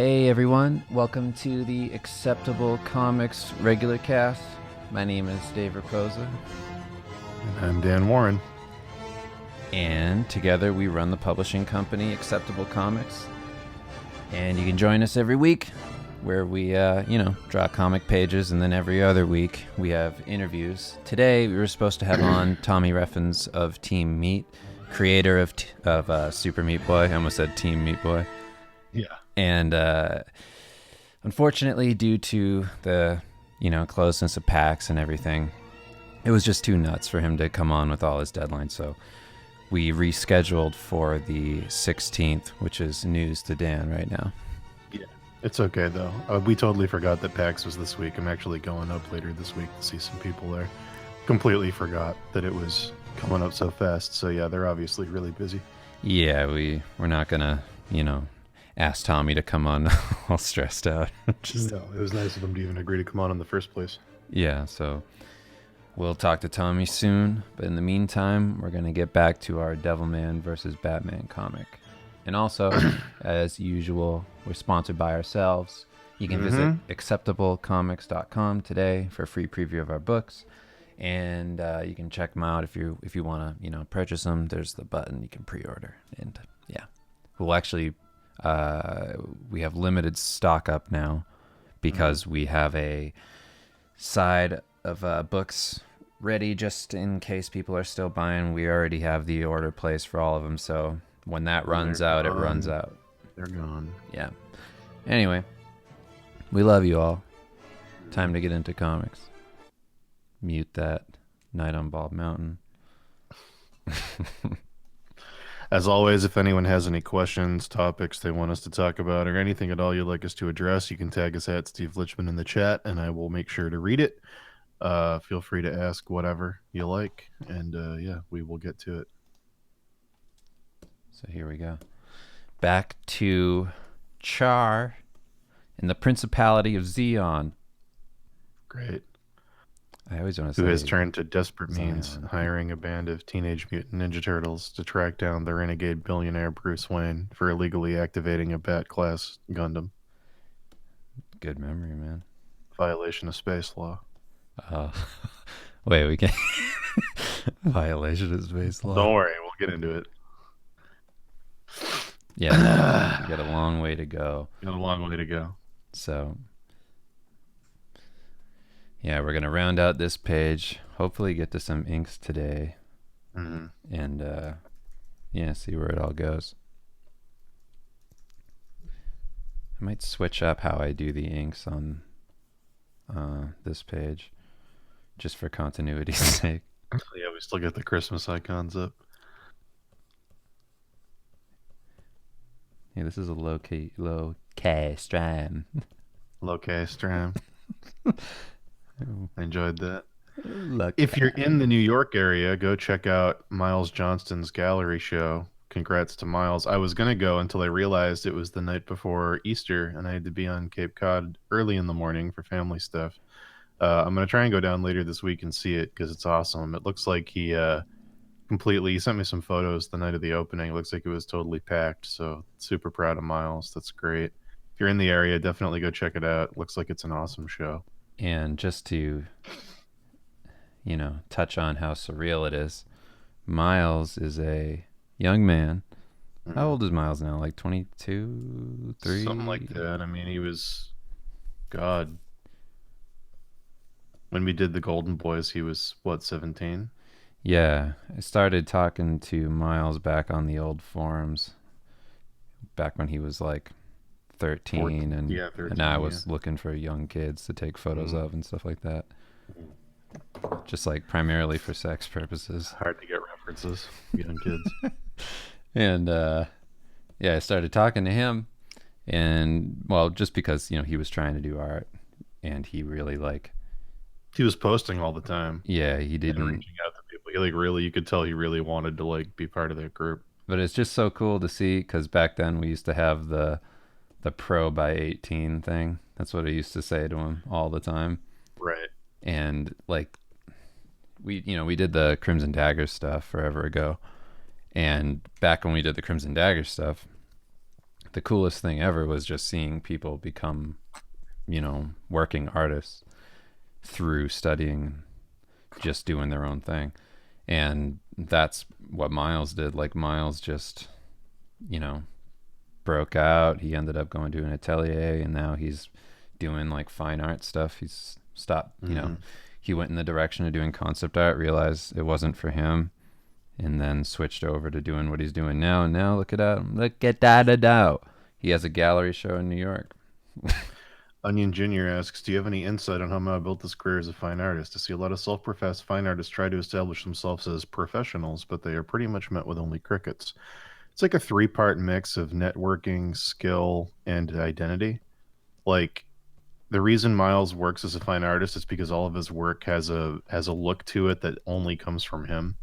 Hey everyone, welcome to the Acceptable Comics regular cast. My name is Dave Raposa, And I'm Dan Warren. and together we run the publishing company Acceptable Comics. And you can join us every week where we, draw comic pages, and then every other week we have interviews. Today we were supposed to have on Tommy Reffens of Team Meat, creator of Super Meat Boy. I almost said Team Meat Boy. Yeah. And unfortunately, due to the closeness of PAX and everything, it was just too nuts for him to come on with all his deadlines. So we rescheduled for the 16th, which is news to Dan right now. Yeah. It's okay, though. We totally forgot that PAX was this week. I'm actually going up later this week to see some people there. Completely forgot that it was coming up so fast. So, yeah, they're obviously really busy. Yeah, we're not going to, ask Tommy to come on all stressed out. No, it was nice of them to even agree to come on in the first place. Yeah, so we'll talk to Tommy soon. But in the meantime, we're going to get back to our Devilman versus Batman comic. And also, as usual, we're sponsored by ourselves. You can visit acceptablecomics.com today for a free preview of our books. And you can check them out if you want to, purchase them. There's the button you can pre-order. And yeah, we'll actually... we have limited stock up now because we have a side of books ready just in case people are still buying. We already have the order placed for all of them, so when that runs out, it runs out. They're gone. Yeah. Anyway, we love you all. Time to get into comics. Mute that Night on Bald Mountain. As always, if anyone has any questions, topics they want us to talk about, or anything at all you'd like us to address, you can tag us at Steve Lichman in the chat, and I will make sure to read it. Feel free to ask whatever you like, and yeah, we will get to it. So here we go. Back to Char in the Principality of Zeon. Great. I always want to say... Who has turned to desperate means, Zion. hiring a band of Teenage Mutant Ninja Turtles to track down the renegade billionaire Bruce Wayne for illegally activating a Bat-class Gundam. Good memory, man. Violation of space law. Wait, we can't... Violation of space law. Don't worry, we'll get into it. Yeah, we got a long way to go. Got a long way to go. So... yeah, we're going to round out this page. Hopefully get to some inks today. Mm-hmm. And, see where it all goes. I might switch up how I do the inks on this page. Just for continuity's sake. Yeah, we still get the Christmas icons up. Yeah, this is a low-K stram. Low-K stram. I enjoyed that. Look. If you're in the New York area, go check out Miles Johnston's gallery show. Congrats to Miles. I was going to go until I realized it was the night before Easter, and I had to be on Cape Cod early in the morning for family stuff. I'm going to try and go down later this week and see it because it's awesome. It looks like he sent me some photos the night of the opening. It looks like it was totally packed, so super proud of Miles. That's great. If you're in the area, definitely go check it out. Looks like it's an awesome show. And just to, touch on how surreal it is, Miles is a young man. How old is Miles now? Like 22, 3? Something like that. I mean, he was, God. When we did the Golden Boys, he was, 17? Yeah. I started talking to Miles back on the old forums, back when he was like 13, 14, and, yeah, 13, and I was looking for young kids to take photos of and stuff like that. Just like primarily for sex purposes. Hard to get references, young kids. And I started talking to him, and well, just because he was trying to do art, and he really he was posting all the time. Yeah, he didn't, and reaching out to people. He really, you could tell he really wanted to be part of that group. But it's just so cool to see, because back then we used to have the pro by 18 thing. That's what I used to say to him all the time. Right. And we did the Crimson Dagger stuff forever ago. And back when we did the Crimson Dagger stuff, the coolest thing ever was just seeing people become, working artists through studying, just doing their own thing. And that's what Miles did. Like Miles just, you know, broke out. He ended up going to an atelier, and now he's doing like fine art stuff. He's stopped, Hmm. he went in the direction of doing concept art, realized it wasn't for him, and then switched over to doing what he's doing now. And now look at that. Look at that. He has a gallery show in New York. Onion Jr. asks, "Do you have any insight on how Mao built his career as a fine artist? I see a lot of self-professed fine artists try to establish themselves as professionals, but they are pretty much met with only crickets. It's like a three-part mix of networking, skill, and identity. Like the reason Miles works as a fine artist is because all of his work has a look to it that only comes from him.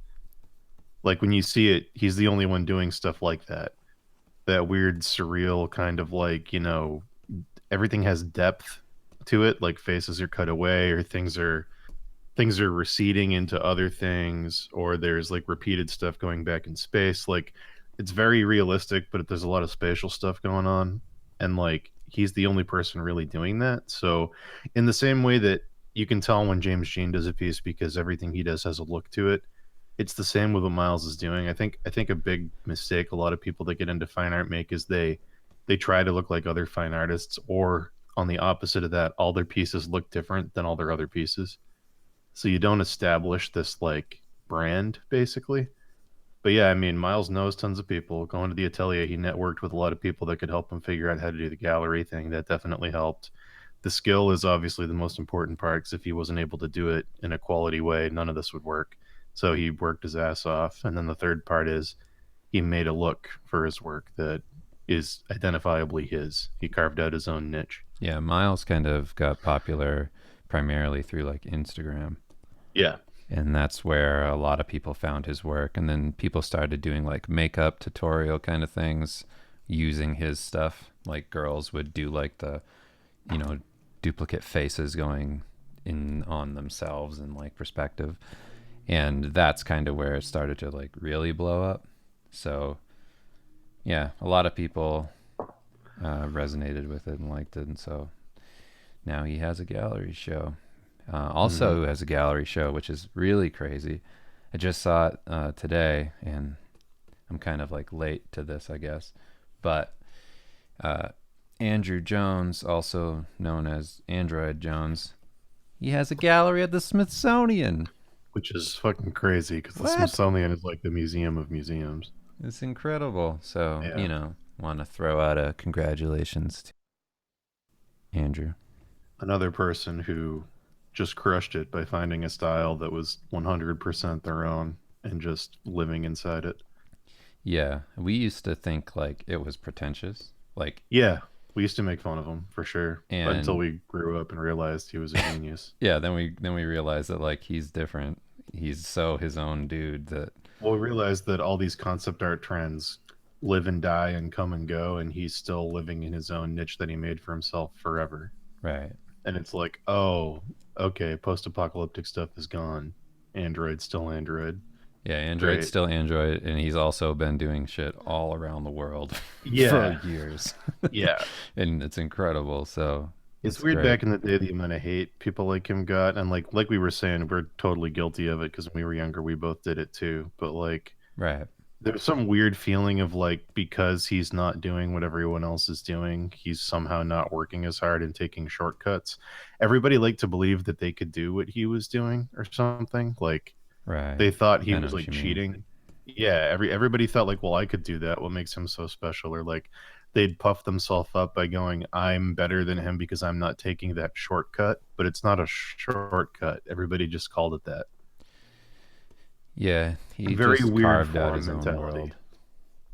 Like when you see it, he's the only one doing stuff like that. That weird, surreal kind of like, everything has depth to it, like faces are cut away or things are receding into other things, or there's like repeated stuff going back in space. Like it's very realistic, but there's a lot of spatial stuff going on, and like he's the only person really doing that. So in the same way that you can tell when James Jean does a piece because everything he does has a look to it, it's the same with what Miles is doing. I think a big mistake a lot of people that get into fine art make is they try to look like other fine artists, or on the opposite of that, all their pieces look different than all their other pieces. So you don't establish this like brand basically. But yeah, I mean, Miles knows tons of people. Going to the atelier, he networked with a lot of people that could help him figure out how to do the gallery thing. That definitely helped. The skill is obviously the most important part because if he wasn't able to do it in a quality way, none of this would work. So he worked his ass off. And then the third part is he made a look for his work that is identifiably his. He carved out his own niche. Yeah, Miles kind of got popular primarily through like Instagram. Yeah. And that's where a lot of people found his work. And then people started doing like makeup tutorial kind of things using his stuff. Like girls would do like the, you know, duplicate faces going in on themselves and like perspective. And that's kind of where it started to like really blow up. So yeah, a lot of people resonated with it and liked it. And so now he has a gallery show. Hmm. Also has a gallery show, which is really crazy. I just saw it today, and I'm kind of like late to this, I guess. But uh, Andrew Jones, also known as Android Jones, he has a gallery at the Smithsonian. Which is fucking crazy because the What? Smithsonian is like the museum of museums. It's incredible. So, Yeah. want to throw out a congratulations to Andrew. Another person who just crushed it by finding a style that was 100% their own and just living inside it. Yeah, we used to think like it was pretentious. Like, Yeah, we used to make fun of him for sure, but until and we grew up and realized he was a genius. yeah, then we realized that like he's different. He's so his own dude that Well, we realized that all these concept art trends live and die and come and go, and he's still living in his own niche that he made for himself forever. right. And it's like, oh, okay, post apocalyptic stuff is gone. Android still Android. Yeah, Android's Great. still Android, and he's also been doing shit all around the world for Yeah. years, Yeah. and it's incredible. So It's it's weird great. back in the day the amount of hate people like him got, and like we were saying, we're totally guilty of it because when we were younger, we both did it too. But like, Right, there's some weird feeling of like because he's not doing what everyone else is doing, he's somehow not working as hard and taking shortcuts. Everybody liked to believe that they could do what he was doing or something. Like right. they thought he I know was what like you mean. cheating. Yeah, everybody thought like, well, I could do that. What makes him so special? Or like they'd puff themselves up by going, I'm better than him because I'm not taking that shortcut. But it's not a shortcut. Everybody just called it that. Yeah, he Very just weird carved out forum his own mentality. world.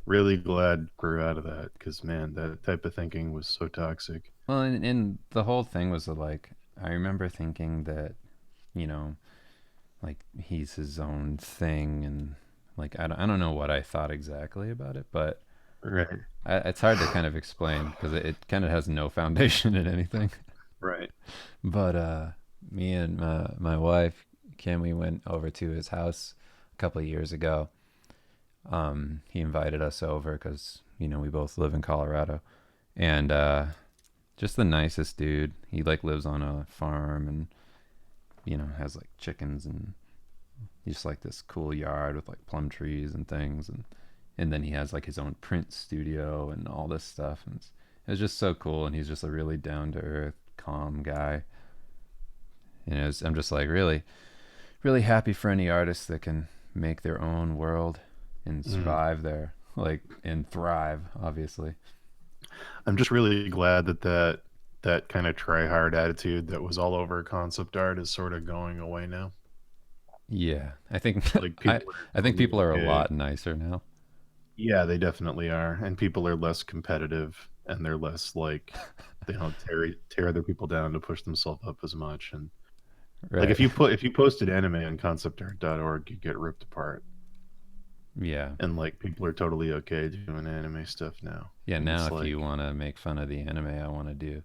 Really glad grew out of that because man, that type of thinking was so toxic. Well, and the whole thing was like I remember thinking that you know like he's his own thing, and like I don't know what I thought exactly about it, but Right, it's hard to kind of explain because it kind of has no foundation in anything. right. But me and my wife Kim, we went over to his house a couple of years ago, He invited us over because we both live in Colorado, and just the nicest dude. He like lives on a farm and has like chickens, and he's just like this cool yard with like plum trees and things, and then he has like his own print studio and all this stuff, and it's just so cool. And he's just a really down to earth, calm guy. I'm just like really, really happy for any artist that can make their own world and Mm. survive there, like, and thrive, obviously. I'm just really glad that kind of try hard attitude that was all over concept art is sort of going away now. Yeah, I think Like I people are I think totally people are a okay. lot nicer now. Yeah, they definitely are, and people are less competitive, and they're less like they don't tear other people down to push themselves up as much. And like Right. if you posted anime on conceptart.org, you get ripped apart. Yeah. And like people are totally okay doing anime stuff now. Yeah, And now it's if you like, want to make fun of the anime I want to do,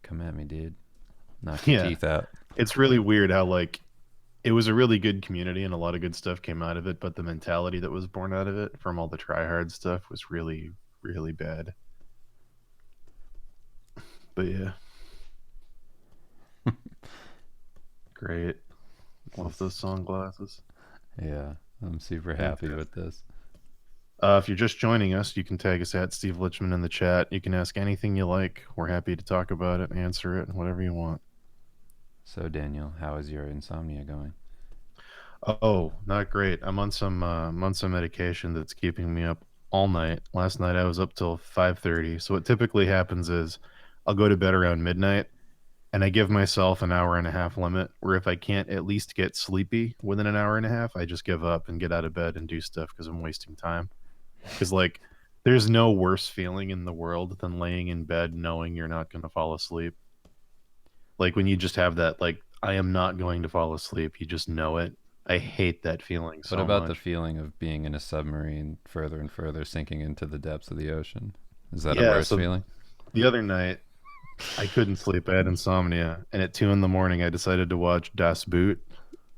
come at me, dude. Knock your yeah, teeth out. it's really weird how like it was a really good community and a lot of good stuff came out of it, but the mentality that was born out of it from all the try hard stuff was really, really bad. But yeah, great. Love those This sunglasses. Yeah, I'm super happy with Fantastic. this. If you're just joining us, you can tag us at Steve Lichman in the chat. You can ask anything you like. We're happy to talk about it, answer it, whatever you want. So, Daniel, how is your insomnia going? Oh, not great. I'm on some medication that's keeping me up all night. Last night I was up till 5:30. So what typically happens is I'll go to bed around midnight and I give myself an hour and a half limit where if I can't at least get sleepy within an hour and a half, I just give up and get out of bed and do stuff because I'm wasting time. Because like there's no worse feeling in the world than laying in bed knowing you're not going to fall asleep. Like when you just have that like I am not going to fall asleep, you just know it. I hate that feeling What so about the much. feeling of being in a submarine further and further sinking into the depths of the ocean? Is that a Yeah, worse so feeling? the other night I couldn't sleep. I had insomnia, and at 2 in the morning I decided to watch Das Boot,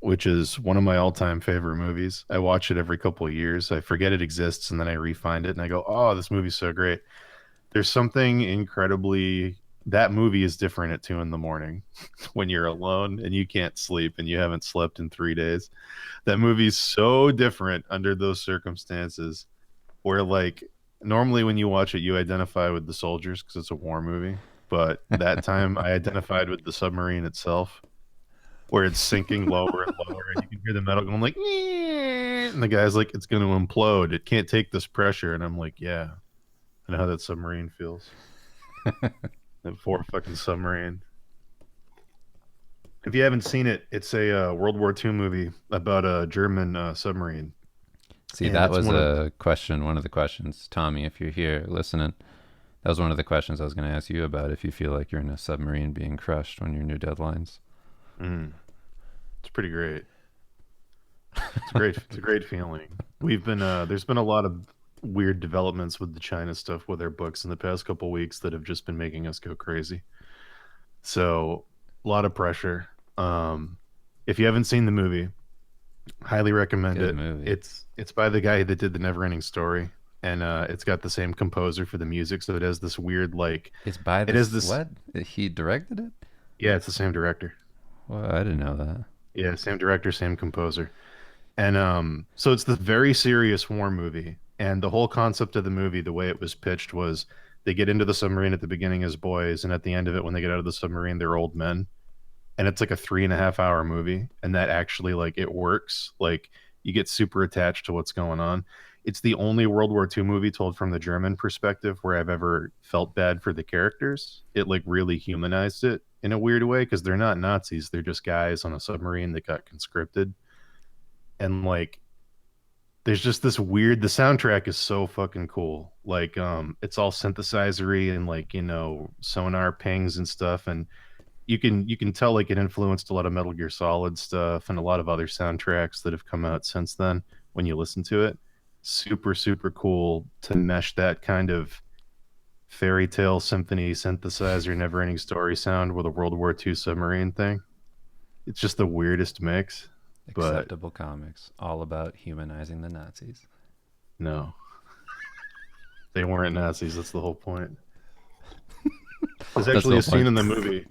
which is one of my all-time favorite movies. I watch it every couple of years. I forget it exists, and then I re-find it, and I go, "Oh, this movie's so great." There's something incredibly that movie is different at 2 in the morning when you're alone and you can't sleep and you haven't slept in 3 days. That movie's so different under those circumstances where like normally when you watch it you identify with the soldiers because it's a war movie, but that time I identified with the submarine itself where it's sinking lower and lower and you can hear the metal going like and the guy's like it's going to implode, it can't take this pressure, and I'm like yeah, I know how that submarine feels, that poor fucking submarine. If you haven't seen it, it's a World War II movie about a German submarine, See, and that it's was one of a question, one of the questions. Tommy, if you're here listening, that was one of the questions I was going to ask you about if you feel like you're in a submarine being crushed on your new deadlines. mm, it's pretty great. It's great. It's a great feeling. We've been there's been a lot of weird developments with the China stuff with their books in the past couple weeks that have just been making us go crazy. So a lot of pressure. If you haven't seen the movie, highly recommend Good it. movie. It's by the guy that did the Neverending Story, and it's got the same composer for the music, so it has this weird like It's by it has this. this What? He directed it? yeah, it's the same director. Well, I didn't know that. Yeah, same director, same composer. And so it's the very serious war movie. And the whole concept of the movie, the way it was pitched was they get into the submarine at the beginning as boys, and at the end of it, when they get out of the submarine, they're old men. And it's like a 3.5 hour movie. And that actually like it works. Like you get super attached to what's going on. It's the only World War II movie told from the German perspective where I've ever felt bad for the characters. It like really humanized it in a weird way because they're not Nazis. They're just guys on a submarine that got conscripted. And like there's just this weird the soundtrack is so fucking cool, like it's all synthesizery and like sonar pings and stuff, and you can tell like it influenced a lot of Metal Gear Solid stuff and a lot of other soundtracks that have come out since then when you listen to it. Super super cool to mesh that kind of fairy tale symphony synthesizer never ending story sound with a World War II submarine thing. It's just the weirdest mix. but Acceptable comics, all about humanizing the Nazis. no, they weren't Nazis. That's the whole point. There's That's the actually whole a scene point. in the movie.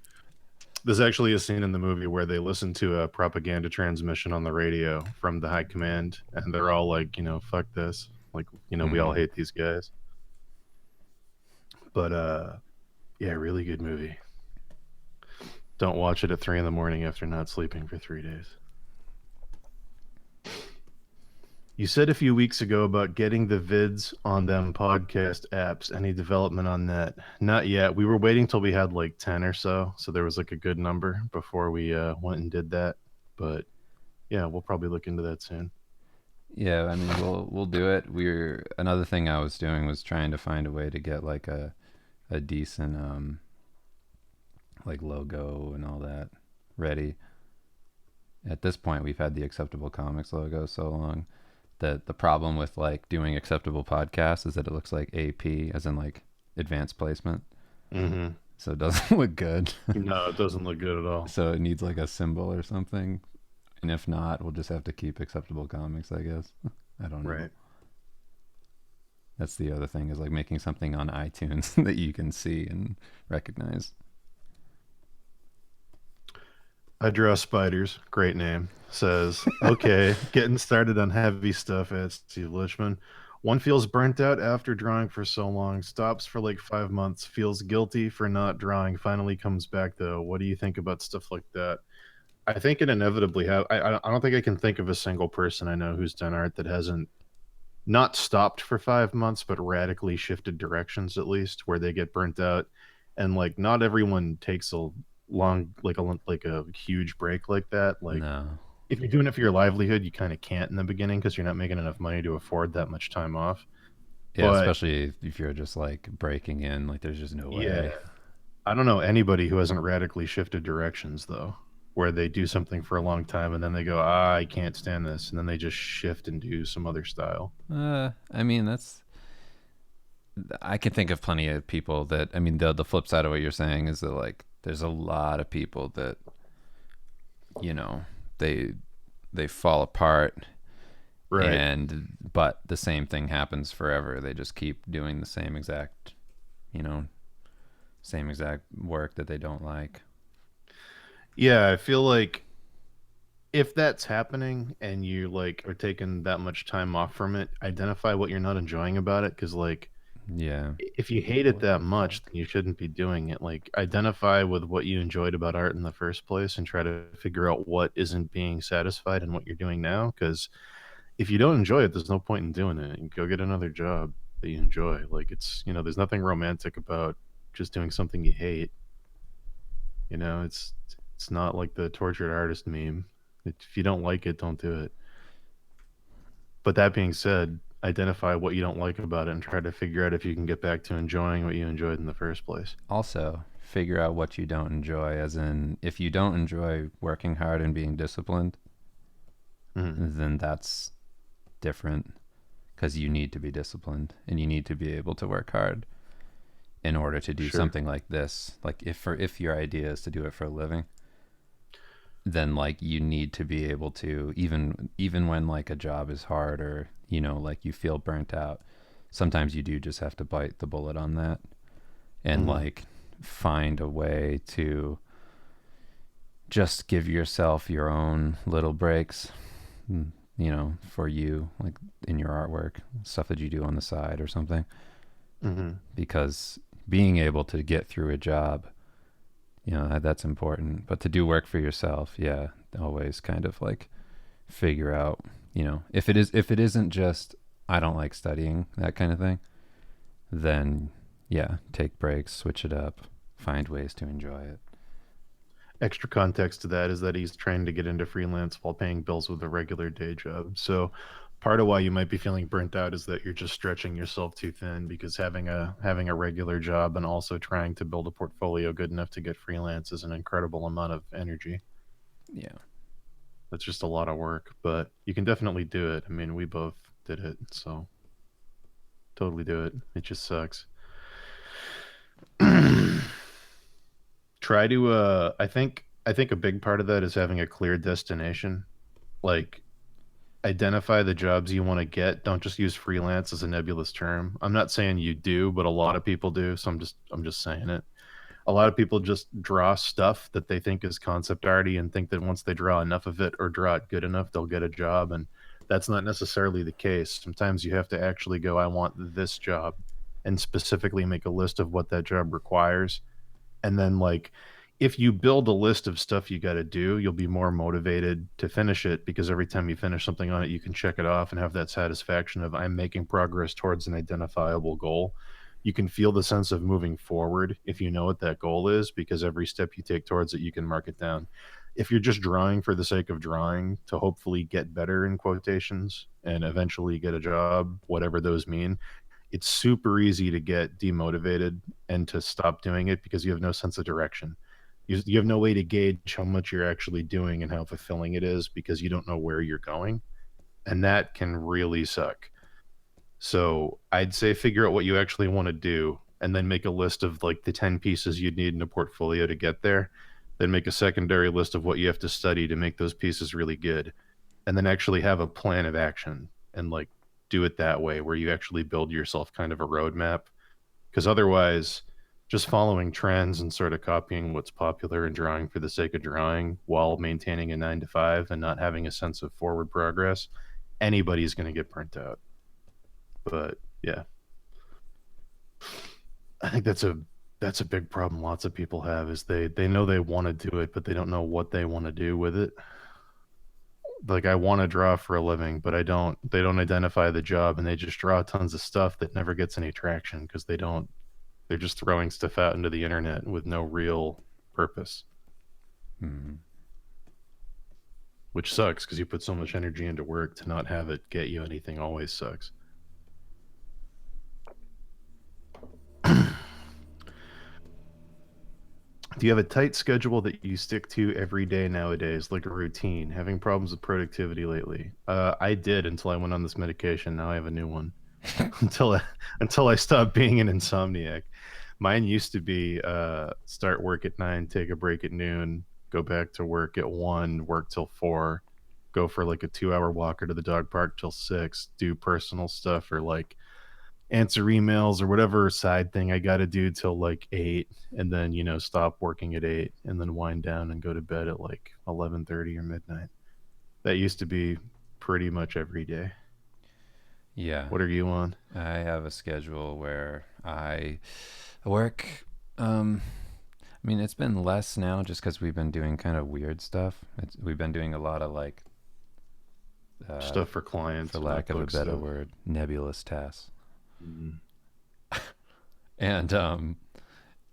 There's actually a scene in the movie where they listen to a propaganda transmission on the radio from the high command, and they're all like, fuck this. Like, we all Mm. hate these guys. But yeah, really good movie. Don't watch it at 3 in the morning after not sleeping for 3 days. You said a few weeks ago about getting the vids on them podcast apps. Any development on that? Not yet. We were waiting till we had like 10 or so. So there was like a good number before we went and did that. But yeah, we'll probably look into that soon. Yeah, I mean, we'll do it. We're another thing I was doing was trying to find a way to get like a decent like logo and all that ready. At this point, we've had the Acceptable Comics logo so long that the problem with like doing acceptable podcasts is that it looks like AP, as in like advanced placement, Mm-hmm. so it doesn't look good. No, it doesn't look good at all. So it needs like a symbol or something, and if not, we'll just have to keep Acceptable Comics, I guess. I don't know. Right. That's the other thing is like making something on iTunes that you can see and recognize. I draw spiders. Great name. Says, okay, getting started on heavy stuff at Steve Lichman. One feels burnt out after drawing for so long, stops for like 5 months, feels guilty for not drawing, finally comes back though. What do you think about stuff like that? I think it inevitably have. I don't think I can think of a single person I know who's done art that hasn't not stopped for 5 months, but radically shifted directions at least, where they get burnt out. And like, not everyone takes a long, like a huge break like that. Like, No. if you're doing it for your livelihood, you kind of can't in the beginning because you're not making enough money to afford that much time off. Yeah, But especially if you're just like breaking in, like there's just no yeah, way. I don't know anybody who hasn't radically shifted directions though, where they do something for a long time and then they go, I can't stand this, and then they just shift and do some other style. I mean, that's I can think of plenty of people that I mean the flip side of what you're saying is that like there's a lot of people that you know they they fall apart Right. and but the same thing happens forever. They just keep doing the same exact, you know, same exact work that they don't like. Yeah, I feel like if that's happening and you like are taking that much time off from it, identify what you're not enjoying about it. Because like, Yeah. if you hate it that much, then you shouldn't be doing it. Like, identify with what you enjoyed about art in the first place and try to figure out what isn't being satisfied in what you're doing now. Because if you don't enjoy it, there's no point in doing it. And go get another job that you enjoy. Like, there's nothing romantic about just doing something you hate. It's not like the tortured artist meme. If you don't like it, don't do it. But that being said, identify what you don't like about it and try to figure out if you can get back to enjoying what you enjoyed in the first place. Also, figure out what you don't enjoy, as in, if you don't enjoy working hard and being disciplined, Mm-hmm. then that's different because you need to be disciplined and you need to be able to work hard in order to do Sure. something like this. Like if your idea is to do it for a living, then like you need to be able to even when like a job is hard or like you feel burnt out, sometimes you do just have to bite the bullet on that and Mm-hmm. like find a way to just give yourself your own little breaks, for you, like in your artwork, stuff that you do on the side or something. Mm-hmm. Because being able to get through a job, that's important. But to do work for yourself, yeah, always kind of like figure out, if it isn't just I don't like studying, that kind of thing, then yeah, take breaks, switch it up, find ways to enjoy it. Extra context to that is that he's trying to get into freelance while paying bills with a regular day job. So part of why you might be feeling burnt out is that you're just stretching yourself too thin, because having a regular job and also trying to build a portfolio good enough to get freelance is an incredible amount of energy. Yeah. That's just a lot of work, but you can definitely do it. I mean, we both did it, so totally do it. It just sucks. Try to I think a big part of that is having a clear destination. Like, identify the jobs you want to get. Don't just use freelance as a nebulous term. I'm not saying you do, but a lot of people do. So I'm just saying it. A lot of people just draw stuff that they think is concept arty and think that once they draw enough of it or draw it good enough, they'll get a job. And that's not necessarily the case. Sometimes you have to actually go, I want this job, and specifically make a list of what that job requires. And then, like, if you build a list of stuff you got to do, you'll be more motivated to finish it because every time you finish something on it, you can check it off and have that satisfaction of I'm making progress towards an identifiable goal. You can feel the sense of moving forward if you know what that goal is, because every step you take towards it, you can mark it down. If you're just drawing for the sake of drawing to hopefully get better in quotations and eventually get a job, whatever those mean, it's super easy to get demotivated and to stop doing it because you have no sense of direction. You have no way to gauge how much you're actually doing and how fulfilling it is because you don't know where you're going. And that can really suck. So I'd say figure out what you actually want to do and then make a list of like the 10 pieces you'd need in a portfolio to get there. Then make a secondary list of what you have to study to make those pieces really good. And then actually have a plan of action and like do it that way where you actually build yourself kind of a roadmap. Because otherwise, just following trends and sort of copying what's popular and drawing for the sake of drawing while maintaining a 9 to 5 and not having a sense of forward progress, anybody's going to get burnt out. But yeah, I think that's a big problem lots of people have is they know they want to do it, but they don't know what they want to do with it. Like, I want to draw for a living, but I don't. They don't identify the job, and they just draw tons of stuff that never gets any traction because they don't. They're just throwing stuff out into the internet with no real purpose, Hmm. which sucks because you put so much energy into work to not have it get you anything always sucks. Do you have a tight schedule that you stick to every day nowadays, like a routine? Having problems with productivity lately? I did until I went on this medication. Now I have a new one. until I, until I stopped being an insomniac. Mine used to be start work at 9, take a break at noon, go back to work at 1, work till 4, go for like a 2 hour walk or to the dog park till 6, do personal stuff or like answer emails or whatever side thing I got to do till like 8, and then stop working at 8 and then wind down and go to bed at like 11:30 or midnight. That used to be pretty much every day. Yeah, What are you on? I have a schedule where I work. Um, I mean, it's been less now just because we've been doing kind of weird stuff. We've been doing a lot of like, uh, Stuff for for clients, lack of a notebook better stuff. word, nebulous tasks. Mhm. And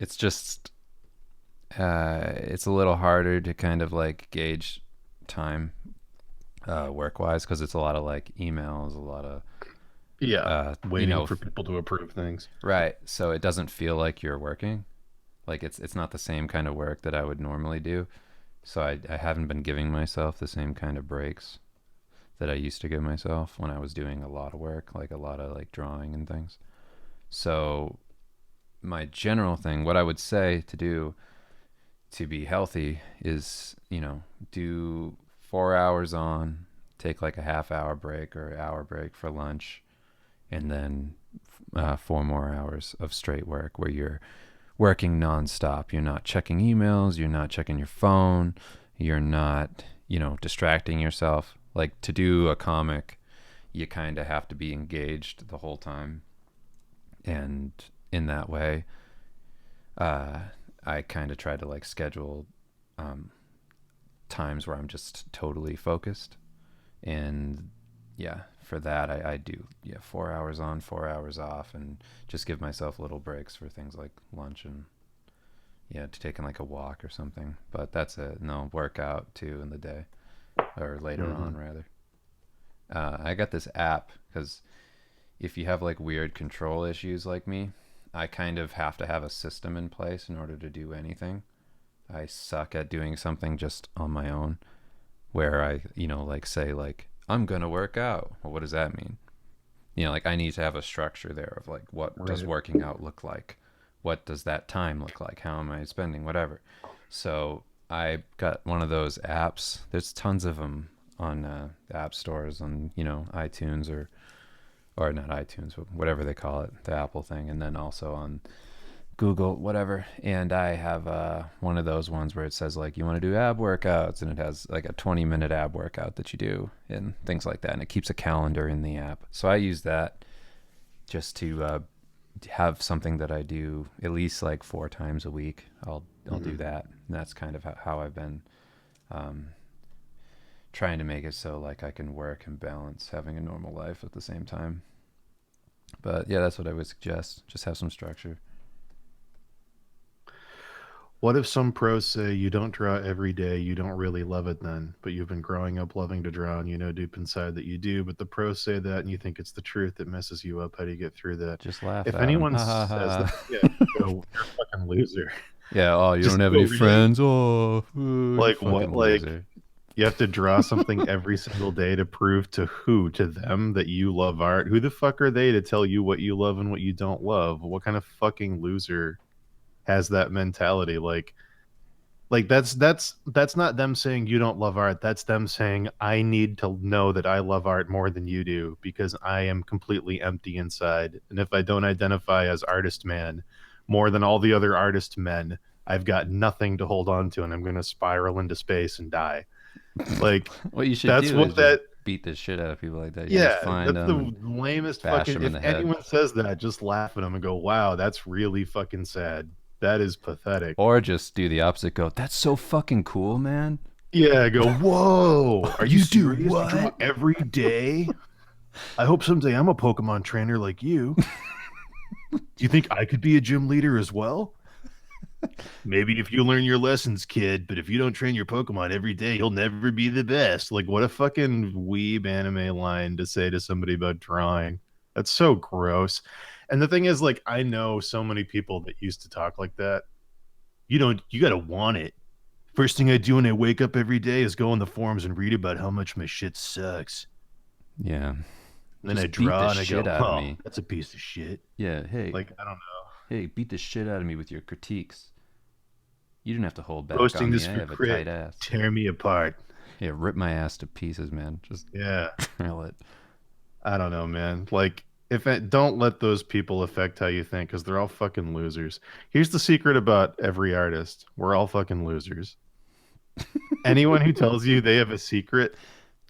it's just, it's a little harder to kind of like gauge time work wise because it's a lot of like emails, a lot of, Yeah, you waiting know, for people to approve things. right. So it doesn't feel like you're working. Like it's not the same kind of work that I would normally do. So I haven't been giving myself the same kind of breaks that I used to give myself when I was doing a lot of work, like a lot of like drawing and things. So my general thing, what I would say to do to be healthy is, do 4 hours on, take like a half hour break or hour break for lunch, and then 4 more hours of straight work where you're working nonstop. You're not checking emails, you're not checking your phone, you're not, distracting yourself. Like to do a comic, you kind of have to be engaged the whole time. And in that way, uh, I kind of try to like schedule um, times where I'm just totally focused. And yeah, for that, I do, yeah, 4 hours on, 4 hours off, and just give myself little breaks for things like lunch and, yeah, to taking like a walk or something. But that's it. No workout too in the day or later Hmm. on, rather. I got this app because if you have like weird control issues like me, I kind of have to have a system in place in order to do anything. I suck at doing something just on my own where I, like say like I'm going to work out. Well, what does that mean? Like I need to have a structure there of like what does Right. working out look like? What does that time look like? How am I spending whatever? So I got one of those apps. There's tons of them on the app stores on iTunes or not iTunes, but whatever they call it, the Apple thing, and then also on Google, whatever. And I have one of those ones where it says like you want to do ab workouts, and it has like a 20-minute ab workout that you do and things like that, and it keeps a calendar in the app. So I use that just to have something that I do at least like 4 times a week. I'll do that, and that's kind of how I've been um, trying to make it so like I can work and balance having a normal life at the same time. But yeah, that's what I would suggest. Just have some structure. What if some pros say you don't draw every day, you don't really love it then, but you've been growing up loving to draw and you know deep inside that you do, but the pros say that and you think it's the truth that messes you up. How do you get through that? Just laugh If at them. anyone Ha ha says that, yeah, ha. go, you're a fucking loser. Yeah. Oh, you don't Just have go any really, friends. Oh, you like what? fucking Like loser. you have to draw something every single day to prove to who? To them that you love art? Who the fuck are they to tell you what you love and what you don't love? What kind of fucking loser has that mentality? Like that's not them saying you don't love art. That's them saying I need to know that I love art more than you do because I am completely empty inside. And if I don't identify as artist man more than all the other artist men, I've got nothing to hold on to and I'm going to spiral into space and die. Like What you should that's do is what just that beat the shit out of people like that. You just yeah, find that's them the and lamest bash fucking them in if the head. anyone says that, just laugh at them and go, "Wow, that's really fucking sad. That is pathetic." Or just do the opposite. Go, that's so fucking cool, man. Yeah, I go, whoa, are you You do serious? You draw what? every day? I hope someday I'm a Pokemon trainer like you. Do you think I could be a gym leader as well? Maybe if you learn your lessons, kid, but if you don't train your Pokemon every day, you'll never be the best. Like, what a fucking weeb anime line to say to somebody about drawing. That's so gross. And the thing is, like, I know so many people that used to talk like that. You gotta want it. First thing I do when I wake up every day is go on the forums and read about how much my shit sucks. Yeah. And then I Just beat the draw and I shit go, out of oh, me. that's a piece of shit. Yeah. Hey, Like, I don't know. hey, beat the shit out of me with your critiques. You didn't have to hold back Posting on me. this I for have a crit, tight ass. tear me apart. Yeah, rip my ass to pieces, man. Just Yeah. drill it. I don't know, man. Like, if it, don't let those people affect how you think because they're all fucking losers. Here's the secret about every artist: we're all fucking losers. Anyone who tells you they have a secret,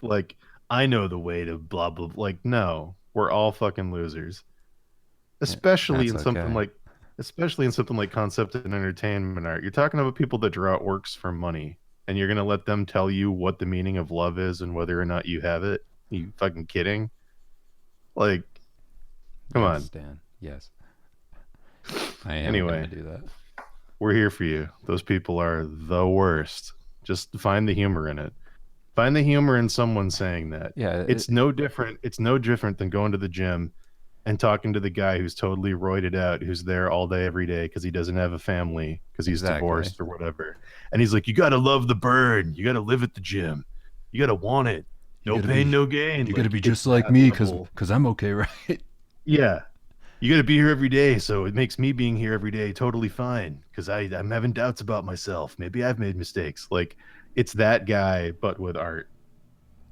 like, I know the way to blah blah, like, no, we're all fucking losers. Yeah, Especially that's in something okay. like, especially in something like concept and entertainment art. You're talking about people that draw works for money, and you're gonna let them tell you what the meaning of love is and whether or not you have it. You fucking kidding? Like, come Yes, on. Dan. Yes. I am going to Anyway, do that. we're here for you. Those people are the worst. Just find the humor in it. Find the humor in someone saying that. Yeah, It's no different. It's no different than going to the gym and talking to the guy who's totally roided out, who's there all day, every day because he doesn't have a family, because he's exactly. divorced or whatever. And he's like, you got to love the bird. You got to live at the gym. You got to want it. You No got to pain, be no gain. you got to Like, be it's just like that me level. cuz I'm okay, right? Yeah. You got to be here every day. So it makes me being here every day totally fine because I'm having doubts about myself. Maybe I've made mistakes. Like, it's that guy, but with art.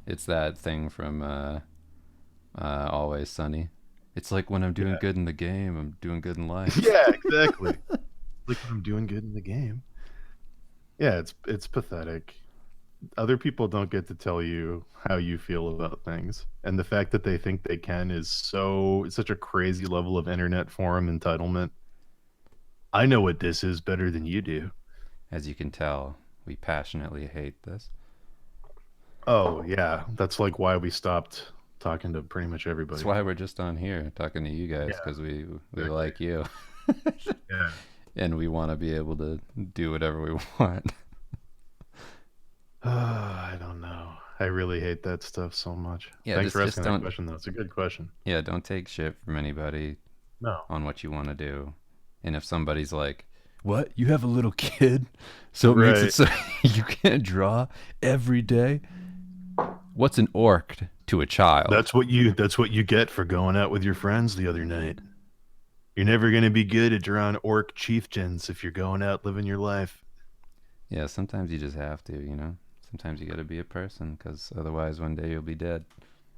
It's that thing from Always Sunny. It's like when I'm doing Yeah. good in the game, I'm doing good in life. Yeah, exactly. Like when I'm doing good in the game. Yeah, it's pathetic. Other people don't get to tell you how you feel about things. And the fact that they think they can is it's such a crazy level of internet forum entitlement. I know what this is better than you do. As you can tell, we passionately hate this. Oh, yeah. That's like why we stopped talking to pretty much That's everybody. why we're just on here talking to you guys Yeah, because we exactly. like you Yeah. and we want to be able to do whatever we want. I don't know. I really hate that stuff so much. Yeah, Thanks for just asking that don't. question, though. It's a good question. Yeah, don't take shit from anybody No. on what you want to do. And if somebody's like, "What? You have a little kid, so it makes it Right. so you can't draw every day?" What's an orc to a child? That's what you get for going out with your friends the other night. You're never gonna be good at drawing orc chieftains if you're going out living your life. Yeah, sometimes you just have to. Sometimes you got to be a person because otherwise one day you'll be dead.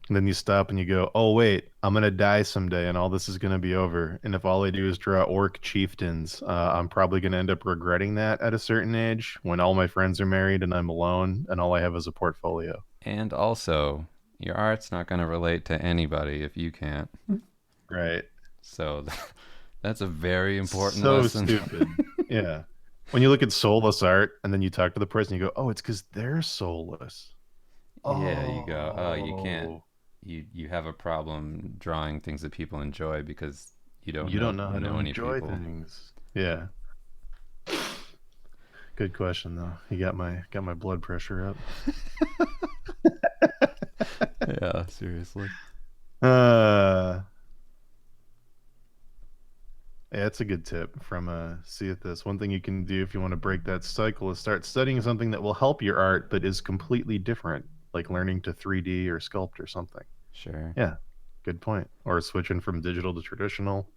And then you stop and you go, oh, wait, I'm going to die someday and all this is going to be over. And if all I do is draw orc chieftains, I'm probably going to end up regretting that at a certain age when all my friends are married and I'm alone and all I have is a portfolio. And also, your art's not going to relate to anybody if you can't. Right. So that's a very important So lesson. stupid. Yeah. When you look at soulless art and then you talk to the person, you go, oh, it's because they're soulless. Yeah, you go, oh, you can't. Oh, You have a problem drawing things that people enjoy because you don't you don't know how to know any enjoy people. things. Yeah. Good question though. You got my blood pressure Yeah, seriously. up. Yeah, that's a good tip from See It This. One thing you can do if you want to break that cycle is start studying something that will help your art but is completely different, like learning to 3D or sculpt or something. Sure. Yeah, good point. Or switching from digital to traditional,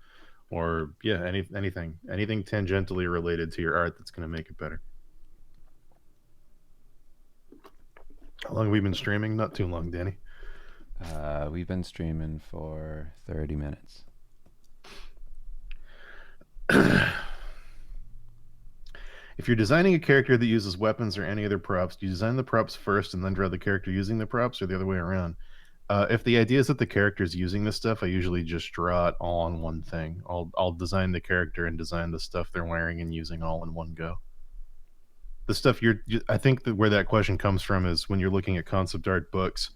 or yeah, anything tangentially related to your art that's going to make it better. How long have we been streaming? Not too long, Danny. We've been streaming for 30 minutes. If you're designing a character that uses weapons or any other props, do you design the props first and then draw the character using the props, or the other way around? If the idea is that the character is using this stuff, I usually just draw it all on one thing. I'll design the character and design the stuff they're wearing and using all in one go. The stuff I think that where that question comes from is when you're looking at concept art books,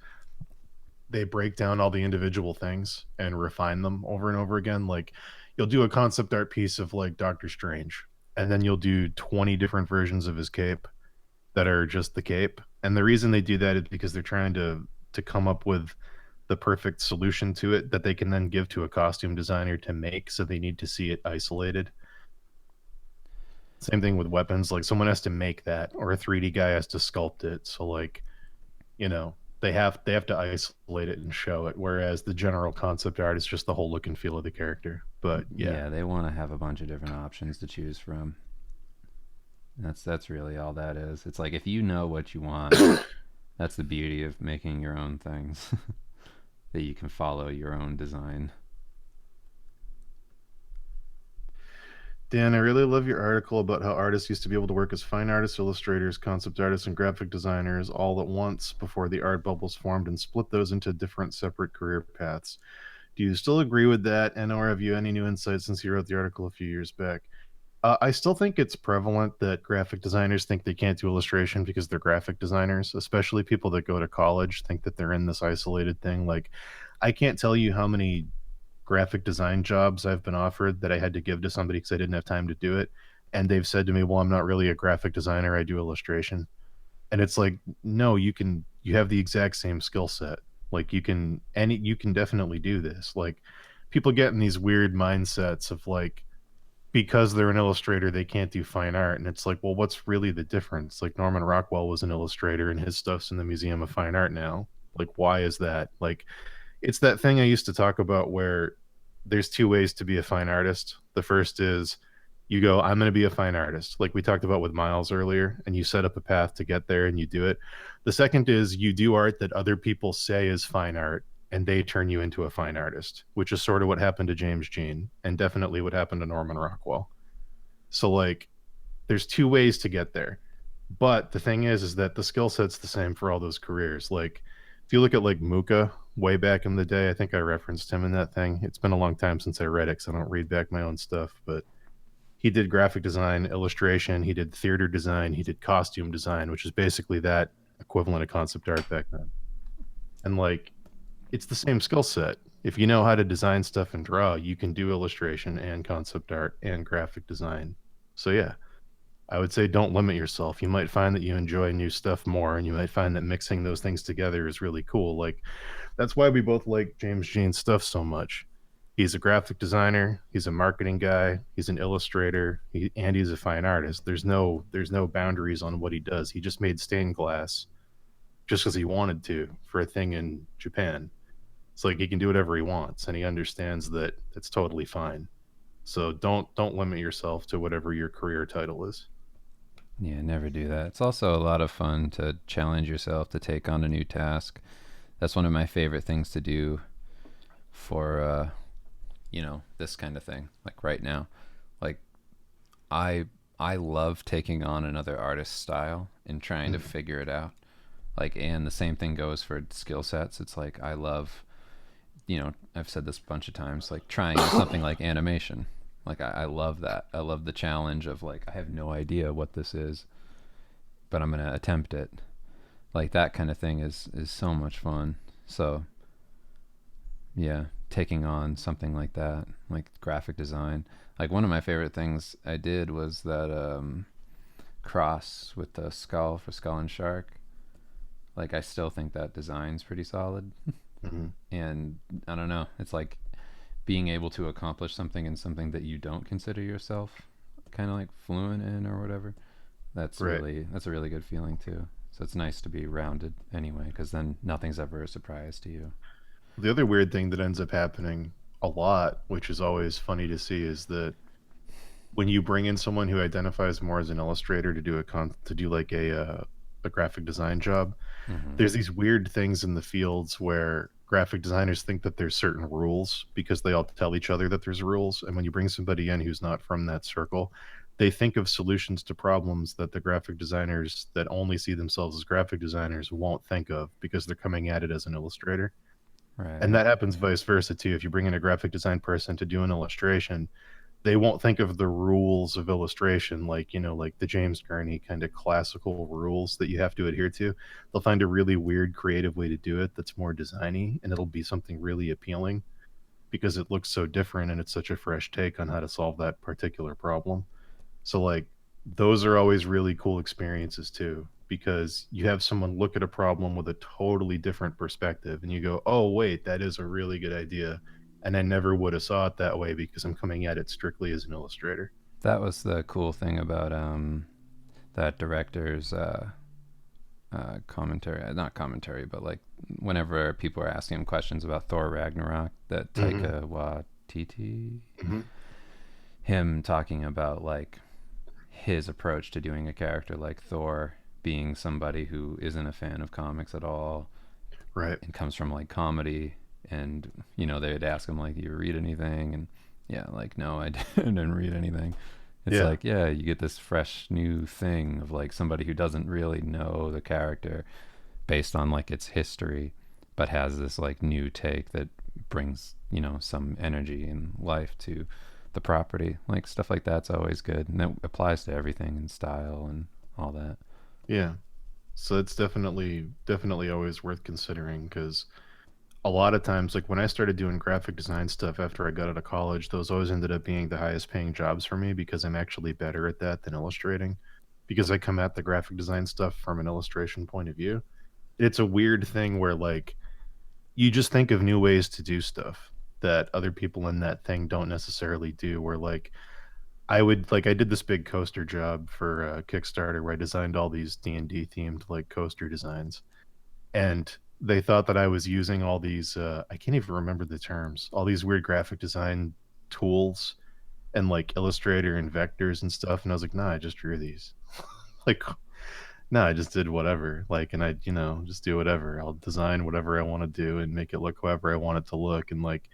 they break down all the individual things and refine them over and over again. Like you'll do a concept art piece of like Doctor Strange, and then you'll do 20 different versions of his cape that are just the cape. And the reason they do that is because they're trying to come up with the perfect solution to it that they can then give to a costume designer to make, so they need to see it isolated. Same thing with weapons, like someone has to make that or a 3D guy has to sculpt it. So like, they have to isolate it and show it, whereas the general concept art is just the whole look and feel of the character. But yeah. Yeah, they want to have a bunch of different options to choose from. That's really all that is. It's like if you know what you want, that's the beauty of making your own things. That you can follow your own design. Dan, I really love your article about how artists used to be able to work as fine artists, illustrators, concept artists, and graphic designers all at once before the art bubbles formed and split those into different separate career paths. Do you still agree with that? And or have you any new insights since you wrote the article a few years back? I still think it's prevalent that graphic designers think they can't do illustration because they're graphic designers, especially people that go to college think that they're in this isolated thing. Like, I can't tell you how many graphic design jobs I've been offered that I had to give to somebody because I didn't have time to do it. And they've said to me, well, I'm not really a graphic designer. I do illustration. And it's like, no, you have the exact same skill set. Like you can definitely do this. Like people get in these weird mindsets of like, because they're an illustrator, they can't do fine art. And it's like, well, what's really the difference? Like Norman Rockwell was an illustrator and his stuff's in the Museum of Fine Art now. Like, why is that? Like, it's that thing I used to talk about where there's two ways to be a fine artist. The first is you go, I'm going to be a fine artist, like we talked about with Miles earlier, and you set up a path to get there and you do it. The second is you do art that other people say is fine art and they turn you into a fine artist, which is sort of what happened to James Jean and definitely what happened to Norman Rockwell. So, like, there's two ways to get there. But the thing is that the skill set's the same for all those careers. Like, if you look at like Muka way back in the day, I think I referenced him in that thing. It's been a long time since I read it because I don't read back my own stuff. But he did graphic design, illustration, he did theater design, he did costume design, which is basically that equivalent of concept art back then. And like, it's the same skill set. If you know how to design stuff and draw, you can do illustration and concept art and graphic design. So yeah, I would say don't limit yourself. You might find that you enjoy new stuff more, and you might find that mixing those things together is really cool. Like that's why we both like James Jean's stuff so much. He's a graphic designer, he's a marketing guy, he's an illustrator, and he's a fine artist. There's no boundaries on what he does. He just made stained glass just because he wanted to for a thing in Japan. It's like he can do whatever he wants, and he understands that it's totally fine. So don't limit yourself to whatever your career title is. Yeah, never do that. It's also a lot of fun to challenge yourself to take on a new task. That's one of my favorite things to do for this kind of thing. Like right now, like I I love taking on another artist's style and trying to Mhm. figure it out. Like, and the same thing goes for skill sets. It's like I love, I've said this a bunch of times, like trying something like animation. Like I love that. I love the challenge of like I have no idea what this is, but I'm gonna attempt it. Like that kind of thing is so much fun. So yeah, taking on something like that, like graphic design. Like one of my favorite things I did was that cross with the skull for skull and shark. Like I still think that design's pretty solid, Mhm. and I don't know. It's like being able to accomplish something in something that you don't consider yourself kind of like fluent in or whatever. Right. That's a really good feeling too. So it's nice to be rounded anyway, because then nothing's ever a surprise to you. The other weird thing that ends up happening a lot, which is always funny to see, is that when you bring in someone who identifies more as an illustrator to do to do like a graphic design job, Mm-hmm. there's these weird things in the fields where graphic designers think that there's certain rules because they all tell each other that there's rules, and when you bring somebody in who's not from that circle, they think of solutions to problems that the graphic designers that only see themselves as graphic designers won't think of because they're coming at it as an illustrator. And Right. that happens vice versa too. If you bring in a graphic design person to do an illustration, they won't think of the rules of illustration, like, like the James Gurney kind of classical rules that you have to adhere to. They'll find a really weird creative way to do it that's more designy, and it'll be something really appealing because it looks so different and it's such a fresh take on how to solve that particular problem. So like those are always really cool experiences too, because you have someone look at a problem with a totally different perspective and you go, "Oh, wait, that is a really good idea." And I never would have saw it that way because I'm coming at it strictly as an illustrator. That was the cool thing about that director's commentary, not commentary, but like whenever people are asking him questions about Thor Ragnarok, that Mhm. Taika Waititi, Mhm. him talking about like his approach to doing a character like Thor being somebody who isn't a fan of comics at all Right. and comes from like comedy, and they'd ask him like, "Do you read anything?" And yeah, like, no, I didn't read anything. It's Yeah. like, yeah, you get this fresh new thing of like somebody who doesn't really know the character based on like its history, but has this like new take that brings some energy and life to the property. Like stuff like that's always good, and it applies to everything in style and all that. Yeah. So it's definitely always worth considering because a lot of times, like when I started doing graphic design stuff after I got out of college, those always ended up being the highest paying jobs for me because I'm actually better at that than illustrating because I come at the graphic design stuff from an illustration point of view. It's a weird thing where like you just think of new ways to do stuff that other people in that thing don't necessarily do. Where like I did this big coaster job for Kickstarter where I designed all these D&D themed like coaster designs, and they thought that I was using all these I can't even remember the terms, all these weird graphic design tools and like Illustrator and vectors and stuff, and I was like, "Nah, I just drew these." Like, "No, I just did whatever." Like, and I, just do whatever. I'll design whatever I want to do and make it look however I want it to look, and like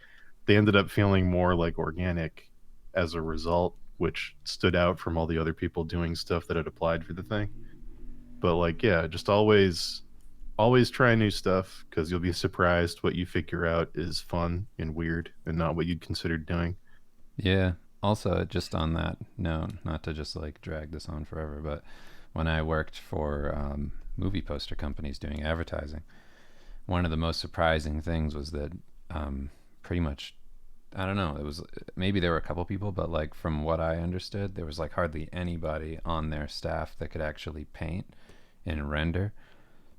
they ended up feeling more like organic as a result, which stood out from all the other people doing stuff that had applied for the thing. But like, yeah, just always try new stuff because you'll be surprised what you figure out is fun and weird and not what you'd considered doing. Yeah. Also, just on that note, not to just like drag this on forever, but when I worked for movie poster companies doing advertising, one of the most surprising things was that pretty much, I don't know, it was maybe there were a couple people, but like from what I understood, there was like hardly anybody on their staff that could actually paint and render.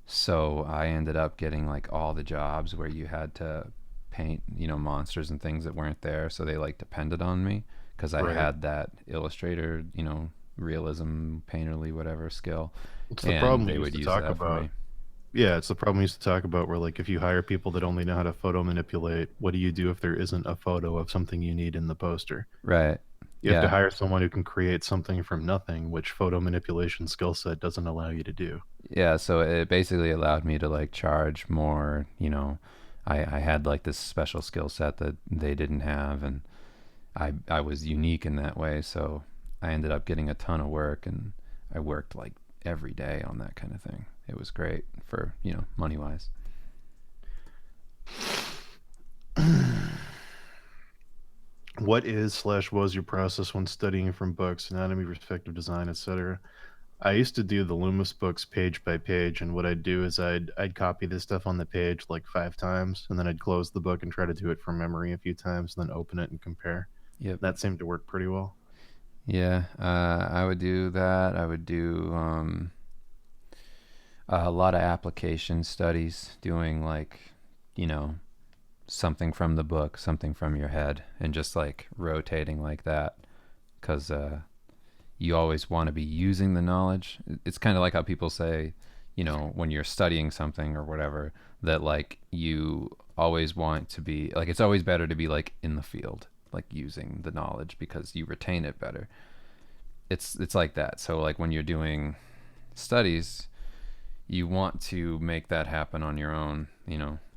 So I ended up getting like all the jobs where you had to paint, monsters and things that weren't there. So they like depended on me because I Right. had that illustrator, realism, painterly, whatever skill, It's the and problem we they used would to use talk that for about. me. Yeah, it's the problem we used to talk about where like if you hire people that only know how to photo manipulate, what do you do if there isn't a photo of something you need in the poster? Right. You have to Yeah. hire someone who can create something from nothing, which photo manipulation skill set doesn't allow you to do. Yeah, so it basically allowed me to like charge more, I had like this special skill set that they didn't have, and I was unique in that way, so I ended up getting a ton of work, and I worked like every day on that kind of thing. It was great for, money wise. What is slash was your process when studying from books, anatomy, perspective, design, etc.? I used to do the Loomis books page by page, and what I'd do is I'd copy this stuff on the page like 5 times, and then I'd close the book and try to do it from memory a few times, and then open it and compare. Yep. That seemed to work pretty well. Yeah, I would do that. I would do a lot of application studies, doing like, you know, something from the book, something from your head, and just like rotating like that. Because you always want to be using the knowledge. It's kind of like how people say, when you're studying something or whatever, that like you always want to be like, it's always better to be like in the field, like using the knowledge because you retain it better. It's like that. So like when you're doing studies, you want to make that happen on your own,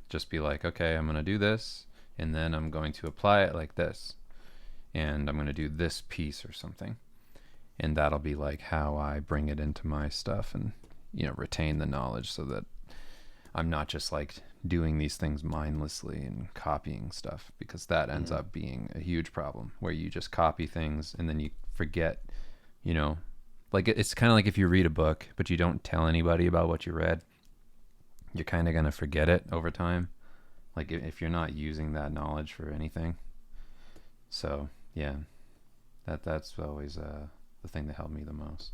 just be like, okay, I'm going to do this and then I'm going to apply it like this and I'm going to do this piece or something. And that'll be like how I bring it into my stuff and, retain the knowledge so that I'm not just like doing these things mindlessly and copying stuff, because that ends Mm. up being a huge problem where you just copy things and then you forget, you know, like it's kind of like if you read a book but you don't tell anybody about what you read, you're kind of going to forget it over time. Like if you're not using that knowledge for anything. So, yeah, that's always the thing that helped me the most.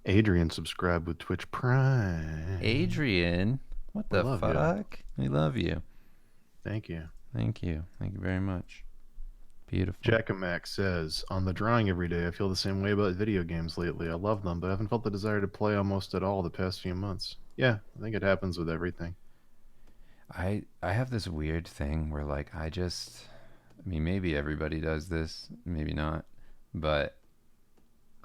Adrian subscribed with Twitch Prime. Adrian, what We the love you. fuck? We love you. Thank you. Thank you. Thank you very much. Beautiful. Jackamak says, on the drawing every day, I feel the same way about video games lately. I love them, but I haven't felt the desire to play almost at all the past few months. Yeah, I think it happens with everything. I have this weird thing where like I mean maybe everybody does this, maybe not, but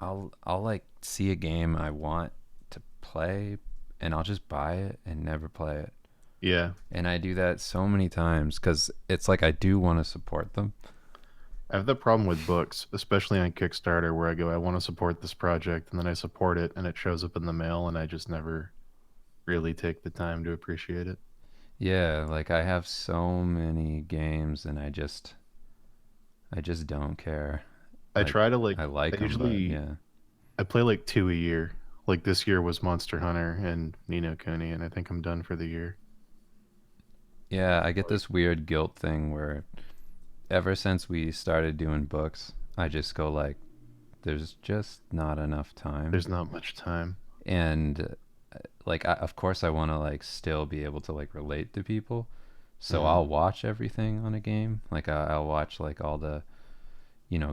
I'll like see a game I want to play and I'll just buy it and never play it. Yeah. And I do that so many times cuz it's like I do want to support them. I have that problem with books, especially on Kickstarter, where I go, I want to support this project, and then I support it, and it shows up in the mail, and I just never really take the time to appreciate it. Yeah, like I have so many games and I just don't care. I Like try to I I like them, but usually yeah. I play like two a year. Like this year was Monster Hunter and Nino Kuni, and I think I'm done for the year. Yeah, I get Like, this weird guilt thing where ever since we started doing books, I just go like, there's just not enough time. there's not much time. And like, of course, I want to like still be able to like relate to people. So Mm. I'll watch everything on a game. Like, I'll watch like all the,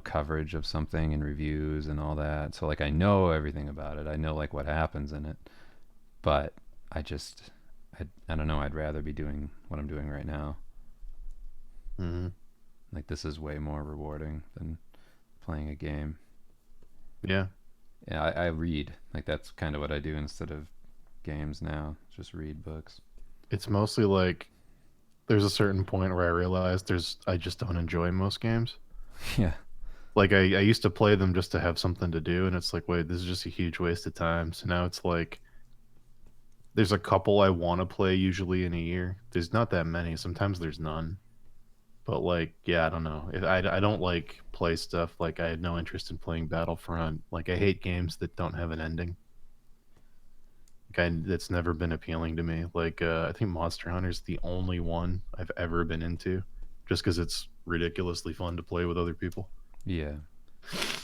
coverage of something and reviews and all that. So like, I know everything about it. I know like what happens in it. But I just, I don't know. I'd rather be doing what I'm doing right now. Mm. Like, this is way more rewarding than playing a game. Yeah, Yeah, I read. Like that's kind of what I do instead of games now. Just read books. it's mostly like there's a certain point where I realize I just don't enjoy most games. Yeah. Like I used to play them just to have something to do, and it's like, wait, this is just a huge waste of time. So now it's like there's a couple I want to play usually in a year. There's not that many. Sometimes there's none. But like, yeah, I don't know. I don't like play stuff. Like I had no interest in playing Battlefront. Like I hate games that don't have an ending. That's never been appealing to me. Like I think Monster Hunter's the only one I've ever been into, just because it's ridiculously fun to play with other people. Yeah.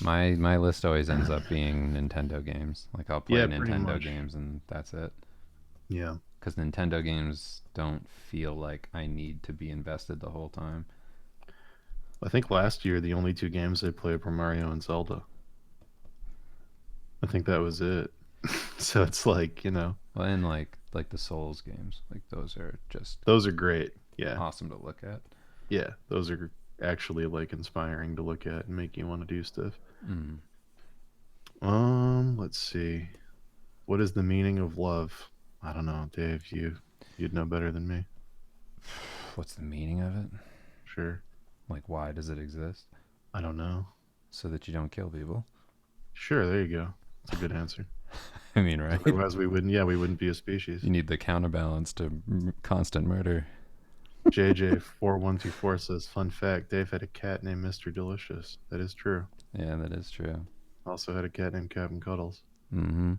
My list always ends up being Nintendo games. Like I'll play Yeah, pretty Nintendo much. games and that's it. Yeah, Cuz Nintendo games don't feel like I need to be invested the whole time. I think last year the only two games I played were Mario and Zelda. I think that was it. So it's like, Well, and like the Souls games. Like those are just those are great. Yeah, awesome to look at. yeah, those are actually like inspiring to look at and make you want to do stuff. Mm. Let's see. What is the meaning of love? I don't know, Dave. You'd know better than me. What's the meaning of it? Sure. Like, why does it exist? I don't know. So that you don't kill people. Sure, there you go. That's a good answer. I mean, right? Otherwise, we wouldn't. Yeah, we wouldn't be a species. You need the counterbalance to constant murder. JJ4124 says, "Fun fact: Dave had a cat named Mr. Delicious." That is true. Yeah, that is true. Also had a cat named Captain Cuddles. Mm-hmm.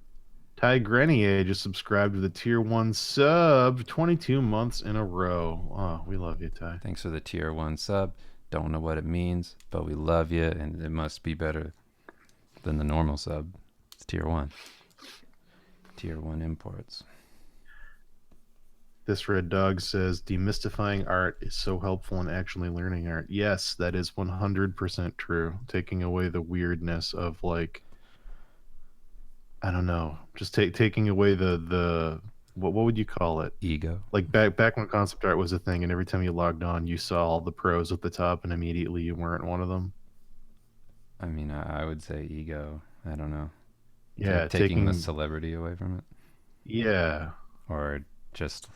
Ty Grenier just subscribed with a tier 1 sub 22 months in a row. Oh, we love you, Ty. Thanks for the tier 1 sub. Don't know what it means, but we love you, and it must be better than the normal sub. It's tier 1. Tier 1 imports. This red dog says, demystifying art is so helpful in actually learning art. Yes, that is 100% true. Taking away the weirdness of, like, I don't know, just taking away the what would you call it? Ego. Like back when concept art was a thing, and every time you logged on, you saw all the pros at the top, and immediately you weren't one of them. I mean, I would say ego. I don't know. Yeah, Taking the celebrity away from it, yeah, or just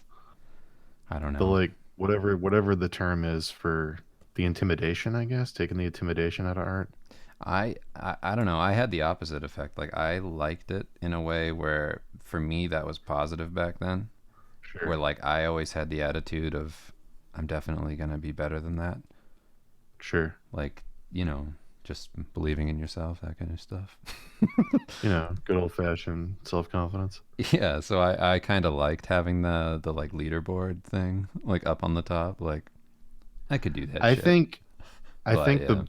I don't the know. like whatever the term is for the intimidation, I guess, taking the intimidation out of art. I don't know. I had the opposite effect. Like I liked it in a way where for me that was positive back then. Where Sure, like I always had the attitude of I'm definitely gonna be better than that. sure. Like, just believing in yourself, that kind of stuff. Good old fashioned self confidence. Yeah, so I kind of liked having the like leaderboard thing like up on the top. Like I could do that I shit. think I But think yeah,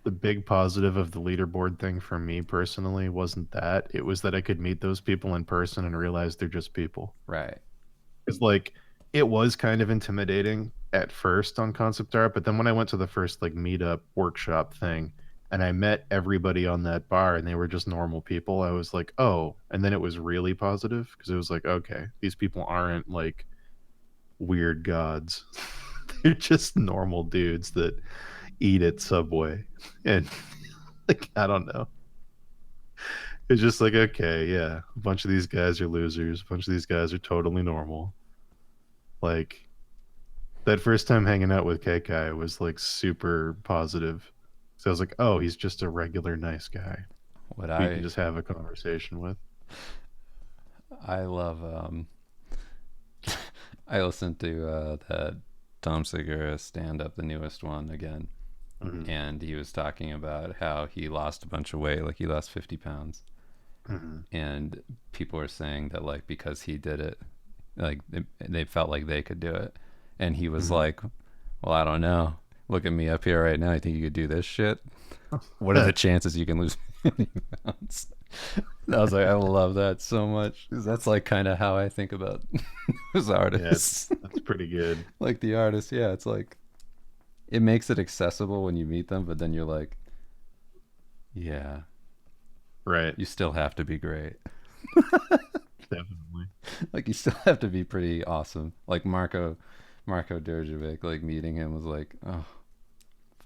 the big positive of the leaderboard thing for me personally wasn't that. It was that I could meet those people in person and realize they're just people. right. It's like it was kind of intimidating at first on concept art, but then when I went to the first like meetup workshop thing and I met everybody on that bar and they were just normal people, I was like, "Oh." And then it was really positive because it was like, "Okay, these people aren't like weird gods. They're just normal dudes that eat at Subway." And like, I don't know. It's just like, okay, yeah, a bunch of these guys are losers. A bunch of these guys are totally normal. Like, that first time hanging out with KK was like super positive. So I was like, oh, he's just a regular nice guy What who you can just have a conversation with. I love I listened to that Tom Segura stand up, the newest one again, Hmm. and he was talking about how he lost a bunch of weight, like he lost 50 pounds, Hmm. and people were saying that like because he did it, like they felt like they could do it, and he was Hmm. like, well, I don't know, look at me up here right now, you think you could do this shit? What are the chances you can lose 50 pounds? I was like, I love that so much, 'cause that's like kind of how I think about those Yeah, artists. that's pretty good. Like the artist, yeah, it's like it makes it accessible when you meet them, but then you're like, yeah, Right. you still have to be great. Definitely. Like you still have to be pretty awesome. Like Marco Derjovic, like meeting him was like, oh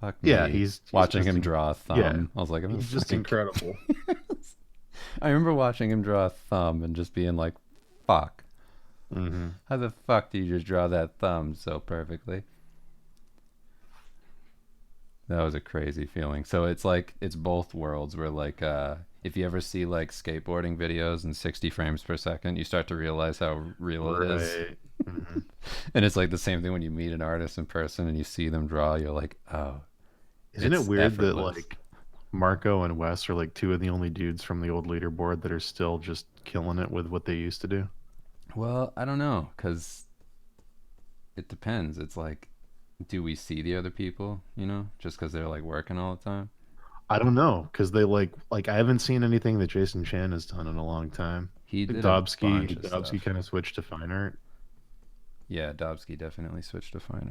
fuck Yeah, me. he's Watching just him draw a yeah, thumb, I was like, I'm gonna he's just fucking. incredible. I remember watching him draw a thumb and just being like, fuck. Hmm. How the fuck do you just draw that thumb so perfectly? That was a crazy feeling. So it's like it's both worlds where like if you ever see like skateboarding videos in 60 frames per second, you start to realize how real it is. Right. Hmm. And it's like the same thing when you meet an artist in person and you see them draw, you're like, "Oh, Isn't it it's weird that effortless." like Marco and Wes are like two of the only dudes from the old leaderboard that are still just killing it with what they used to do? Well, I don't know cuz it depends. It's like do we see the other people, just cuz they're like working all the time? I don't know because they like I haven't seen anything that Jason Chan has done in a long time. He Like did a bunch of Dobsky stuff. kind of switched to fine art. Yeah, Dobsky definitely switched to fine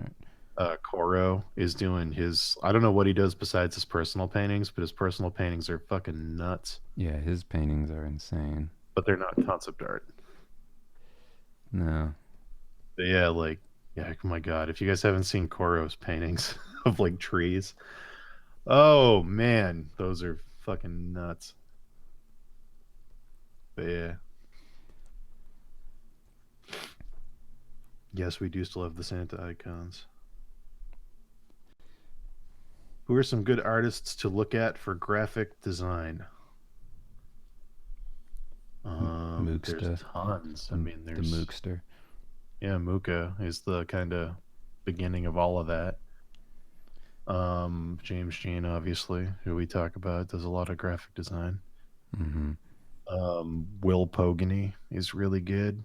art. Koro is doing his. I don't know what he does besides his personal paintings, but his personal paintings are fucking nuts. Yeah, his paintings are insane. But they're not concept art. No. But yeah, like yeah. Oh my god, if you guys haven't seen Koro's paintings, of like trees. Oh man, those are fucking nuts. But yeah, yes, we do still have the Santa icons. Who are some good artists to look at for graphic design? There's Mooksta, tons. I the, mean, the there's Mookster. yeah, Muka is the kind of beginning of all of that. James Jean, obviously, who we talk about, does a lot of graphic design. Hmm. Will Pogany is really good.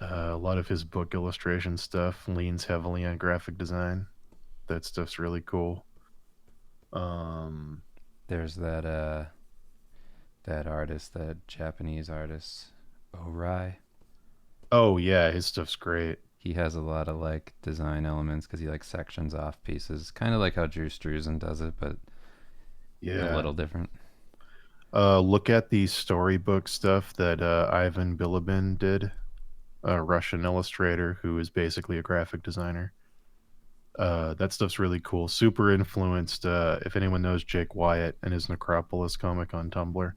A lot of his book illustration stuff leans heavily on graphic design. That stuff's really cool. Um, There's that artist, that Japanese artist, Orai. oh yeah, his stuff's great. He has a lot of like design elements because he like sections off pieces, kind of like how Drew Struzan does it, but a Yeah. little different. Look at the storybook stuff that Ivan Bilibin did, a Russian illustrator who is basically a graphic designer. That stuff's really cool. Super influenced. If anyone knows Jake Wyatt and his Necropolis comic on Tumblr,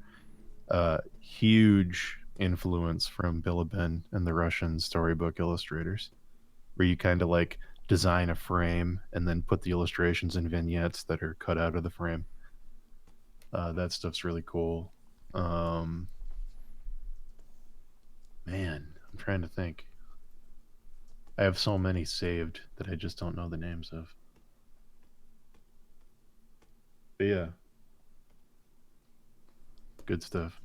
huge influence from Bilibin and the Russian storybook illustrators, where you kind of like design a frame and then put the illustrations in vignettes that are cut out of the frame. That stuff's really cool. Um, Man, I'm trying to think. I have so many saved that I just don't know the names of. But yeah, good stuff.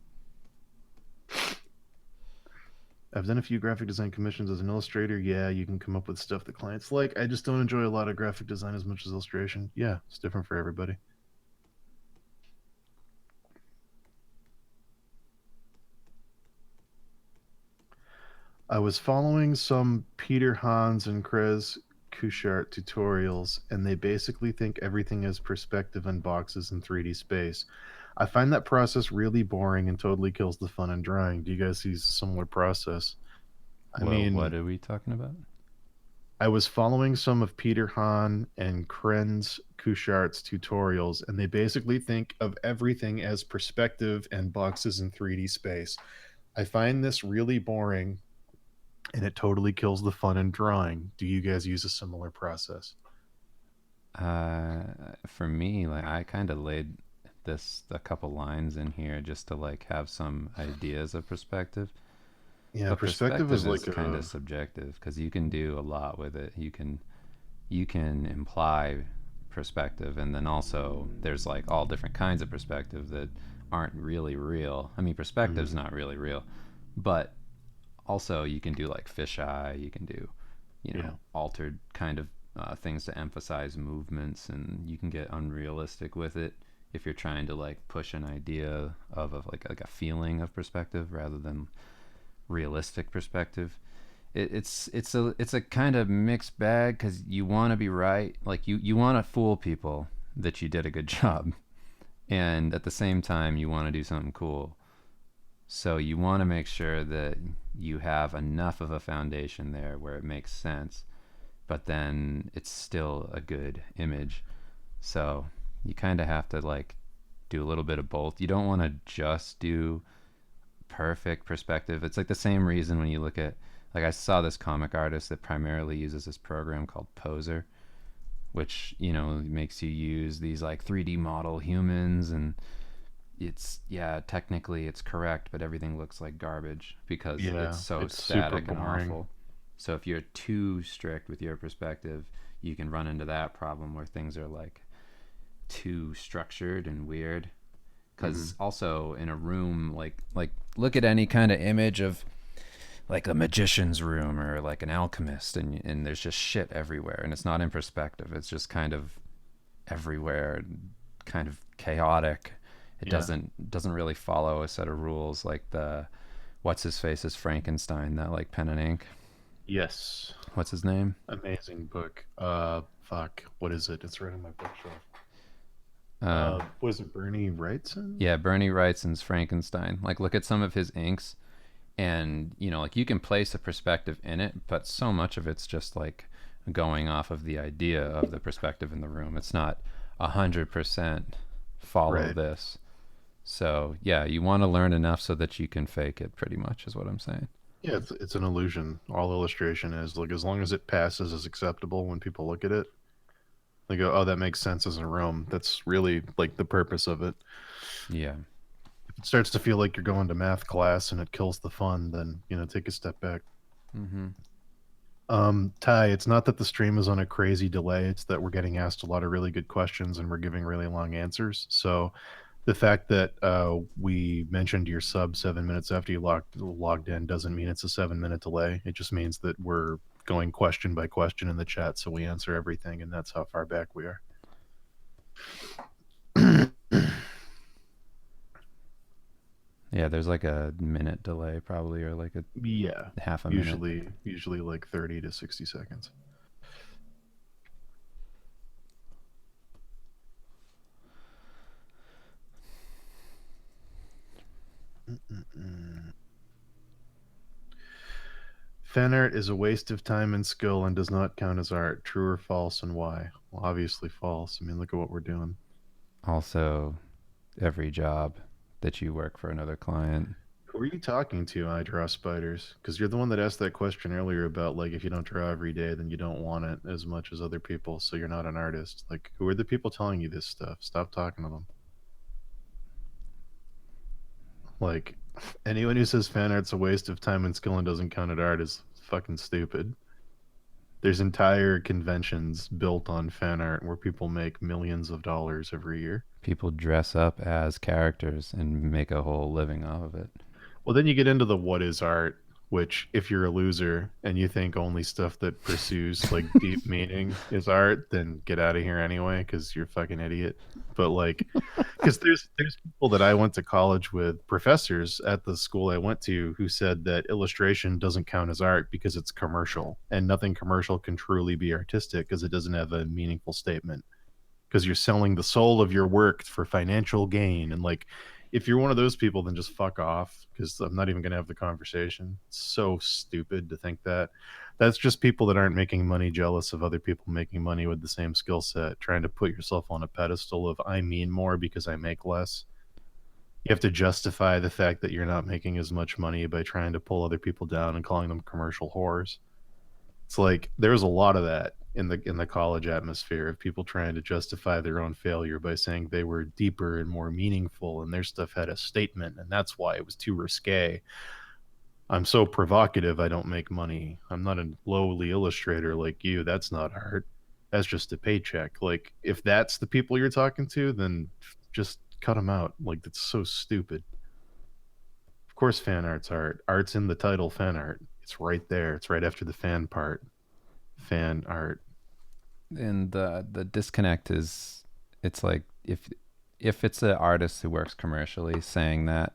I've done a few graphic design commissions as an illustrator. Yeah, you can come up with stuff that clients like. I just don't enjoy a lot of graphic design as much as illustration. Yeah, it's different for everybody. I was following some Peter Hans and Krez Kuchart tutorials, and they basically think everything is perspective and boxes in 3D space. I find that process really boring and totally kills the fun in drawing. Do you guys use a similar process? I Well, what mean, are we talking about? I was following some of Peter Hahn and Krenz Kuchart's tutorials, and they basically think of everything as perspective and boxes in 3D space. I find this really boring, and it totally kills the fun in drawing. Do you guys use a similar process? For me, like I kind of laid this a couple lines in here just to like have some ideas of perspective. Yeah, But perspective is perspective like is kind of a subjective because you can do a lot with it. You can imply perspective, and then also there's like all different kinds of perspective that aren't really real. I mean, perspective's mhm, not really real, but also you can do like fisheye. You can do yeah, altered kind of things to emphasize movements, and you can get unrealistic with it if you're trying to like push an idea of like a feeling of perspective rather than realistic perspective. It's a kind of mixed bag because you want to be right, like you want to fool people that you did a good job, and at the same time you want to do something cool. So you want to make sure that you have enough of a foundation there where it makes sense, but then it's still a good image. So you kind of have to like do a little bit of both. You don't want to just do perfect perspective. It's like the same reason when you look at, like I saw this comic artist that primarily uses this program called Poser, which makes you use these like 3D model humans, and it's, yeah, technically it's correct, but everything looks like garbage because it's yeah, so it's super static and boring. awful. So if you're too strict with your perspective, you can run into that problem where things are like too structured and weird. Hmm. Because also in a room, like look at any kind of image of like a magician's room or like an alchemist, and there's just shit everywhere, and it's not in perspective. It's just kind of everywhere, kind of chaotic. It Yeah, doesn't really follow a set of rules like the what's his face is Frankenstein, that like pen and ink. yes, What's his name? amazing book. Fuck, what is it? It's right on my bookshelf. Uh, What is it? Bernie Wrightson? yeah, Bernie Wrightson's Frankenstein. Like look at some of his inks, and like you can place a perspective in it, but so much of it's just like going off of the idea of the perspective in the room. It's not 100% follow Right. this. So yeah, you want to learn enough so that you can fake it. Pretty much is what I'm saying. Yeah, it's an illusion. All illustration is like as long as it passes as acceptable when people look at it, they go, "Oh, that makes sense as a room." That's really like the purpose of it. Yeah. If it starts to feel like you're going to math class and it kills the fun, then take a step back. Mm-hmm. Ty, it's not that the stream is on a crazy delay. It's that we're getting asked a lot of really good questions and we're giving really long answers. So the fact that we mentioned your sub 7 minutes after you logged in doesn't mean it's a 7 minute delay. It just means that we're going question by question in the chat, so we answer everything, and that's how far back we are. Yeah, there's like a minute delay probably, or like a Yeah, half a minute. usually like 30 to 60 seconds. Mm-mm-mm. Fan art is a waste of time and skill and does not count as art. True or false, and why? Well, obviously false. I mean, look at what we're doing. Also, every job that you work for another client. Who are you talking to, I draw spiders? Because you're the one that asked that question earlier about like if you don't draw every day, then you don't want it as much as other people, so you're not an artist. Like, who are the people telling you this stuff? Stop talking to them. Like, anyone who says fan art's a waste of time and skill and doesn't count as art is fucking stupid. There's entire conventions built on fan art where people make millions of dollars every year. People dress up as characters and make a whole living off of it. Well, then you get into the what is art, which if you're a loser and you think only stuff that pursues like deep meaning is art, then get out of here anyway because you're a fucking idiot. But like, because there's people that I went to college with, professors at the school I went to, who said that illustration doesn't count as art because it's commercial, and nothing commercial can truly be artistic because it doesn't have a meaningful statement because you're selling the soul of your work for financial gain. And like, if you're one of those people, then just fuck off because I'm not even going to have the conversation. It's so stupid to think that. That's just people that aren't making money jealous of other people making money with the same skill set, trying to put yourself on a pedestal of I mean more because I make less. You have to justify the fact that you're not making as much money by trying to pull other people down and calling them commercial whores. It's like there's a lot of that in the college atmosphere of people trying to justify their own failure by saying they were deeper and more meaningful and their stuff had a statement and that's why it was too risque. I'm so provocative I don't make money. I'm not a lowly illustrator like you. That's not art. That's just a paycheck. Like if that's the people you're talking to, then just cut them out. Like that's so stupid. Of course fan art's art. Art's in the title fan art. It's right there. It's right after the fan part. Fan art. And the disconnect is, it's like if it's an artist who works commercially saying that,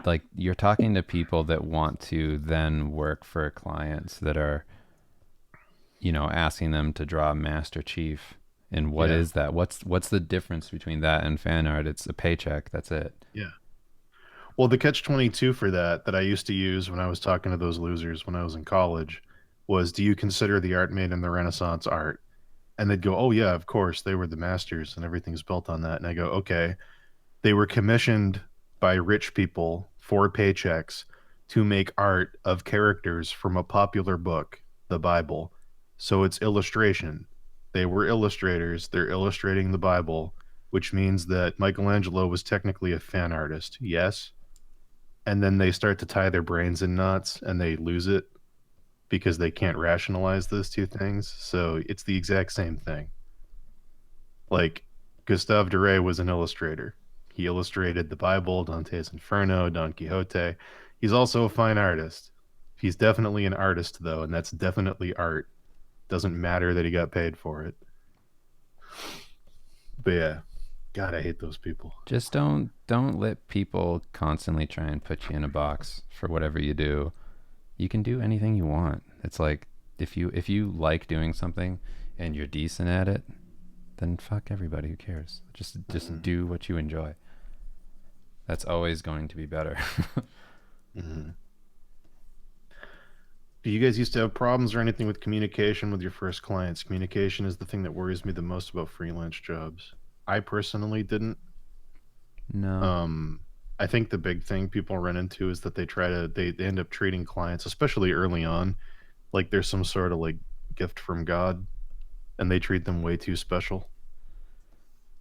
like you're talking to people that want to then work for clients that are, asking them to draw Master Chief. And what Yeah. is that? What's the difference between that and fan art? It's a paycheck. That's it. Yeah. Well, the catch 22 for that I used to use when I was talking to those losers when I was in college was, do you consider the art made in the Renaissance art? And they'd go, oh, yeah, of course. They were the masters and everything's built on that. And I go, okay. They were commissioned by rich people for paychecks to make art of characters from a popular book, the Bible. So it's illustration. They were illustrators. They're illustrating the Bible, which means that Michelangelo was technically a fan artist. Yes. And then they start to tie their brains in knots and they lose it because they can't rationalize those two things. So it's the exact same thing. Like Gustave Doré was an illustrator. He illustrated the Bible, Dante's Inferno, Don Quixote. He's also a fine artist. He's definitely an artist though, and that's definitely art. Doesn't matter that he got paid for it. But yeah, God, I hate those people. Just don't let people constantly try and put you in a box for whatever you do. You can do anything you want. It's like if you like doing something and you're decent at it, then fuck everybody. Who cares? Just Mm-hmm. do what you enjoy. That's always going to be better. Mm-hmm. Do you guys used to have problems or anything with communication with your first clients? Communication is the thing that worries me the most about freelance jobs. I personally didn't. No. Um, I think the big thing people run into is that they end up treating clients, especially early on, like there's some sort of like gift from God, and they treat them way too special.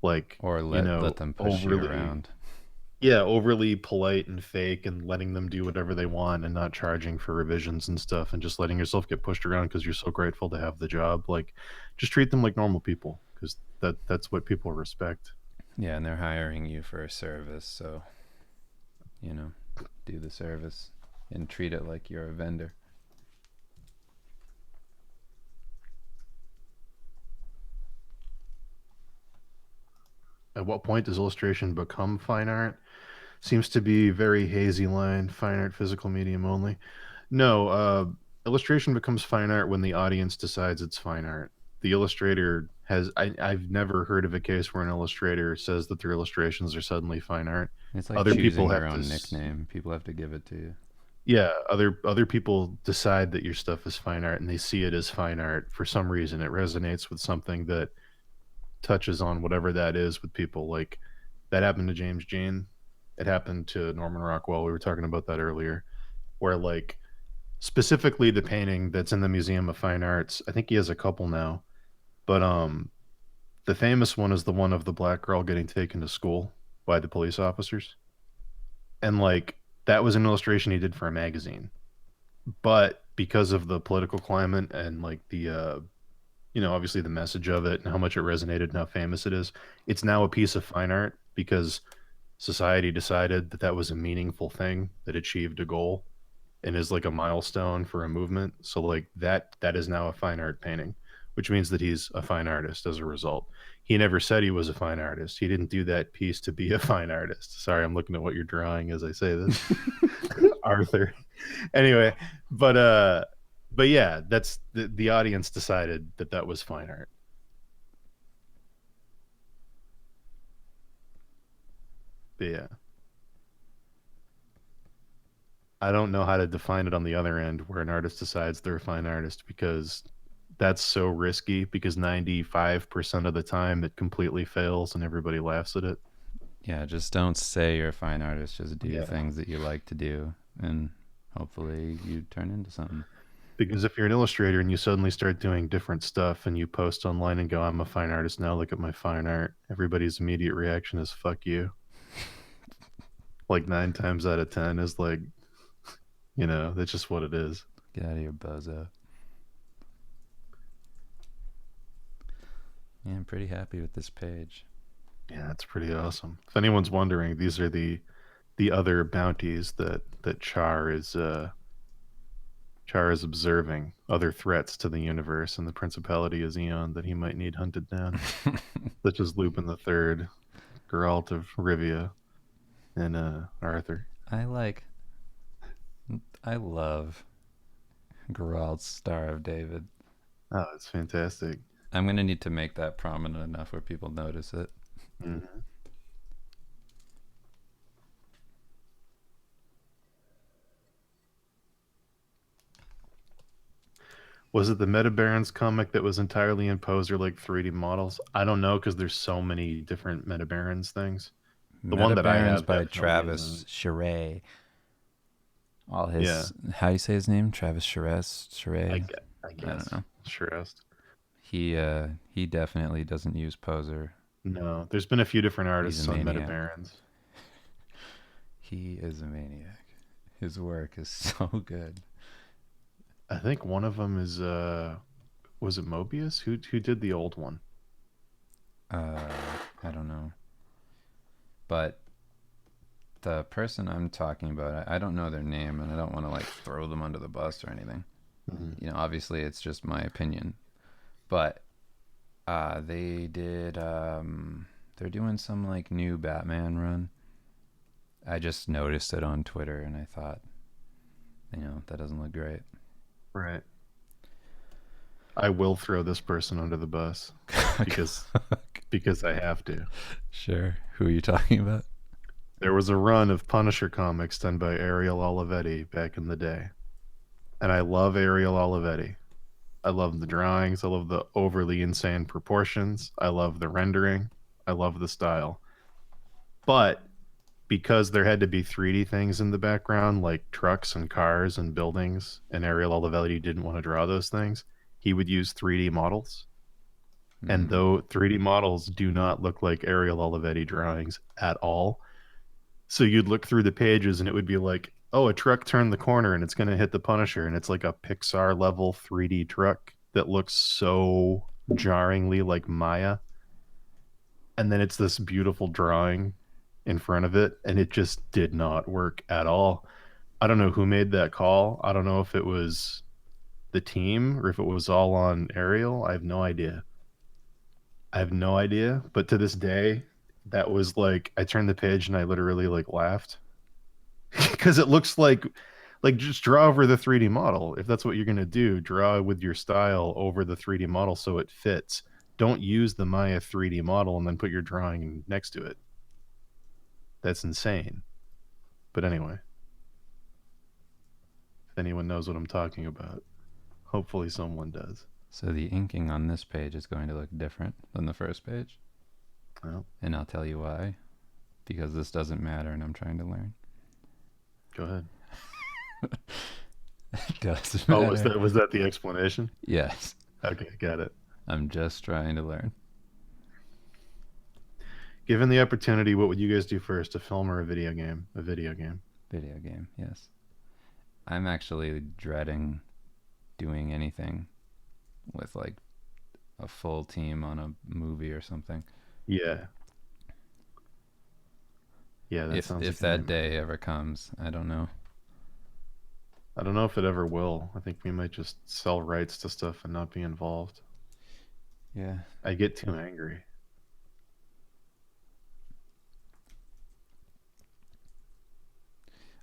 Like, Or let them push you overly, around. yeah, overly polite and fake, and letting them do whatever they want and not charging for revisions and stuff, and just letting yourself get pushed around because you're so grateful to have the job. Like, just treat them like normal people, because that's what people respect. Yeah, and they're hiring you for a service, so you know, do the service and treat it like you're a vendor. At what point does illustration become fine art? Seems to be very hazy line. Fine art, physical medium only. No, illustration becomes fine art when the audience decides it's fine art. The illustrator has. I've never heard of a case where an illustrator says that their illustrations are suddenly fine art. It's like Other choosing people your have to. own nickname. People have to give it to you. Yeah, other people decide that your stuff is fine art, and they see it as fine art for some reason. It resonates with something that touches on whatever that is with people. Like that happened to James Jean. It happened to Norman Rockwell. We were talking about that earlier, where like specifically the painting that's in the Museum of Fine Arts. I think he has a couple now, but the famous one is the one of the black girl getting taken to school by the police officers, and like that was an illustration he did for a magazine. But because of the political climate and like the obviously the message of it and how much it resonated and how famous it is, it's now a piece of fine art because society decided that that was a meaningful thing that achieved a goal and is like a milestone for a movement. So like that is now a fine art painting, which means that he's a fine artist as a result. He never said he was a fine artist. He didn't do that piece to be a fine artist. Sorry, I'm looking at what you're drawing as I say this. Arthur. Anyway, but yeah, that's the audience decided that that was fine art. But yeah. I don't know how to define it on the other end where an artist decides they're a fine artist because that's so risky because 95% of the time it completely fails and everybody laughs at it. Yeah, just don't say you're a fine artist. Just do Yeah. things that you like to do, and hopefully you turn into something. Because if you're an illustrator and you suddenly start doing different stuff and you post online and go, I'm a fine artist now, look at my fine art, everybody's immediate reaction is fuck you. Like 9 times out of 10 is like, that's just what it is. Get out of here, bozo. Yeah, I'm pretty happy with this page. Yeah, that's pretty awesome. If anyone's wondering, these are the other bounties that Char is observing, other threats to the universe and the principality of Xeon that he might need hunted down, such as Lupin the Third, Geralt of Rivia, and Arthur. I like. I love Geralt's Star of David. Oh, it's fantastic. I'm gonna need to make that prominent enough where people notice it. Mhm. Was it the Meta Barons comic that was entirely in pose or like 3D models? I don't know because there's so many different Meta Barons things. The one Meta that I Barons have by definitely Travis isn't. Charest. All Yeah, his, how do you say his name? Travis Charest. I, Charest. gue- I I don't guess. know. Sure. He definitely doesn't use poser. No, there's been a few different He's a artists on Meta maniac. Barons. He is a maniac. His work is so good. I think one of them is was it Mobius? Who did the old one? Uh, I don't know, but the person I'm talking about, I don't know their name, and I don't want to like throw them under the bus or anything. Mhm. Obviously it's just my opinion, but they did. They're doing some like new Batman run. I just noticed it on Twitter, and I thought, that doesn't look great. Right. I will throw this person under the bus because I have to. Sure. Who are you talking about? There was a run of Punisher comics done by Ariel Olivetti back in the day. and I love Ariel Olivetti. I love the drawings. I love the overly insane proportions. I love the rendering. I love the style. But because there had to be 3D things in the background, like trucks and cars and buildings, and Ariel Olivetti didn't want to draw those things, he would use 3D models. And Mm. though 3D models do not look like Ariel Olivetti drawings at all, so you'd look through the pages and it would be like, oh, a truck turned the corner and it's going to hit the Punisher. And it's like a Pixar level 3D truck that looks so jarringly like Maya. And then it's this beautiful drawing in front of it. And it just did not work at all. I don't know who made that call. I don't know if it was the team or if it was all on Ariel. I have no idea. I have no idea. But to this day, that was like, I turned the page and I literally like laughed because it looks like just draw over the 3D model. If that's what you're going to do, draw with your style over the 3D model so it fits. Don't use the Maya 3D model and then put your drawing next to it. That's insane. But anyway, if anyone knows what I'm talking about, hopefully someone does. So the inking on this page is going to look different than the first page. Well, And I'll tell you why. Because this doesn't matter and I'm trying to learn. go ahead. It does Oh, matter. was that the explanation? Yes. Okay, got it. I'm just trying to learn. Given the opportunity, what would you guys do first, a film or a video game? A video game. Video game, yes. I'm actually dreading doing anything with like a full team on a movie or something. Yeah. Yeah, that sounds If like a that nightmare. day ever comes, I don't know. I don't know if it ever will. I think we might just sell rights to stuff and not be involved. Yeah. I get too angry.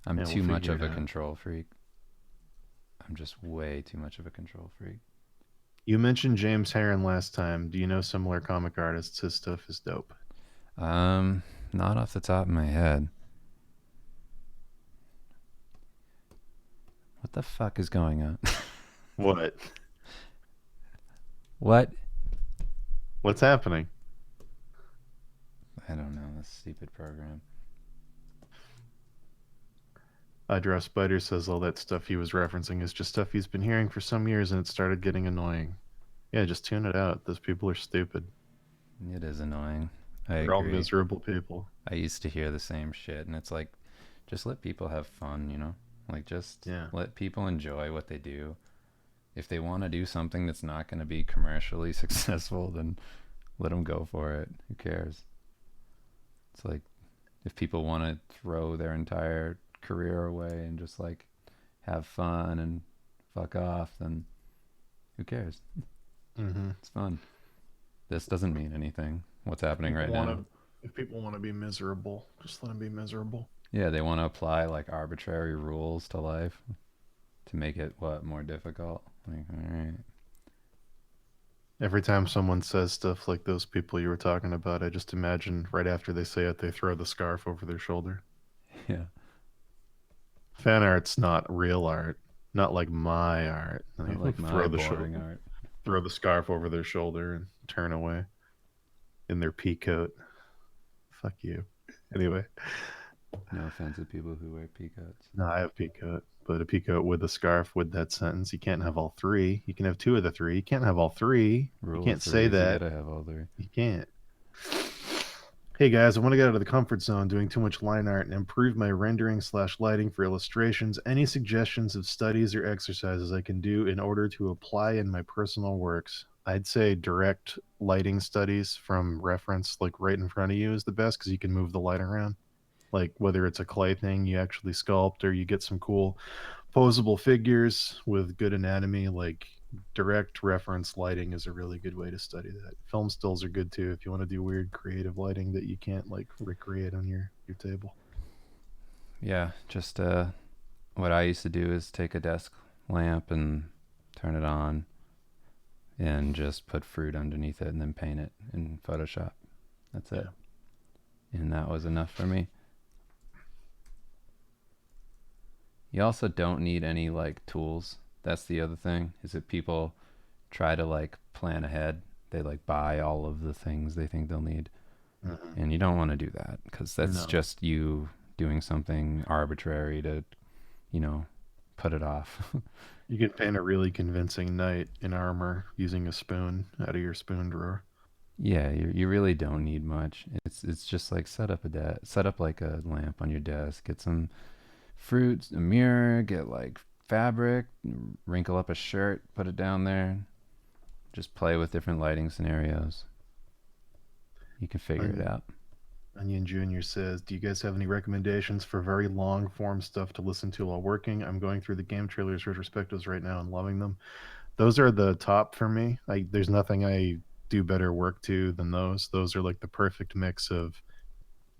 I'm Yeah, we'll too much figure of it a out. control freak. I'm just way too much of a control freak. You mentioned James Herron last time. Do you know similar comic artists? His stuff is dope. Um, Not off the top of my head. What the fuck is going on? What? What? What's happening? I don't know. This stupid program. I Draw Spider says all that stuff he was referencing is just stuff he's been hearing for some years and it started getting annoying. Yeah, just tune it out. Those people are stupid. It is annoying. I They're all agree. miserable people. I used to hear the same shit, and it's like, just let people have fun, you know? Like, just Yeah. let people enjoy what they do. If they want to do something that's not going to be commercially successful, then let them go for it. Who cares? It's like, if people want to throw their entire career away and just like have fun and fuck off, then who cares? Mm-hmm. It's fun. This doesn't mean anything. What's happening right now? If people want to be miserable, just let them be miserable. Yeah, they want to apply like arbitrary rules to life to make it what more difficult. Like, all right, Every time someone says stuff like those people you were talking about, I just imagine right after they say it, they throw the scarf over their shoulder. yeah, Fan art's not real art, not like my art. not They like my throw boring art. throw the scarf over their shoulder and turn away in their pea coat. Fuck you. Anyway, No offense to people who wear peacocks. no, I have pea coat, but a pea coat with a scarf with that sentence. You can't have all three. You can have two of the three. You can't have all three. You Rule of can't three say is you that. gotta have all three. You can't. Hey guys, I want to get out of the comfort zone doing too much line art and improve my rendering / lighting for illustrations. Any suggestions of studies or exercises I can do in order to apply in my personal works? I'd say direct lighting studies from reference, like right in front of you, is the best because you can move the light around. Like whether it's a clay thing you actually sculpt or you get some cool posable figures with good anatomy, like direct reference lighting is a really good way to study that. Film stills are good too if you want to do weird creative lighting that you can't like recreate on your table. Yeah, just what I used to do is take a desk lamp and turn it on and just put fruit underneath it and then paint it in Photoshop. That's it. And that was enough for me. You also don't need any like tools That's the other thing is that people try to like plan ahead. They like buy all of the things they think they'll need, Mhm. and you don't want to do that because that's No. just you doing something arbitrary to, you know, put it off. You can paint a really convincing knight in armor using a spoon out of your spoon drawer. Yeah, you really don't need much. It's just like set up like a lamp on your desk, get some fruits, a mirror, get like fabric, wrinkle up a shirt, put it down there, just play with different lighting scenarios. You can figure it Onion, out. Onion Jr. says, do you guys have any recommendations for very long form stuff to listen to while working? I'm going through the game trailers retrospectives right now and loving them. Those are the top for me. There's nothing I do better work to than those. Those are like the perfect mix of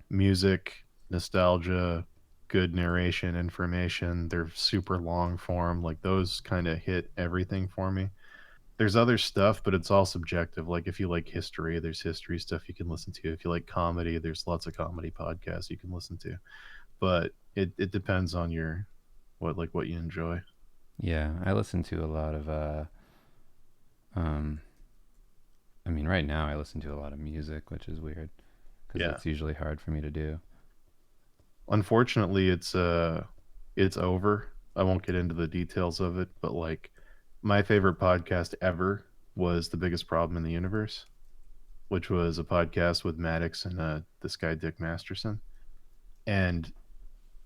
music, nostalgia, good narration, information. They're super long form. Like those kind of hit everything for me. There's other stuff, but it's all subjective. Like if you like history, there's history stuff you can listen to. If you like comedy, there's lots of comedy podcasts you can listen to. But it depends on your what you enjoy. Yeah, I listen to a lot of um I mean right now I listen to a lot of music, which is weird cuz Yeah. that's usually hard for me to do. Unfortunately, it's over. I won't get into the details of it, but like my favorite podcast ever was The Biggest Problem in the Universe, which was a podcast with Maddox and this guy Dick Masterson. And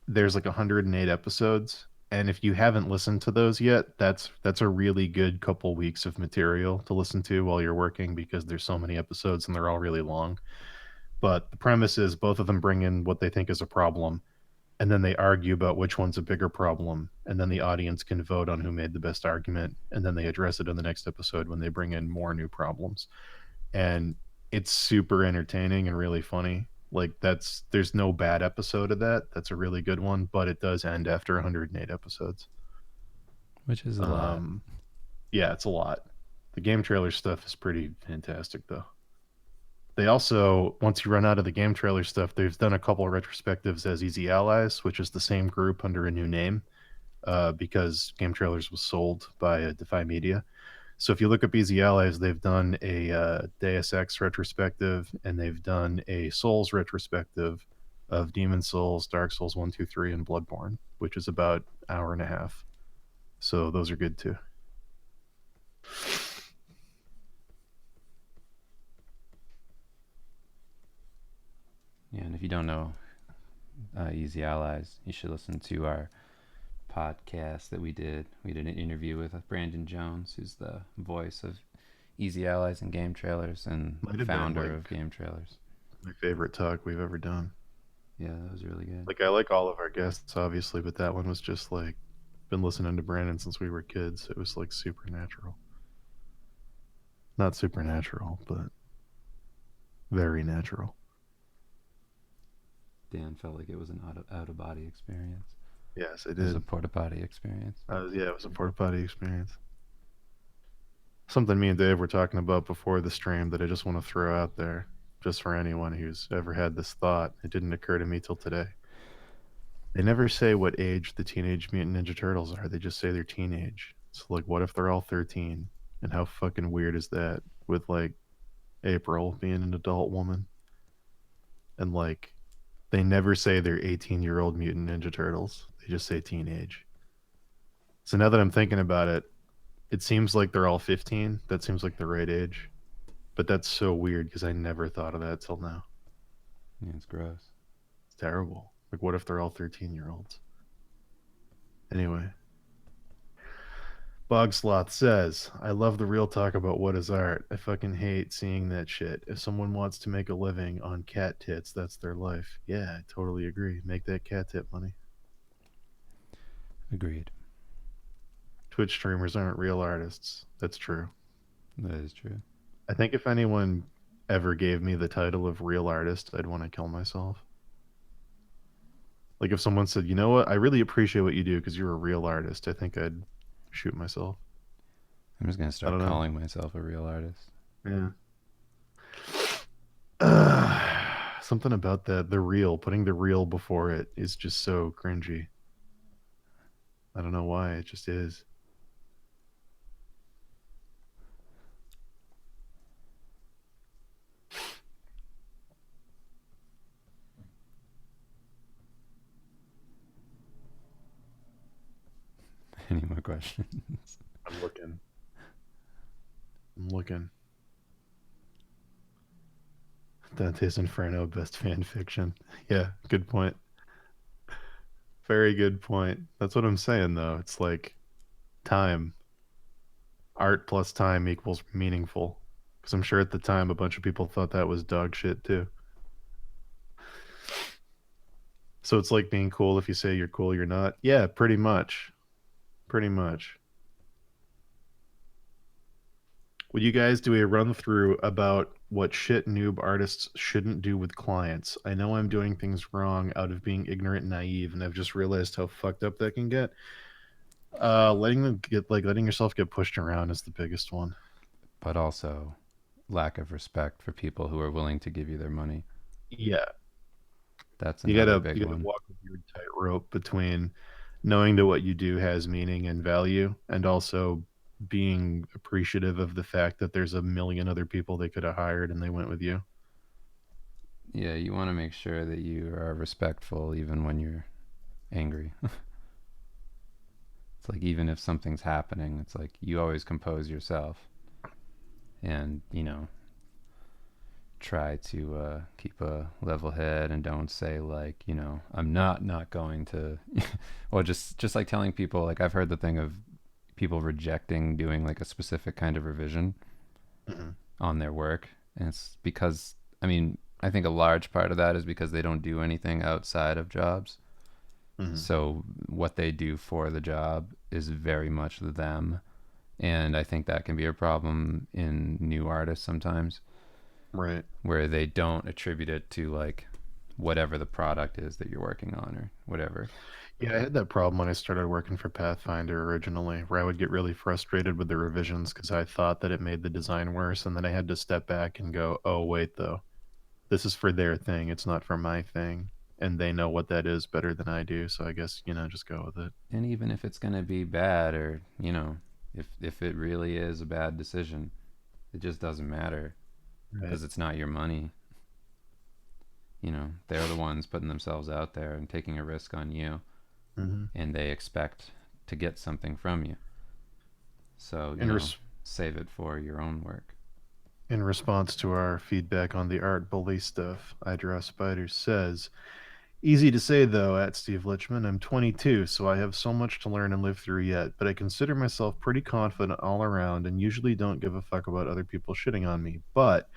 there's like 108 episodes, and if you haven't listened to those yet, that's a really good couple weeks of material to listen to while you're working because there's so many episodes and they're all really long. But the premise is both of them bring in what they think is a problem, and then they argue about which one's a bigger problem, and then the audience can vote on who made the best argument, and then they address it in the next episode when they bring in more new problems. And it's super entertaining and really funny. Like there's no bad episode of that. That's a really good one, but it does end after 108 episodes. Which is a lot. Um yeah, it's a lot. The game trailer stuff is pretty fantastic though. They also, once you run out of the game trailer stuff, they've done a couple of retrospectives as Easy Allies, which is the same group under a new name, because Game Trailers was sold by Defy Media. So if you look up Easy Allies, they've done a Deus Ex retrospective, and they've done a Souls retrospective of Demon Souls, Dark Souls 1, 2, 3, and Bloodborne, which is about an hour and a half. So those are good too. Yeah, and if you don't know Easy Allies, you should listen to our podcast that we did. We did an interview with Brandon Jones, who's the voice of Easy Allies and Game Trailers and Might have been founder like of Game Trailers. my favorite talk we've ever done. Yeah, that was really good. Like I like all of our guests, obviously, but that one was just like been listening to Brandon since we were kids. It was like supernatural. Not supernatural, but very natural. Dan felt like it was an out of body experience. Yes, it It was a did. porta potty experience. Yeah, it was a porta potty experience. Something me and Dave were talking about before the stream that I just want to throw out there, just for anyone who's ever had this thought. It didn't occur to me till today. They never say what age the Teenage Mutant Ninja Turtles are. They just say they're teenage. So, like, what if they're all 13? And how fucking weird is that with, like, April being an adult woman? And, like, they never say they're 18-year-old Mutant Ninja Turtles. They just say teenage. So now that I'm thinking about it, it seems like they're all 15. That seems like the right age. But that's so weird because I never thought of that till now. Yeah, it's gross. It's terrible. Like, what if they're all 13-year-olds? Anyway, Bogsloth says, I love the real talk about what is art. I fucking hate seeing that shit. If someone wants to make a living on cat tits, that's their life. Yeah, I totally agree. Make that cat tit money. Agreed. Twitch streamers aren't real artists. That's true. That is true. I think if anyone ever gave me the title of real artist, I'd want to kill myself. Like if someone said, you know what, I really appreciate what you do because you're a real artist, I think I'd shoot myself. I'm just gonna I start don't know. calling myself a real artist. Yeah. Something about that, the real, putting the real before it is just so cringy. I don't know why, it just is. Any more questions? I'm looking. I'm looking. Dante's Inferno, best fan fiction. Yeah, good point. Very good point. That's what I'm saying, though. It's like time. Art plus time equals meaningful. Because I'm sure at the time a bunch of people thought that was dog shit, too. So it's like being cool if you say you're cool, you're not. Yeah, pretty much. Pretty much. Would you guys do a run through about what shit noob artists shouldn't do with clients? I know I'm doing things wrong out of being ignorant and naive, and I've just realized how fucked up that can get. Letting yourself get pushed around is the biggest one. But also lack of respect for people who are willing to give you their money. Yeah, That's you another gotta big you gotta one. walk a weird tightrope between knowing that what you do has meaning and value, and also being appreciative of the fact that there's a million other people they could have hired and they went with you. Yeah, you want to make sure that you are respectful even when you're angry. It's like even if something's happening, it's like you always compose yourself and, try to keep a level head and don't say like, I'm not going to well just like telling people like I've heard the thing of people rejecting doing like a specific kind of revision Hmm. on their work. And it's because, I mean, I think a large part of that is because they don't do anything outside of jobs. Hmm. So what they do for the job is very much them. And I think that can be a problem in new artists sometimes Right. where they don't attribute it to like whatever the product is that you're working on or whatever. Yeah, I had that problem when I started working for Pathfinder originally, where I would get really frustrated with the revisions because I thought that it made the design worse, and then I had to step back and go, "Oh, wait, though, this is for their thing. It's not for my thing, and they know what that is better than I do. So I guess just go with it." And even if it's going to be bad or, if it really is a bad decision, it just doesn't matter Right. because it's not your money. They're the ones putting themselves out there and taking a risk on you, Hmm. and they expect to get something from you. So, In res- save it for your own work. in response to our feedback on the art bully stuff, I Draw Spiders says, "Easy to say though, at Steve Lichman. I'm 22, so I have so much to learn and live through yet, but I consider myself pretty confident all around and usually don't give a fuck about other people shitting on me. But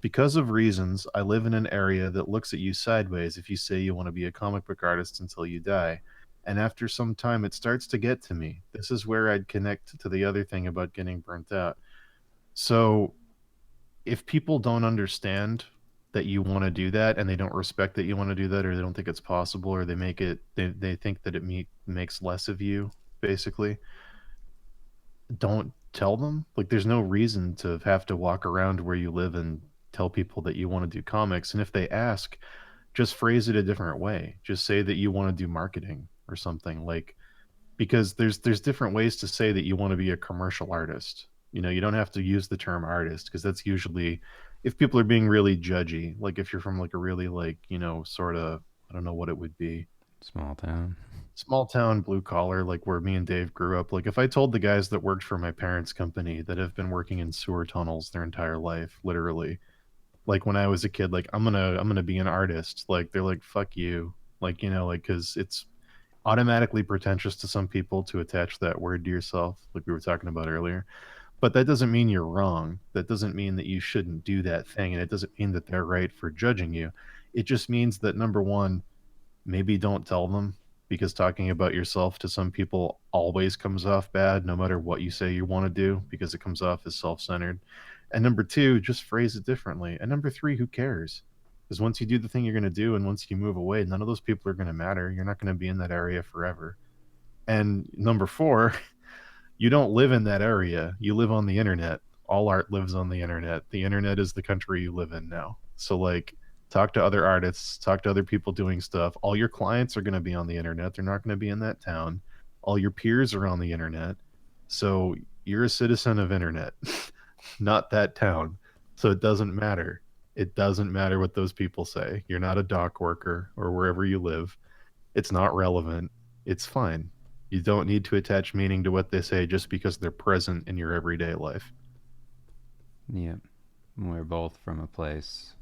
because of reasons, I live in an area that looks at you sideways if you say you want to be a comic book artist until you die. And after some time, it starts to get to me. This is where I'd connect to the other thing about getting burnt out. So if people don't understand that you want to do that and they don't respect that you want to do that or they don't think it's possible or they think that makes less of you basically, don't tell them. Like there's no reason to have to walk around where you live and tell people that you want to do comics, and if they ask, just phrase it a different way. Just say that you want to do marketing or something, like, because there's different ways to say that you want to be a commercial artist. You don't have to use the term artist because that's usually if people are being really judgy. Like if you're from like a really like sort of, I don't know what it would be, Small town. small town blue collar, like where me and Dave grew up. Like if I told the guys that worked for my parents' company that have been working in sewer tunnels their entire life, literally, like when I was a kid, like I'm gonna be an artist, like they're like fuck you, like like because it's automatically pretentious to some people to attach that word to yourself, like we were talking about earlier. But that doesn't mean you're wrong. That doesn't mean that you shouldn't do that thing. And it doesn't mean that they're right for judging you. It just means that number one, maybe don't tell them, because talking about yourself to some people always comes off bad, no matter what you say you want to do, because it comes off as self centered. And number two, just phrase it differently. And number three, who cares? Because once you do the thing you're going to do and once you move away, none of those people are going to matter. You're not going to be in that area forever. And number four, you don't live in that area. You live on the internet. All art lives on the internet. The internet is the country you live in now. So like talk to other artists, talk to other people doing stuff. All your clients are going to be on the internet. They're not going to be in that town. All your peers are on the internet. So you're a citizen of internet, not that town. So it doesn't matter. It doesn't matter what those people say. You're not a dock worker or wherever you live. It's not relevant. It's fine. You don't need to attach meaning to what they say just because they're present in your everyday life. Yeah, we're both from a place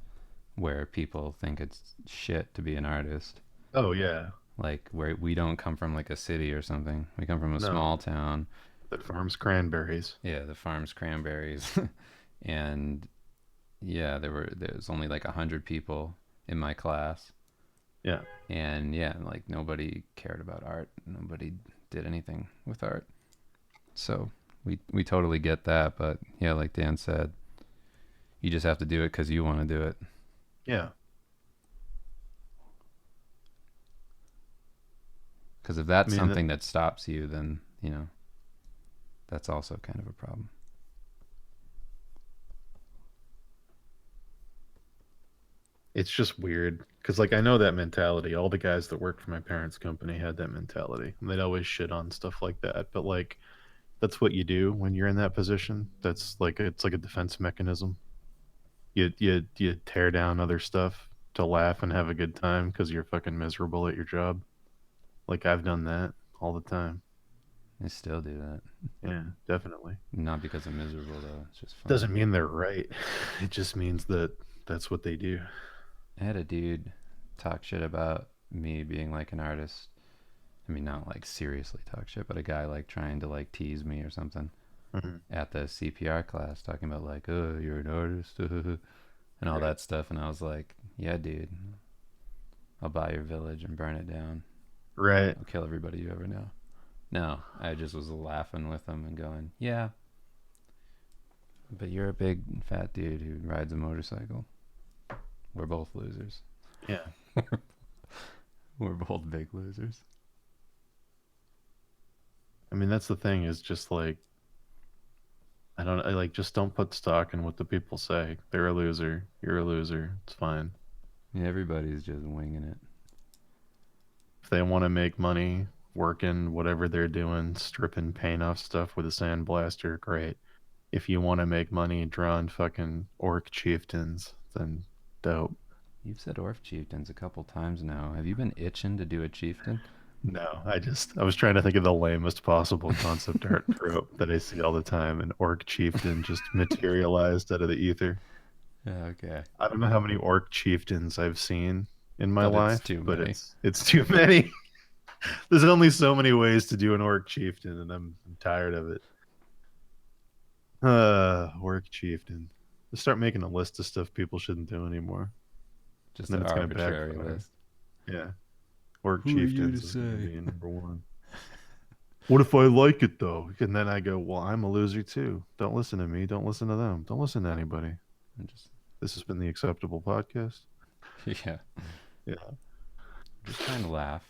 where people think it's shit to be an artist. Oh yeah. Like where we don't come from like a city or something. We come from a No. small town. That farms cranberries. Yeah, the farm's cranberries, and yeah, there's only like 100 people in my class, Yeah. and yeah, like nobody cared about art. Nobody did anything with art. So we totally get that, but yeah, like Dan said, you just have to do it because you want to do it. Yeah. Because if I that's mean, something that stops you, then that's also kind of a problem. it's just weird because, like, I know that mentality. All the guys that worked for my parents' company had that mentality, and they'd always shit on stuff like that. But like, that's what you do when you're in that position. That's like it's like a defense mechanism. You tear down other stuff to laugh and have a good time because you're fucking miserable at your job. Like I've done that all the time. I still do that. Yeah, definitely. Not because I'm miserable though. It's just funny. Doesn't mean they're right. It just means that that's what they do. I had a dude talk shit about me being like an artist. I mean, not like seriously talk shit, but a guy like trying to like tease me or something Mhm. at the CPR class, talking about like, oh, you're an artist, and all Right. that stuff. And I was like, yeah, dude, I'll buy your village and burn it down. Right. I'll kill everybody you ever know. No, I just was laughing with him and going, yeah, but you're a big fat dude who rides a motorcycle. We're both losers. Yeah. We're both big losers. I mean, that's the thing is just like I don't I like just don't put stock in what the people say. They're a loser. You're a loser. It's fine. Yeah, everybody's just winging it. If they want to make money working whatever they're doing, stripping paint off stuff with a sandblaster, great. If you want to make money drawing fucking orc chieftains, then dope. You've said Orf Chieftains a couple times now. Have you been itching to do a chieftain? No, I was trying to think of the lamest possible concept art trope that I see all the time. An orc chieftain just materialized out of the ether. Okay. I don't know how many orc chieftains I've seen in my But it's life, too but many. it's too many. There's only so many ways to do an orc chieftain, and I'm tired of it. Orc chieftain. Just start making a list of stuff people shouldn't do anymore, Just and an then it's gonna arbitrary backfire. list. Yeah, orc Who are you to chieftains is gonna say? be number one. What if I like it though? And then I go, well, I'm a loser too. Don't listen to me. Don't listen to them. Don't listen to anybody. I'm just, This has been the acceptable podcast. yeah, Yeah. just trying to laugh.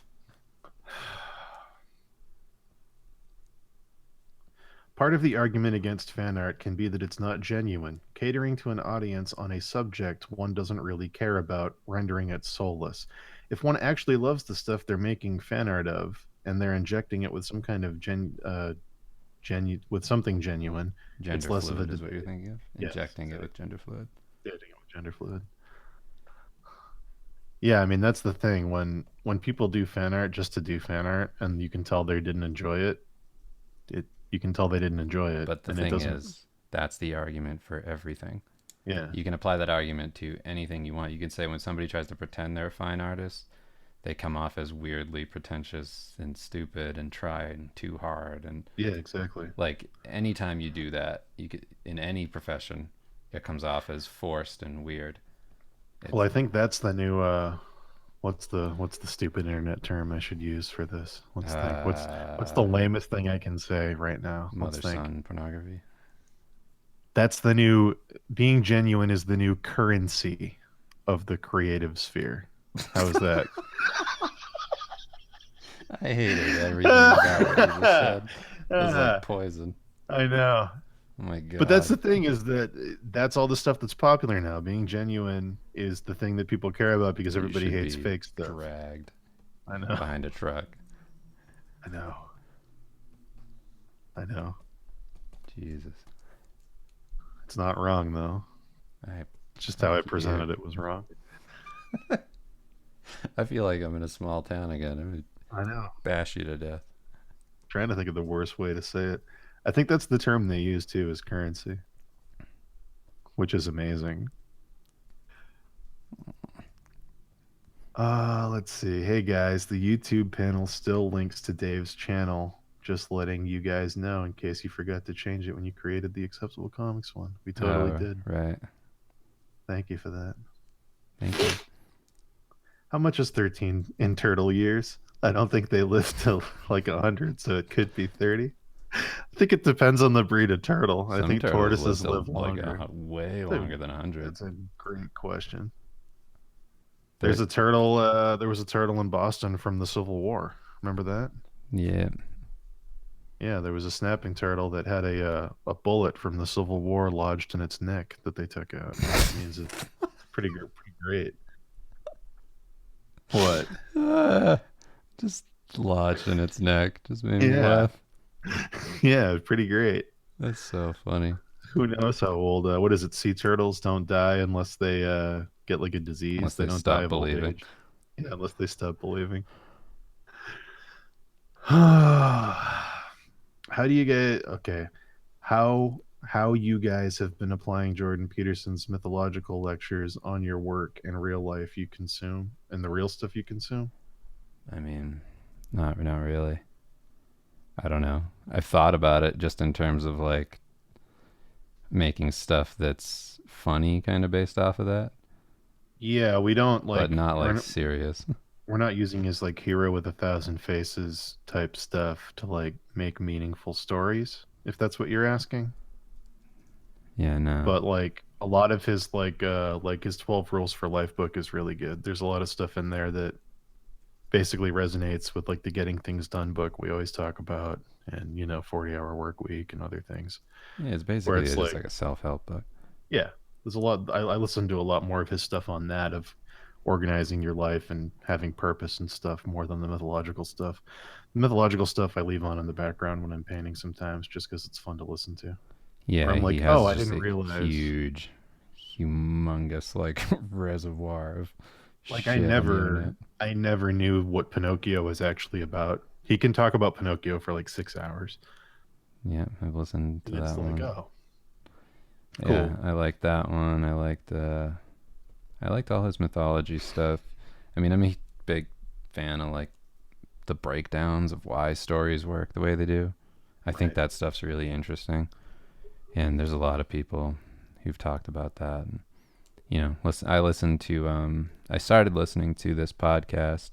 Part of the argument against fan art can be that it's not genuine, catering to an audience on a subject one doesn't really care about, rendering it soulless. If one actually loves the stuff they're making fan art of, and they're injecting it with some kind of with something genuine, it's Gender less of a fluid is what you're debate. thinking of? Yes, Injecting it exactly. with gender fluid. Dating it with gender fluid. Yeah, I mean that's the thing when people do fan art just to do fan art, and you can tell they didn't enjoy it. It you can tell they didn't enjoy it, But the and it thing doesn't. is, that's the argument for everything. Yeah, You can apply that argument to anything you want. You can say when somebody tries to pretend they're a fine artist, they come off as weirdly pretentious and stupid and trying too hard. And yeah, exactly. like anytime you do that, you could in any profession, it comes off as forced and weird. Well, It's I think that's the new what's the stupid internet term I should use for this? Let's think. What's the uh, lamest thing I can say right now? Let's mother think. son pornography. That's the new being genuine is the new currency of the creative sphere. How is that? I hated everything about what you just said. It was like Ah, poison. I know. Oh my But that's god. the thing is that that's all the stuff that's popular now. Being genuine is the thing that people care about because You everybody should hates be fake stuff. dragged I know. behind a truck. I know. I know. Jesus. It's not wrong though. I It's just how fuck I you. presented it was wrong. I feel like I'm in a small town again. I'm gonna I know. bash you to death. Trying to think of the worst way to say it. I think that's the term they use too, is currency, which is amazing. Let's see. Hey guys, the YouTube panel still links to Dave's channel. Just letting you guys know in case you forgot to change it when you created the Acceptable Comics one. We totally Oh, did. right. Thank you for that. Thank you. How much is 13 in turtle years? I don't think they live till like 100, so it could be 30. I think it depends on the breed of turtle. I Some think turtles live tortoises to live like longer. way That's longer than 100. that's a great question. There's But a turtle. There was a turtle in Boston from the Civil War. Remember that? yeah, Yeah, there was a snapping turtle that had a bullet from the Civil War lodged in its neck that they took out, which means it's pretty great. What? Ah, just lodged in its neck. Just made me Yeah, laugh. yeah, pretty great. That's so funny. Who knows how old? What is it? Sea turtles don't die unless they get like a disease. Unless They they don't die stop of old believing. age. Yeah, unless they stop believing. How do you get okay? How you guys have been applying Jordan Peterson's mythological lectures on your work and real life you consume and the real stuff you consume? I mean, not really. I don't know. I've thought about it just in terms of like making stuff that's funny, kind of based off of that, Yeah, we don't but like not like serious. we're not using his like hero with a thousand faces type stuff to like make meaningful stories, if that's what you're asking. Yeah, no. But like a lot of his like his 12 rules for life book is really good. There's a lot of stuff in there that basically resonates with like the getting things done book we always talk about, and 40-hour work week and other things, Yeah, it's where basically it's just like, like a self-help book. yeah, there's a lot. I listen to a lot more of his stuff on that, of organizing your life and having purpose and stuff, more than the mythological stuff. The mythological stuff I leave on in the background when I'm painting sometimes, just because it's fun to listen to. Where Yeah, I'm he like, oh, has I just didn't a realize. huge, humongous like reservoir of Like shit on the internet. I never knew what Pinocchio was actually about. He can talk about Pinocchio for like 6 hours, Yeah, I've listened and to it's that like, one. oh, Yeah, cool. I liked that one. I liked all his mythology stuff. I mean, I'm a big fan of like the breakdowns of why stories work the way they do. I think Right. that stuff's really interesting, and there's a lot of people who've talked about that. And, I listened to I started listening to this podcast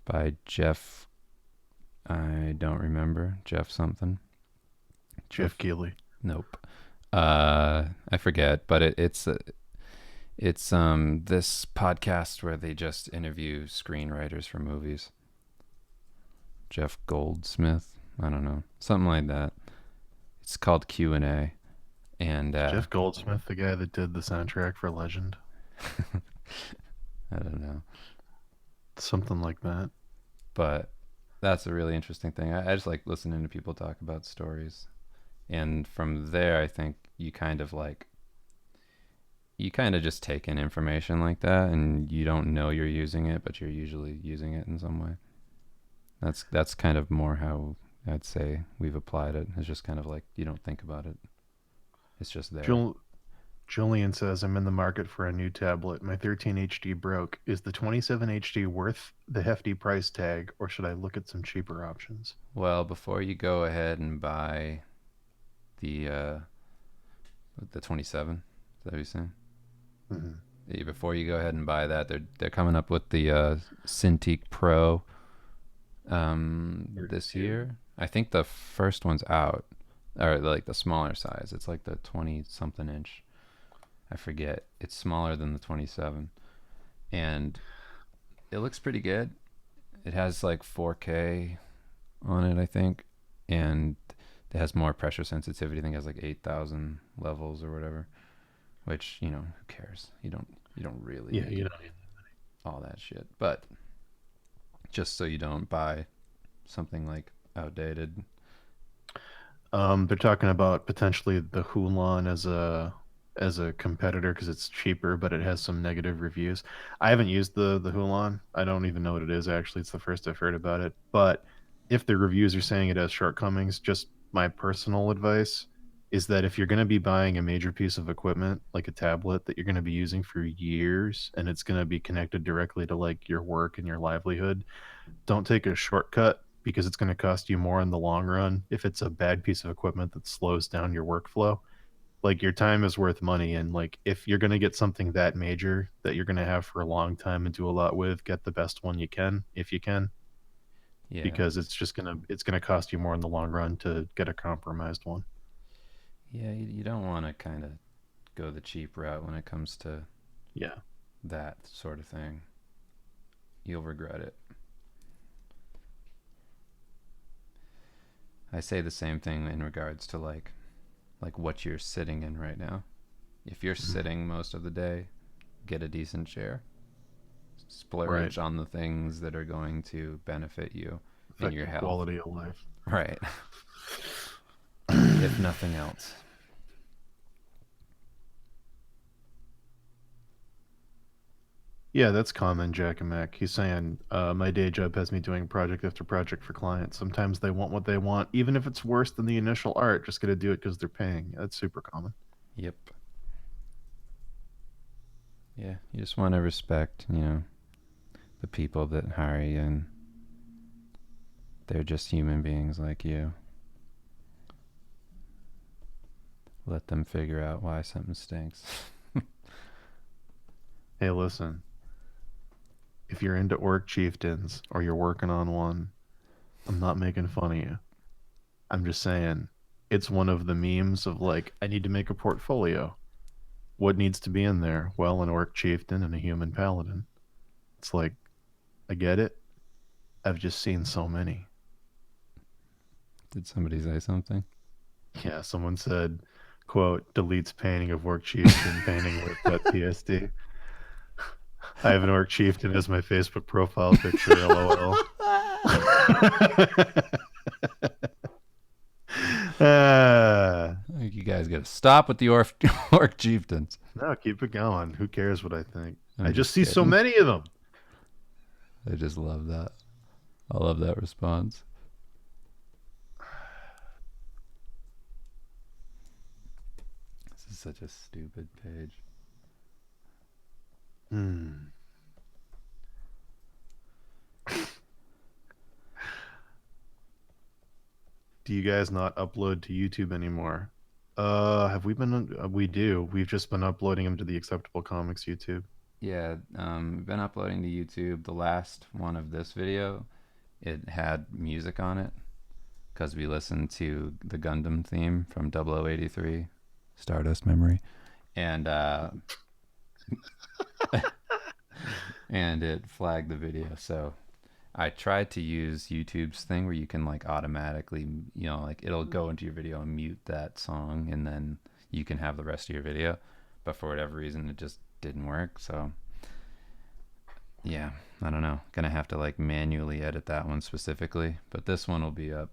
by Jeff. I don't remember Jeff something. Jeff Jeff. Keighley. Nope. I forget, but it's this podcast where they just interview screenwriters for movies. Jeff Goldsmith, I don't know, something like that. It's called Q&A, and Is Jeff Goldsmith the guy that did the soundtrack for Legend? I don't know, Something like that. but that's a really interesting thing. I just like listening to people talk about stories, and from there, I think you kind of just take in information like that, and you don't know you're using it, but you're usually using it in some way. That's kind of more how I'd say we've applied it. It's just kind of like you don't think about it. It's just there. Jul- Julian says, I'm in the market for a new tablet. My 13 HD broke. Is the 27 HD worth the hefty price tag, or should I look at some cheaper options? Well, before you go ahead and buy the uh, the 27, is that what you're saying? Hmm. Yeah, before you go ahead and buy that, they're coming up with the Cintiq Pro this 32. year. I think the first one's out, or like the smaller size. It's like the 20 something inch. I forget. It's smaller than the 27, and it looks pretty good. It has like 4K on it, I think, and it has more pressure sensitivity. I think it has like 8,000 levels or whatever. Which who cares? You don't really Yeah, need all that shit. But just so you don't buy something like outdated. they're talking about potentially the Hulan as a competitor because it's cheaper, but it has some negative reviews. I haven't used the Hulan. I don't even know what it is actually. It's the first I've heard about it. But if the reviews are saying it has shortcomings, just my personal advice is that if you're going to be buying a major piece of equipment like a tablet that you're going to be using for years and it's going to be connected directly to like your work and your livelihood, don't take a shortcut because it's going to cost you more in the long run if it's a bad piece of equipment that slows down your workflow. Like your time is worth money, and like if you're going to get something that major that you're going to have for a long time and do a lot with, get the best one you can if you can, Yeah, because it's gonna cost you more in the long run to get a compromised one. yeah. You don't want to kind of go the cheap route when it comes to Yeah. that sort of thing. You'll regret it. I say the same thing in regards to like what you're sitting in right now. If you're Mhm. sitting most of the day, get a decent chair. Right. Splurge on the things that are going to benefit you in Affect your your health. quality of life. Right. If nothing else. Yeah, that's common, Jack and Mac. He's saying, my day job has me doing project after project for clients. Sometimes they want what they want, even if it's worse than the initial art. Just gonna do it because they're paying. That's super common. Yep. Yeah, you just want to respect, the people that hire you, and they're just human beings like you. Let them figure out why something stinks. Hey, listen, if you're into orc chieftains or you're working on one, I'm not making fun of you. I'm just saying it's one of the memes of like, I need to make a portfolio. What needs to be in there? Well, an orc chieftain and a human paladin. It's like, I get it. I've just seen so many. Did somebody say something? Yeah, someone said, quote, deletes painting of orc chieftain, painting with .psd. I have an orc chieftain as my Facebook profile picture, lol. You guys got to stop with the orc chieftains. No, keep it going. Who cares what I think? I I'm just just see so kidding. many of them. I just love that. I love that response. This is such a stupid page. Hmm. Do you guys not upload to YouTube anymore? Have we been? We do. We've just been uploading them to the Acceptable Comics YouTube. Yeah, we've been uploading to YouTube. The last one of this video, it had music on it because we listened to the Gundam theme from 0083, Stardust Memory, and and it flagged the video. So I tried to use YouTube's thing where you can like automatically, like it'll go into your video and mute that song, and then you can have the rest of your video. But for whatever reason, it just didn't work. So yeah, I don't know. Gonna have to like manually edit that one specifically. But this one will be up.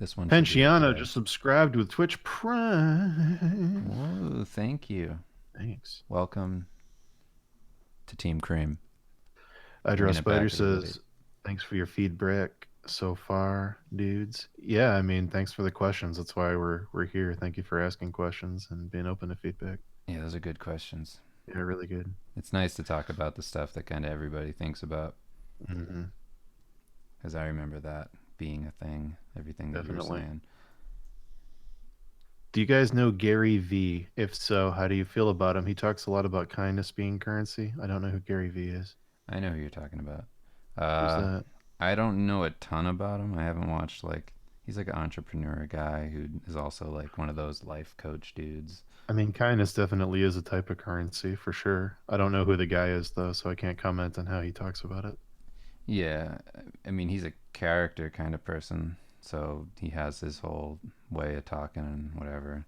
This one should be up Pensiano today. just subscribed with Twitch Prime. Whoa, thank you. Thanks. Welcome to Team Cream. Idra Bringing it Spider back, everybody. says, thanks for your feedback so far, dudes. Yeah, I mean, thanks for the questions. That's why we're here. Thank you for asking questions and being open to feedback. Yeah, those are good questions. Yeah, really good. It's nice to talk about the stuff that kind of everybody thinks about, Hmm. because I remember that being a thing, everything that you were Definitely. saying. Do you guys know Gary V? If so, how do you feel about him? He talks a lot about kindness being currency. I don't know who Gary V is. I know who you're talking about. Who's Uh, that? I don't know a ton about him. I haven't watched like he's like an entrepreneur guy who is also like one of those life coach dudes. I mean, kindness definitely is a type of currency for sure. I don't know who the guy is though, so I can't comment on how he talks about it. Yeah, I mean he's a character kind of person, so he has his whole way of talking and whatever.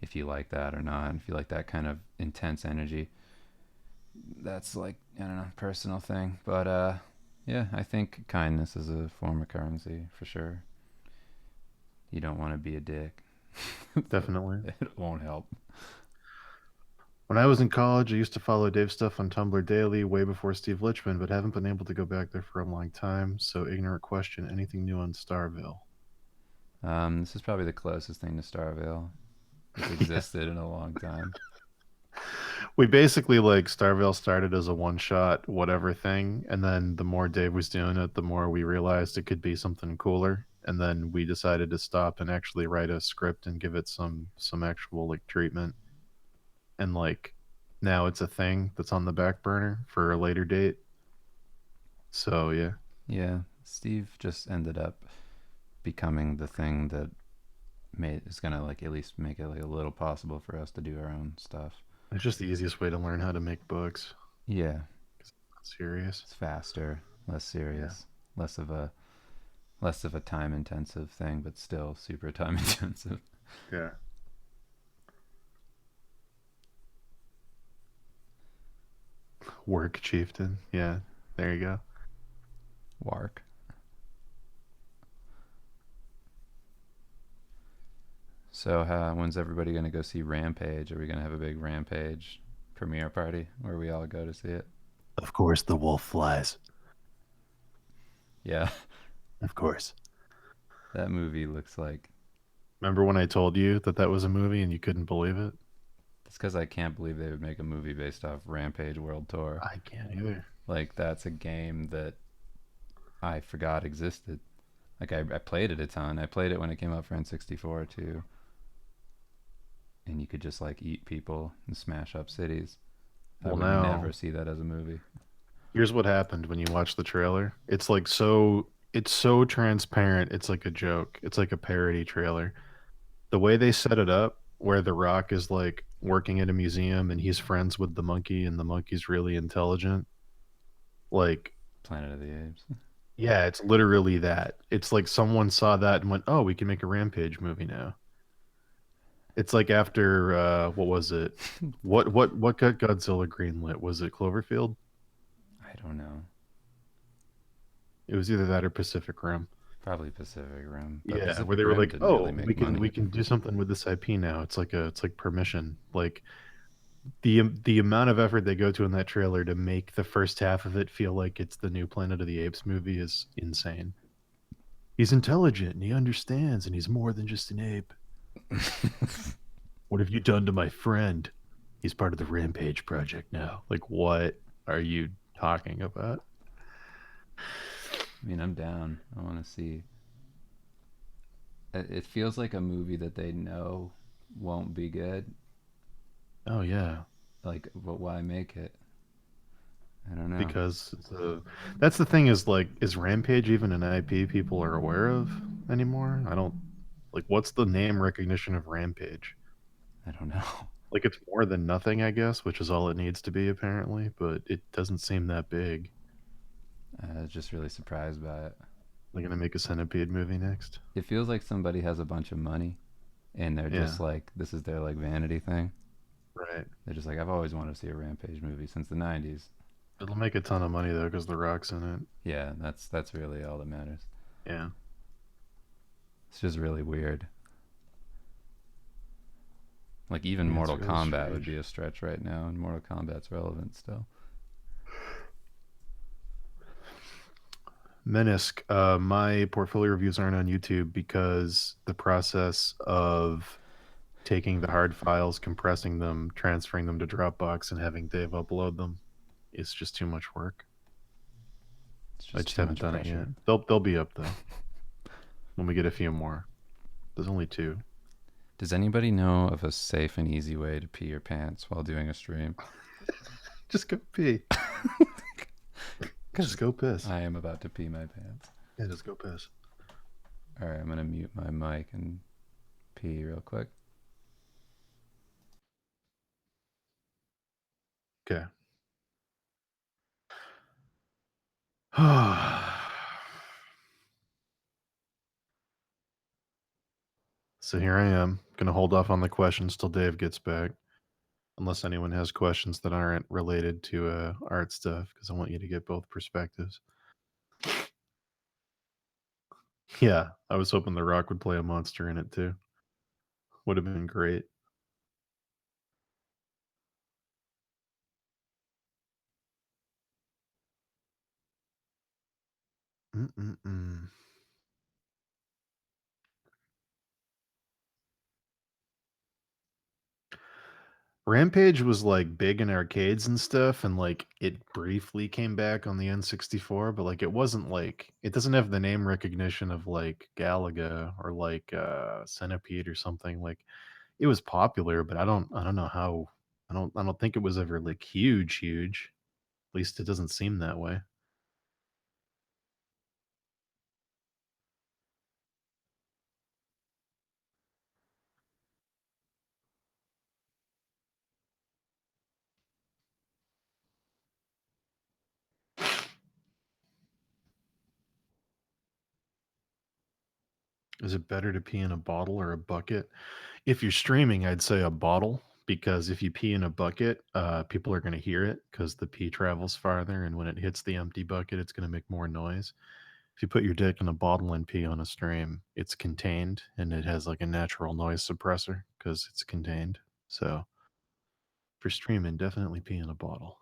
If you like that or not, if you like that kind of intense energy, that's like I don't know, personal thing. But yeah, I think kindness is a form of currency for sure. You don't want to be a dick, but Definitely. it won't help. When I was in college, I used to follow Dave's stuff on Tumblr daily, way before Steve Lichman, but haven't been able to go back there for a long time. So, ignorant question: anything new on Starville? This is probably the closest thing to Starville that's Yeah, existed in a long time. we basically like Starville started as a one shot whatever thing, and then the more Dave was doing it, the more we realized it could be something cooler, and then we decided to stop and actually write a script and give it some actual like treatment, and like now it's a thing that's on the back burner for a later date. So yeah, Yeah, Steve just ended up becoming the thing that made is gonna like at least make it like a little possible for us to do our own stuff. it's just the easiest way to learn how to make books. Yeah, It's not serious. it's faster, less Yeah. serious, less of a time intensive thing, but still super time intensive. Yeah. Work chieftain. Yeah. There you go. Wark. So, when's everybody gonna go see Rampage? Are we gonna have a big Rampage premiere party where we all go to see it? Of course, the wolf flies. Yeah, Of course. that movie looks like. Remember when I told you that that was a movie and you couldn't believe it? It's because I can't believe they would make a movie based off Rampage World Tour. I can't either. Like that's a game that I forgot existed. Like I played it a ton. I played it when it came out for N64 too, and you could just like eat people and smash up cities. I Well, would never now, see that as a movie. here's what happened when you watch the trailer. It's like it's so transparent. It's like a joke. It's like a parody trailer. The way they set it up, where The Rock is like working at a museum and he's friends with the monkey and the monkey's really intelligent. Like, Planet of the Apes. yeah, it's literally that. It's like someone saw that and went, "Oh, we can make a Rampage movie now." It's like after what was it? What got Godzilla greenlit? Was it Cloverfield? I don't know. It was either that or Pacific Rim. Probably Pacific Rim, but Yeah, where Pacific they were Rim like, didn't really "Oh, make money. we can do something with this IP now." It's like permission. Like the amount of effort they go to in that trailer to make the first half of it feel like it's the new Planet of the Apes movie is insane. He's intelligent and he understands and he's more than just an ape. What have you done to my friend? He's part of the Rampage Project now. Like, what are you talking about? I mean, I'm down. I want to see. It feels like a movie that they know won't be good. Oh yeah, Like, but why make it? I don't know. because that's the thing is like, is Rampage even an IP people are aware of anymore? I don't like. What's the name recognition of Rampage? I don't know. Like, it's more than nothing, I guess, which is all it needs to be apparently. But it doesn't seem that big. I was just really surprised by it. They're gonna make a Centipede movie next. It feels like somebody has a bunch of money and they're Yeah, just like, this is their like vanity thing. right. They're just like, I've always wanted to see a Rampage movie since the '90s. It'll make a ton of money though, because The Rock's in it. Yeah, that's really all that matters. Yeah. It's just really weird. Like even Yeah, it's Mortal really Kombat would strange. be a stretch right now, and Mortal Kombat's relevant still. Menisk, my portfolio reviews aren't on YouTube because the process of taking the hard files, compressing them, transferring them to Dropbox, and having Dave upload them is just too much work. It's I just just too haven't much done it yet. pressure. They'll be up though when we get a few more. There's only two. Does anybody know of a safe and easy way to pee your pants while doing a stream? Just go pee. Just Because go piss. I am about to pee my pants. Yeah, just go piss. All right, I'm gonna mute my mic and pee real quick. Okay. So here I am, gonna hold off on the questions till Dave gets back, unless anyone has questions that aren't related to art stuff, because I want you to get both perspectives. Yeah, I was hoping The Rock would play a monster in it too. Would have been great. Mm-mm-mm. Rampage was like big in arcades and stuff, and like it briefly came back on the N64, but like it wasn't like it doesn't have the name recognition of like Galaga or like Centipede or something. Like it was popular, but I don't know how I don't think it was ever like huge, huge. At least it doesn't seem that way. Is it better to pee in a bottle or a bucket? If you're streaming, I'd say a bottle because if you pee in a bucket, people are going to hear it because the pee travels farther, and when it hits the empty bucket, it's going to make more noise. If you put your dick in a bottle and pee on a stream, it's contained and it has like a natural noise suppressor because it's contained. So for streaming, definitely pee in a bottle.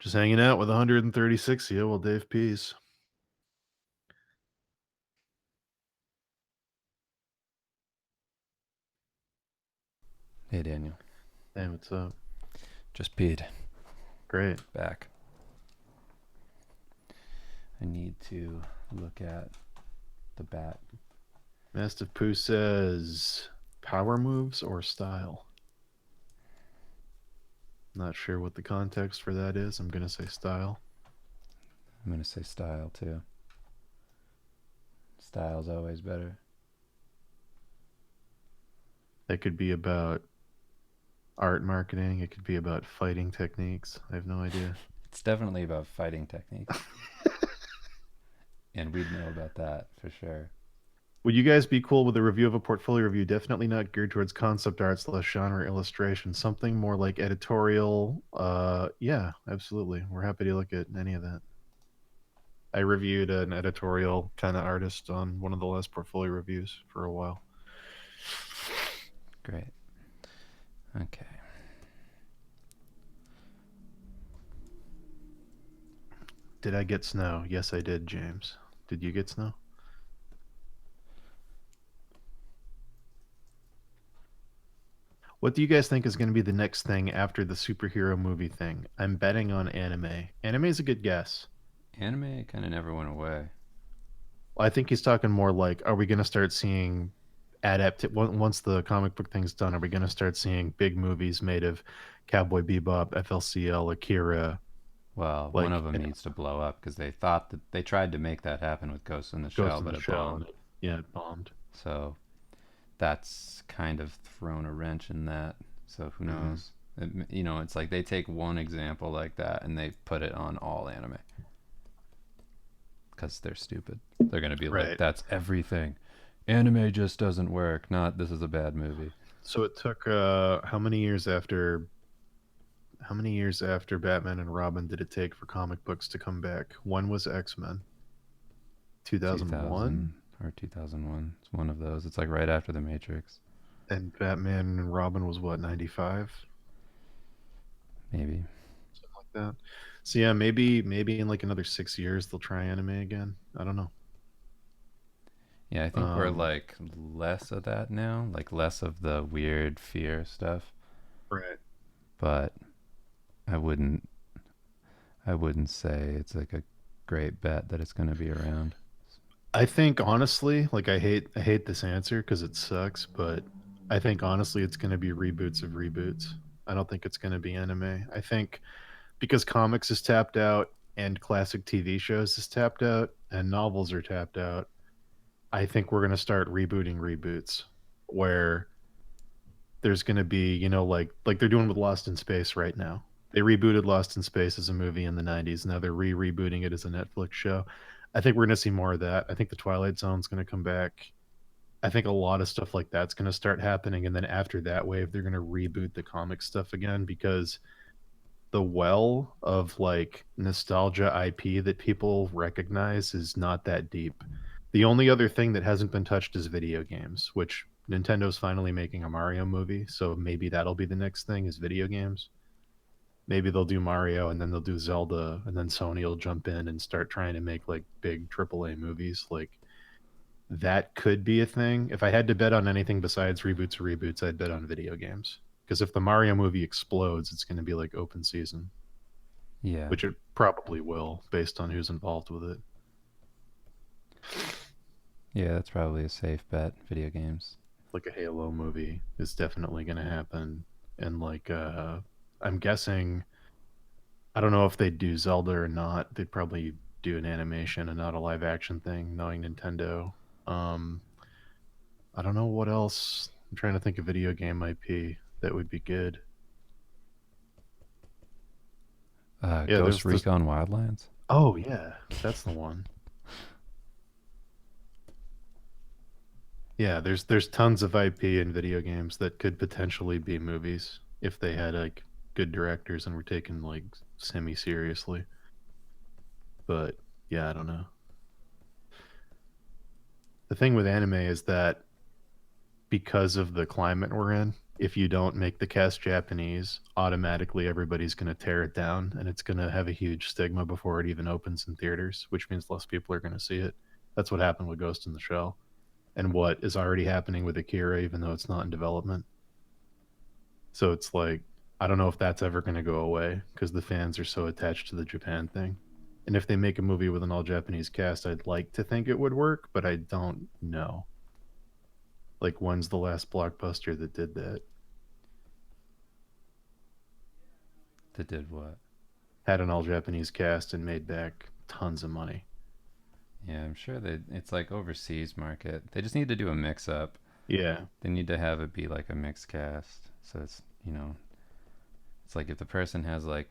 Just hanging out with 136 of you while Dave pees. Hey, Daniel. Hey, what's up? Just peed. Great. Back. I need to look at the bat. Mastiff Poo says power moves or style. Not sure what the context for that is. I'm going to say style. I'm going to say style, too. Style's always better. That could be about art marketing. It could be about fighting techniques. I have no idea. It's definitely about fighting techniques. And we'd know about that for sure. Would you guys be cool with a review of a portfolio review? Definitely not geared towards concept art / genre illustration. Something more like editorial. Yeah, absolutely. We're happy to look at any of that. I reviewed an editorial kind of artist on one of the last portfolio reviews for a while. Great. Okay. Did I get snow? Yes, I did, James. Did you get snow? What do you guys think is going to be the next thing after the superhero movie thing? I'm betting on anime. Anime is a good guess. Anime kind of never went away. I think he's talking more like, are we going to start seeing once the comic book thing's done? Are we going to start seeing big movies made of Cowboy Bebop, FLCL, Akira, Well, one like of them needs to blow up because they thought that they tried to make that happen with Ghost in the Shell, Ghost in but the it Shell? bombed. Yeah, it bombed. So that's kind of thrown a wrench in that. So who Hmm. knows? It's like they take one example like that and they put it on all anime because they're stupid. They're gonna be like, Right. "That's everything. Anime just doesn't work. Not this is a bad movie." So it took how many years after Batman and Robin did it take for comic books to come back? One was X-Men. 2001, 2000 or 2001. It's one of those. It's like right after the Matrix, and Batman and Robin was what, 95? maybe. Something like that. So yeah, maybe in like another 6 years they'll try anime again. I don't know. Yeah, I think we're Um, like less of that now, like less of the weird fear stuff. right. But I wouldn't I wouldn't say it's like a great bet that it's going to be around. I think honestly, like I hate this answer because it sucks, but I think honestly it's going to be reboots of reboots. I don't think it's going to be anime. I think because comics is tapped out and classic TV shows is tapped out and novels are tapped out, I think we're going to start rebooting reboots where there's going to be, like they're doing with Lost in Space right now. They rebooted Lost in Space as a movie in the 90s. Now they're rebooting it as a Netflix show. I think we're going to see more of that. I think the Twilight Zone's going to come back. I think a lot of stuff like that's going to start happening, and then after that wave they're going to reboot the comic stuff again because the well of like nostalgia IP that people recognize is not that deep. The only other thing that hasn't been touched is video games, which Nintendo's finally making a Mario movie, so maybe that'll be the next thing is video games. Maybe they'll do Mario and then they'll do Zelda and then Sony will jump in and start trying to make like big AAA movies. Like that could be a thing. If I had to bet on anything besides reboots, I'd bet on video games. Because if the Mario movie explodes, it's going to be like open season, Yeah. which it probably will based on who's involved with it. Yeah, that's probably a safe bet. Video games. Like a Halo movie is definitely going to happen. And like, I'm guessing, I don't know if they'd do Zelda or not. They'd probably do an animation and not a live action thing, knowing Nintendo. Um, I don't know what else. I'm trying to think of video game IP that would be good. Yeah, Ghost there's this. Recon Wildlands. Oh yeah, that's the one. Yeah, there's tons of IP in video games that could potentially be movies if they had like good directors and were taken like semi seriously. But yeah, I don't know. The thing with anime is that because of the climate we're in, if you don't make the cast Japanese, automatically everybody's going to tear it down and it's going to have a huge stigma before it even opens in theaters, which means less people are going to see it. That's what happened with Ghost in the Shell and what is already happening with Akira, even though it's not in development. So it's like, I don't know if that's ever going to go away because the fans are so attached to the Japan thing. And if they make a movie with an all Japanese cast, I'd like to think it would work, but I don't know. Like, when's the last blockbuster that did that? That did what? Had an all Japanese cast and made back tons of money. Yeah, I'm sure that it's like overseas market. They just need to do a mix up. Yeah. They need to have it be like a mixed cast. So it's, it's like if the person has like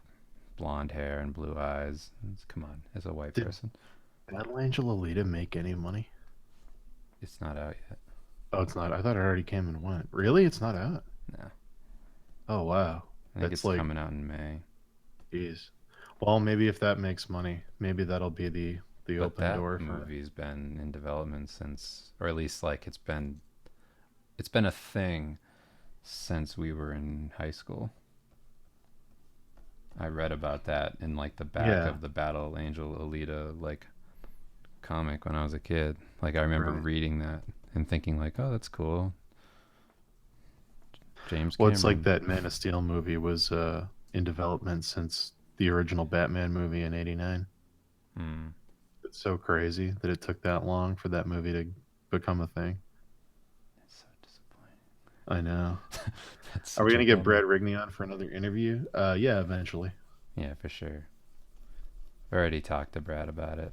blonde hair and blue eyes, come on, as a white Did person. Battle Angel Alita make any money? It's not out yet. Oh, it's not. I thought it already came and went. Really? It's not out. No. Oh, wow. I think That's it's like, coming out in May. geez. Well, maybe if that makes money, maybe that'll be the But open that door for. movie's been in development since, or at least like it's been a thing since we were in high school. I read about that in like the back Yeah, of the Battle Angel Alita like comic when I was a kid. Like I remember right. reading that and thinking like, "Oh, that's cool." James Well, it's like Cameron. that Man of Steel movie was in development since the original Batman movie in '89. Hmm. It's so crazy that it took that long for that movie to become a thing. It's so disappointing. I know. That's Are we such a gonna get bummer. Brad Rigney on for another interview? Yeah, eventually. Yeah, for sure. I already talked to Brad about it.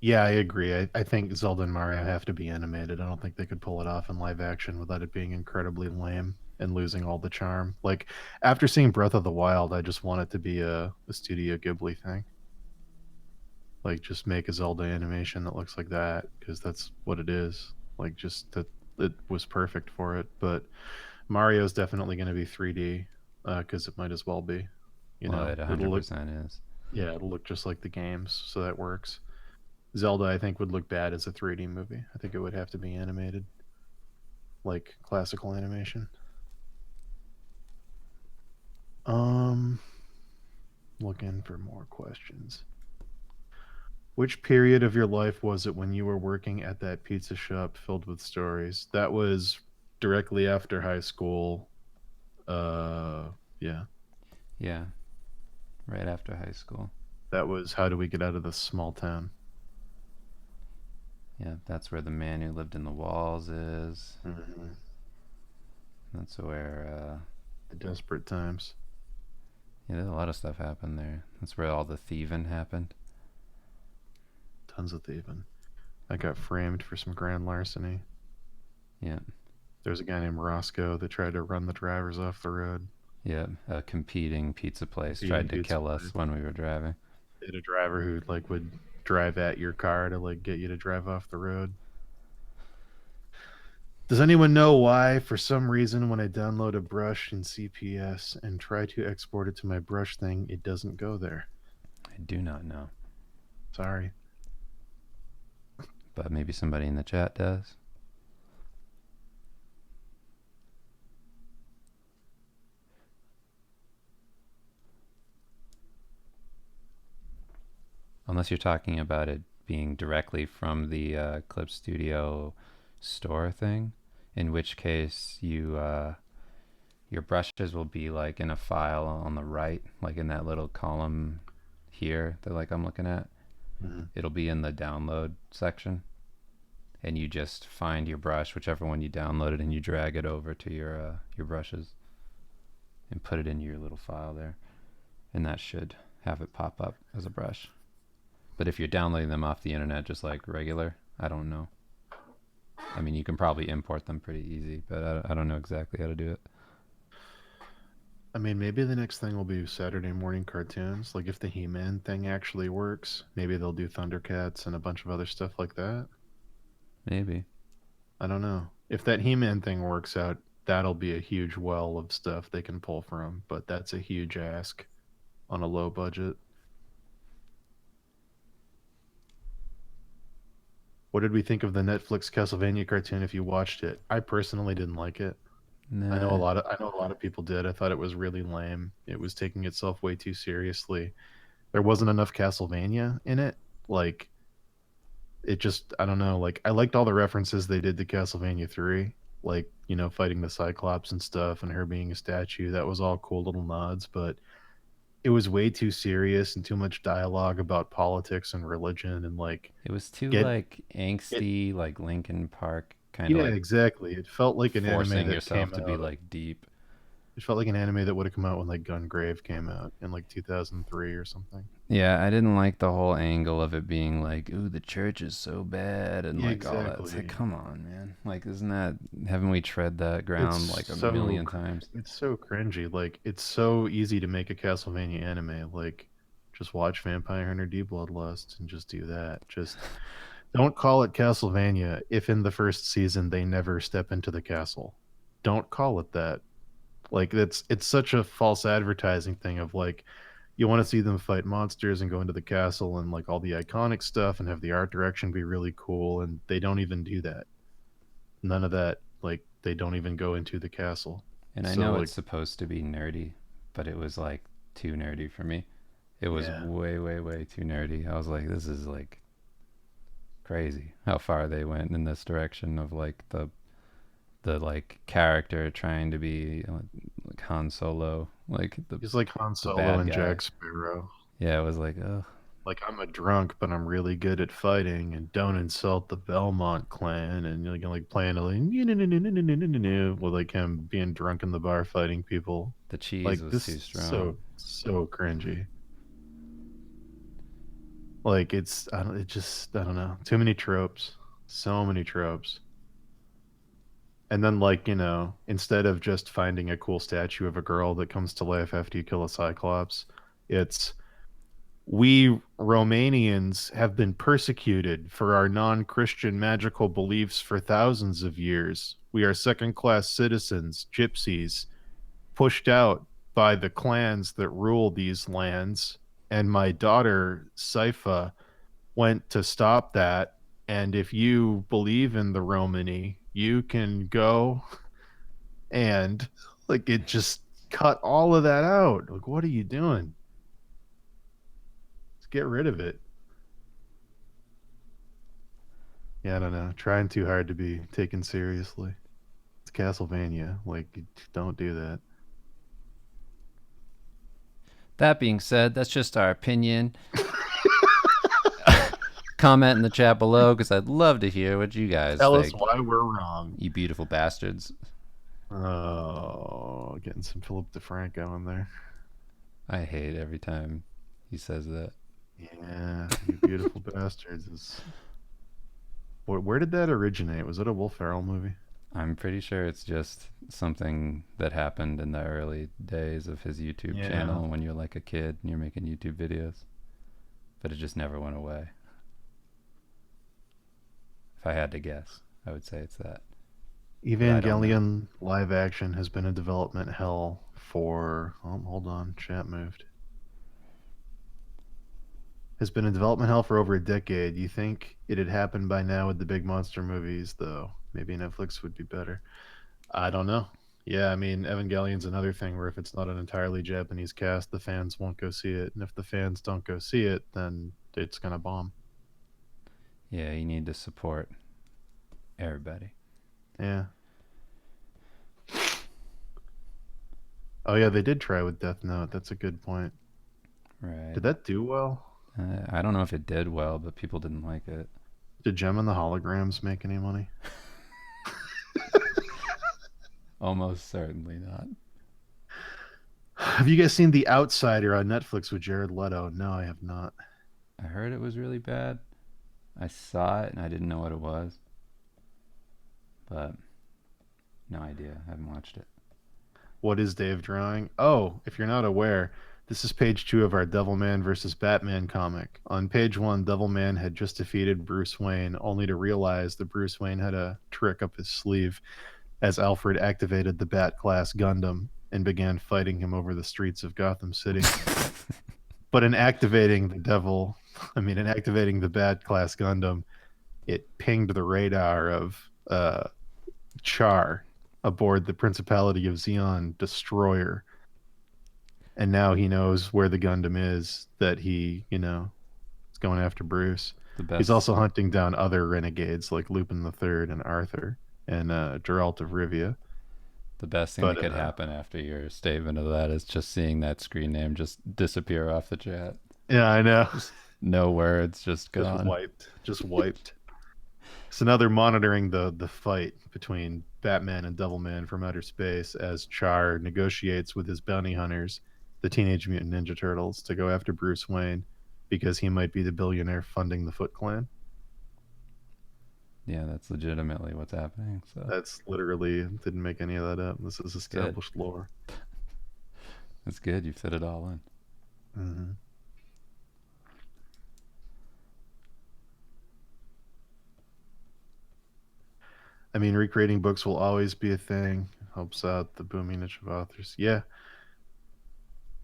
Yeah, I agree. I think Zelda and Mario have to be animated. I don't think they could pull it off in live action without it being incredibly lame and losing all the charm. Like after seeing Breath of the Wild, I just want it to be a Studio Ghibli thing. Like just make a Zelda animation that looks like that because that's what it is. Like just that it was perfect for it. But Mario's definitely going to be 3D because it might as well be. You Well, know, it it'll look 100% is. yeah, it'll look just like the games, so that works. Zelda, I think, would look bad as a 3D movie. I think it would have to be animated, like classical animation. Um, looking for more questions. Which period of your life was it when you were working at that pizza shop filled with stories? That was directly after high school. Yeah, Yeah, right after high school. that was how do we get out of this small town? Yeah, that's where the man who lived in the walls is. Hmm. That's where, The desperate times. yeah, there's a lot of stuff happened there. That's where all the thieving happened. Tons of thieving. I got framed for some grand larceny. Yeah, There's a guy named Roscoe that tried to run the drivers off the road. yeah. A competing pizza place Competing tried to pizza kill us place. when we were driving. They had a driver who like would drive at your car to like get you to drive off the road. Does anyone know why, for some reason, when I download a brush in CPS and try to export it to my brush thing, it doesn't go there? I do not know. Sorry. but maybe somebody in the chat does. Unless you're talking about it being directly from the Clip Studio store thing, in which case your brushes will be like in a file on the right, like in that little column here that like I'm looking at. Mhm. It'll be in the download section, and you just find your brush, whichever one you downloaded, and you drag it over to your brushes and put it in your little file there, and that should have it pop up as a brush. But if you're downloading them off the internet just like regular, I don't know. I mean, you can probably import them pretty easy, but I don't know exactly how to do it. I mean, maybe the next thing will be Saturday morning cartoons. Like if the He-Man thing actually works, maybe they'll do Thundercats and a bunch of other stuff like that. Maybe. I don't know. If that He-Man thing works out, that'll be a huge well of stuff they can pull from, but that's a huge ask on a low budget. What did we think of the Netflix Castlevania cartoon if you watched it? I personally didn't like it. Nah, I know a lot of people did. I thought it was really lame. It was taking itself way too seriously. There wasn't enough Castlevania in it. Like it just I don't know, like I liked all the references they did to Castlevania 3, like, fighting the Cyclops and stuff and her being a statue. That was all cool little nods, but it was way too serious and too much dialogue about politics and religion and like it was too get like it angsty, like Linkin Park, kind of yeah, like exactly. It felt like an anime forcing that yourself came to be out. like deep. It felt like an anime that would have come out when like Gungrave came out in like 2003 or something. Yeah, I didn't like the whole angle of it being like, ooh, the church is so bad and Yeah, like all that. It's like, exactly. come on, man. Like, isn't that, haven't we tread that It's ground like a so million times? it's so cringy. Like it's so easy to make a Castlevania anime. Like just watch Vampire Hunter D Bloodlust and just do that. Just don't call it Castlevania if in the first season they never step into the castle. Don't call it that. Like it's such a false advertising thing of like you want to see them fight monsters and go into the castle and like all the iconic stuff and have the art direction be really cool, and they don't even do that. None of that. Like they don't even go into the castle. And I So know like it's supposed to be nerdy, but it was like too nerdy for me. It was yeah. way, way, way too nerdy. I was like, this is like crazy how far they went in this direction of like the like character trying to be like Han Solo, like He's like Han the Solo bad and guy. Jack Sparrow. Yeah, it was like, oh, Like I'm a drunk, but I'm really good at fighting, and don't insult the Belmont clan, and like playing a like with like him being drunk in the bar fighting people. the cheese Like was this too is strong. so cringy. Like it's I don't it just I don't know. Too many tropes. So many tropes. And then like, instead of just finding a cool statue of a girl that comes to life after you kill a cyclops, it's we Romanians have been persecuted for our non-Christian magical beliefs for thousands of years. We are second-class citizens, gypsies, pushed out by the clans that rule these lands, and my daughter Saifa went to stop that. And if you believe in the Romany, you can go and like it just cut all of that out. Like, what are you doing? Just get rid of it. Yeah, I don't know. Trying too hard to be taken seriously. It's Castlevania. Like, don't do that. That being said, that's just our opinion. Comment in the chat below because I'd love to hear what you guys Tell us think. why we're wrong. You beautiful bastards. Oh, getting some Philip DeFranco in there. I hate every time he says that. Yeah, you beautiful bastards. Where did that originate? Was it a Will Ferrell movie? I'm pretty sure it's just something that happened in the early days of his YouTube Yeah. channel when you're like a kid and you're making YouTube videos. But it just never went away. If I had to guess, I would say it's that. But I don't know. Evangelion live action has been a development hell for. Oh, hold on. Chat moved. has been in development hell for over a decade. You think it had happened by now with the big monster movies, though? Maybe Netflix would be better. I don't know. Yeah, I mean, Evangelion's another thing where if it's not an entirely Japanese cast, the fans won't go see it. And if the fans don't go see it, then it's going to bomb. Yeah, you need to support everybody. Yeah. Oh, yeah, they did try with Death Note. That's a good point. Right. Did that do well? I don't know if it did well, but people didn't like it. Did Gem and the Holograms make any money? Almost certainly not. Have you guys seen The Outsider on Netflix with Jared Leto? No, I have not. I heard it was really bad. I saw it and I didn't know what it was. But no idea. I haven't watched it. What is Dave drawing? Oh, if you're not aware, this is page 2 of our Devilman versus Batman comic. On page 1, Devilman had just defeated Bruce Wayne, only to realize that Bruce Wayne had a trick up his sleeve as Alfred activated the Bat class Gundam and began fighting him over the streets of Gotham City. But in activating the in activating the Bat class Gundam, it pinged the radar of Char aboard the Principality of Xeon destroyer. And now he knows where the Gundam is that is going after Bruce. The He's best also hunting down other renegades like Lupin the Third and Arthur and Geralt of Rivia. the best thing that But could happen after your statement of that is just seeing that screen name just disappear off the chat. yeah, I know. No words, just Just gone. wiped. Just wiped. So now they're monitoring the fight between Batman and Devilman from outer space as Char negotiates with his bounty hunters, the Teenage Mutant Ninja Turtles, to go after Bruce Wayne because he might be the billionaire funding the Foot Clan. Yeah, that's legitimately what's happening. So That's literally didn't make any of that up. This is established lore. it's good. You fit it all in. Mm-hmm. I mean, recreating books will always be a thing. Helps out the booming niche of authors. Yeah,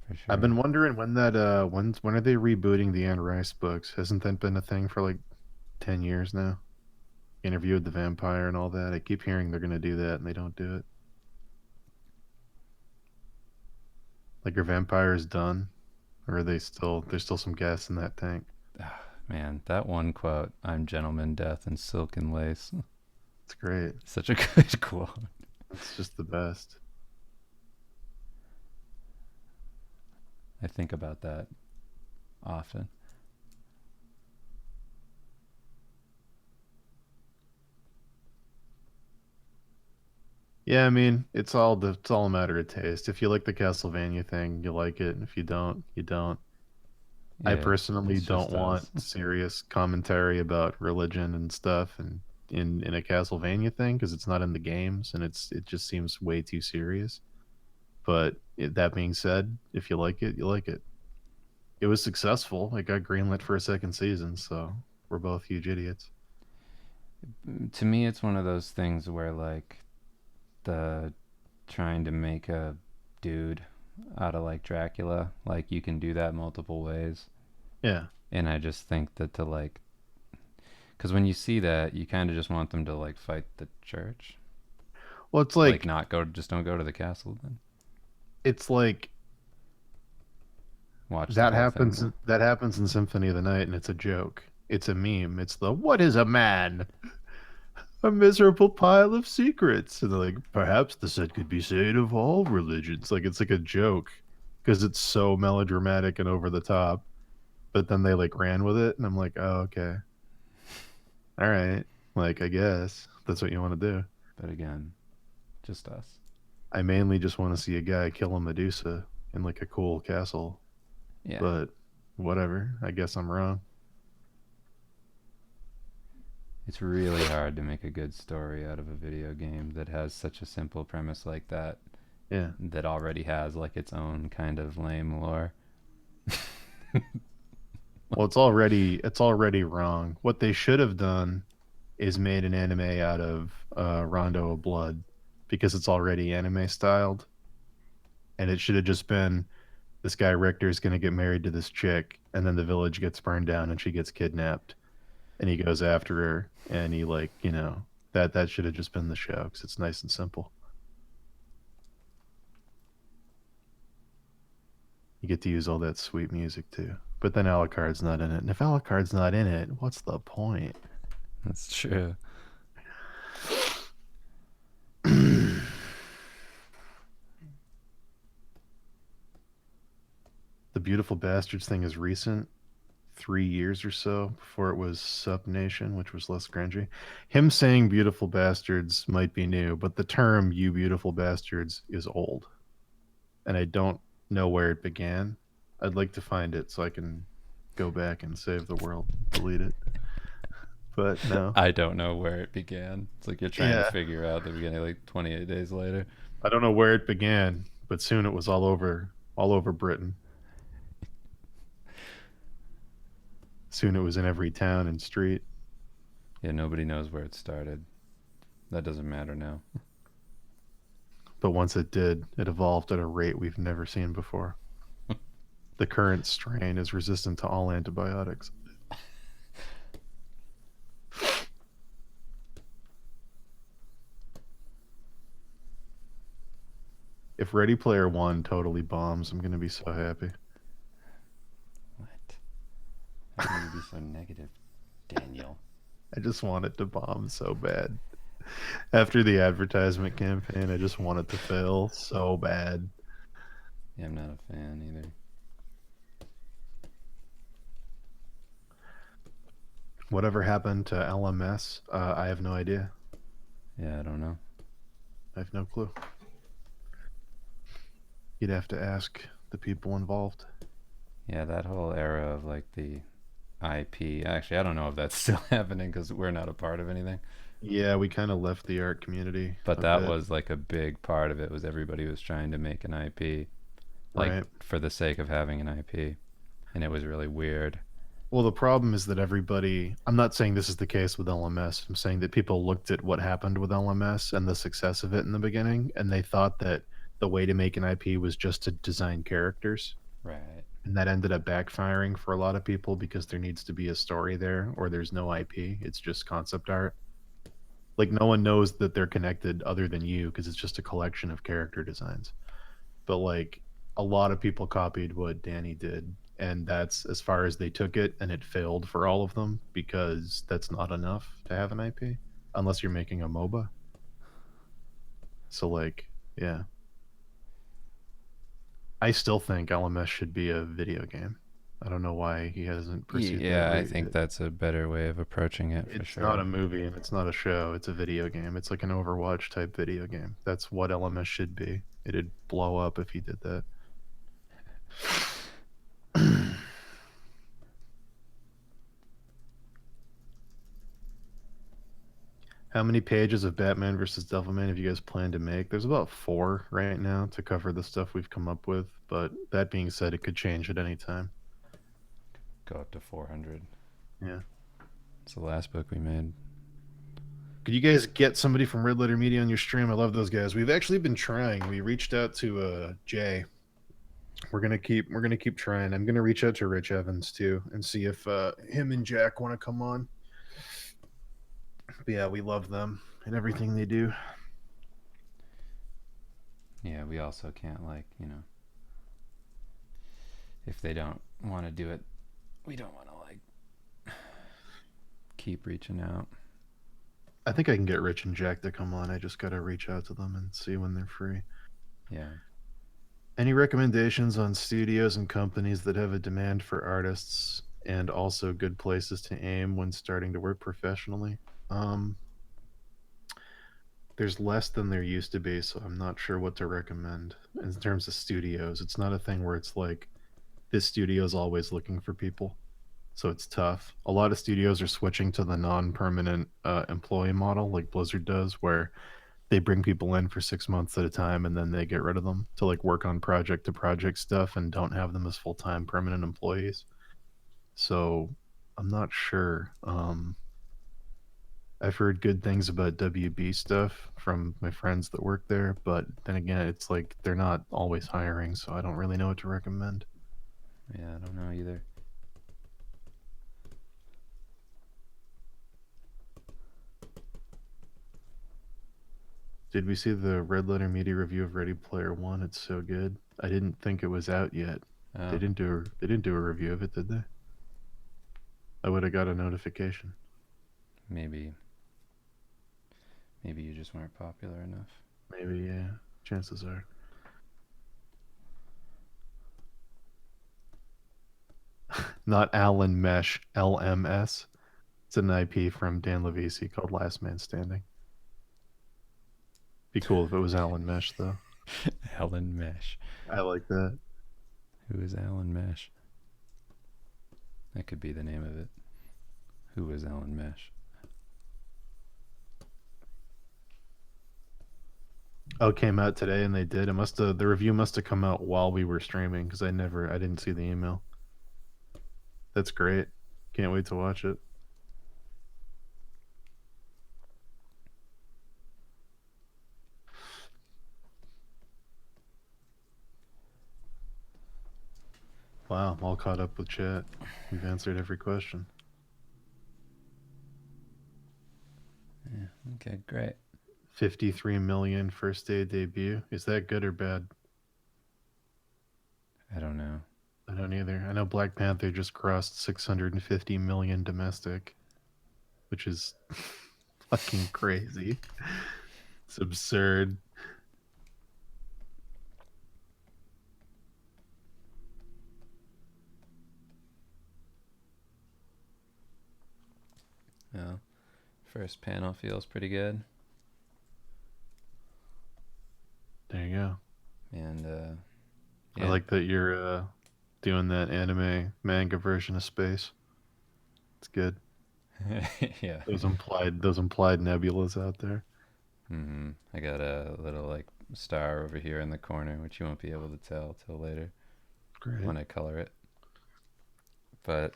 For sure. I've been wondering when are they rebooting the Anne Rice books? Hasn't that been a thing for like 10 years now? Interview with the Vampire and all that. I keep hearing they're gonna do that and they don't do it. Like are vampires done? Or are they still there's still some gas in that tank? Man, that one quote, I'm gentleman, death, and silk and lace. It's great. Such a good quote. It's just the best. I think about that often. Yeah, I mean, it's all a matter of taste. If you like the Castlevania thing, you like it. If you don't, you don't. I Yeah, personally it's don't just want us. serious commentary about religion and stuff and in a Castlevania thing because it's not in the games and it just seems way too serious. But that being said, if you like it, you like it. It was successful. It got greenlit for a second season, so we're both huge idiots. To me, it's one of those things where, like, the trying to make a dude out of, like, Dracula, like, you can do that multiple ways. Yeah. And I just think that to, like, because when you see that, you kind of just want them to, like, fight the church. Well, it's Like, like not go, just don't go to the castle then. it's like Watch the whole thing. Then. that happens in Symphony of the Night and it's a joke. It's a meme. It's the what is a man? A miserable pile of secrets. And they're like, perhaps the said could be said of all religions. Like it's like a joke because it's so melodramatic and over the top. But then they like ran with it, and I'm like, oh okay, all right. Like I guess that's what you want to do. But again, just us. I mainly just want to see a guy kill a Medusa in like a cool castle. Yeah. But whatever. I guess I'm wrong. It's really hard to make a good story out of a video game that has such a simple premise like that, Yeah. that already has like its own kind of lame lore. Well, it's already wrong. What they should have done is made an anime out of Rondo of Blood because it's already anime styled, and it should have just been this guy Richter's going to get married to this chick, and then the village gets burned down and she gets kidnapped, and he goes after her, and he like that should have just been the show because it's nice and simple. You get to use all that sweet music too. But then Alucard's not in it. And if Alucard's not in it, what's the point? That's true. The Beautiful Bastards thing is recent, 3 years or so before it was Sub Nation, which was less grungy. Him saying Beautiful Bastards might be new, but the term You Beautiful Bastards is old. And I don't know where it began. I'd like to find it so I can go back and save the world, delete it. But no. I don't know where it began. It's like you're trying to Yeah. figure out the beginning like 28 days later. I don't know where it began, but soon it was all over Britain. Soon it was in every town and street. Yeah, nobody knows where it started. That doesn't matter now. But once it did, it evolved at a rate we've never seen before. The current strain is resistant to all antibiotics. If Ready Player One totally bombs, I'm going to be so happy. What? How can you be so negative, Daniel? I just want it to bomb so bad. After the advertisement campaign, I just want it to fail so bad. Yeah, I'm not a fan either. Whatever happened to LMS? I have no idea. Yeah, I don't know. I have no clue. You'd have to ask the people involved. Yeah, that whole era of like the IP. Actually, I don't know if that's still happening because we're not a part of anything. Yeah, we kind of left the art community But a that bit, was like a big part of it was everybody was trying to make an IP, like right? for the sake of having an IP, and it was really weird. Well, the problem is that everybody, I'm not saying this is the case with LMS. I'm saying that people looked at what happened with LMS and the success of it in the beginning, and they thought that the way to make an IP was just to design characters. Right. And that ended up backfiring for a lot of people because there needs to be a story there or there's no IP. It's just concept art. Like, no one knows that they're connected other than you because it's just a collection of character designs. But like a lot of people copied what Danny did, and that's as far as they took it, and it failed for all of them because that's not enough to have an IP unless you're making a MOBA. So like, yeah, I still think LMS should be a video game. I don't know why he hasn't pursued that Yeah, I route think yet. that's a better way of approaching it for It's not a sure. movie and it's not a show. It's a video game. It's like an Overwatch type video game. That's what LMS should be. It'd blow up if he did that. How many pages of Batman versus Devilman have you guys planned to make? There's about 4 right now to cover the stuff we've come up with, but that being said, it could change at any time. Go up to 400. Yeah. It's the last book we made. Could you guys get somebody from Red Letter Media on your stream? I love those guys. We've actually been trying. We reached out to Jay. We're gonna keep trying. I'm gonna reach out to Rich Evans too and see if him and Jack want to come on. But yeah, we love them and everything they do. Yeah, we also can't like, if they don't want to do it, we don't want to like keep reaching out. I think I can get Rich and Jack to come on. I just gotta reach out to them and see when they're free. Yeah. Any recommendations on studios and companies that have a demand for artists and also good places to aim when starting to work professionally? Um, there's less than there used to be, so I'm not sure what to recommend in terms of studios. It's not a thing where it's like this studio is always looking for people, so it's tough. A lot of studios are switching to the non-permanent employee model, like Blizzard does, where they bring people in for 6 months at a time and then they get rid of them to like work on project to project stuff and don't have them as full-time permanent employees. So I'm not sure. I've heard good things about WB stuff from my friends that work there, but then again, it's like they're not always hiring, so I don't really know what to recommend. Yeah, I don't know either. Did we see the Red Letter Media review of Ready Player One? It's so good. I didn't think it was out yet. Oh, They didn't do a review of it, did they? I would have got a notification. maybe maybe you just weren't popular enough. Maybe, yeah. Chances are. Not Allen Mesh, LMS. It's an IP from Dan Levisi called Last Man Standing. Be cool if it was Allen Mesh, though. Alan Mesh. I like that. Who is Alan Mesh? That could be the name of it. Who is Alan Mesh? Oh, it came out today and they did. It must have the review must have come out while we were streaming because I didn't see the email. That's great. Can't wait to watch it. Wow, I'm all caught up with chat. We've answered every question. Yeah. Okay, great. 53 million first day debut. Is that good or bad? I don't know. I don't either. I know Black Panther just crossed 650 million domestic, which is fucking crazy. It's absurd. No. First panel feels pretty good. There you go. And I yeah. like that you're doing that anime manga version of space. It's good. Yeah. Those implied nebulas out there. I got a little like star over here in the corner, which you won't be able to tell till later Great. when I color it. But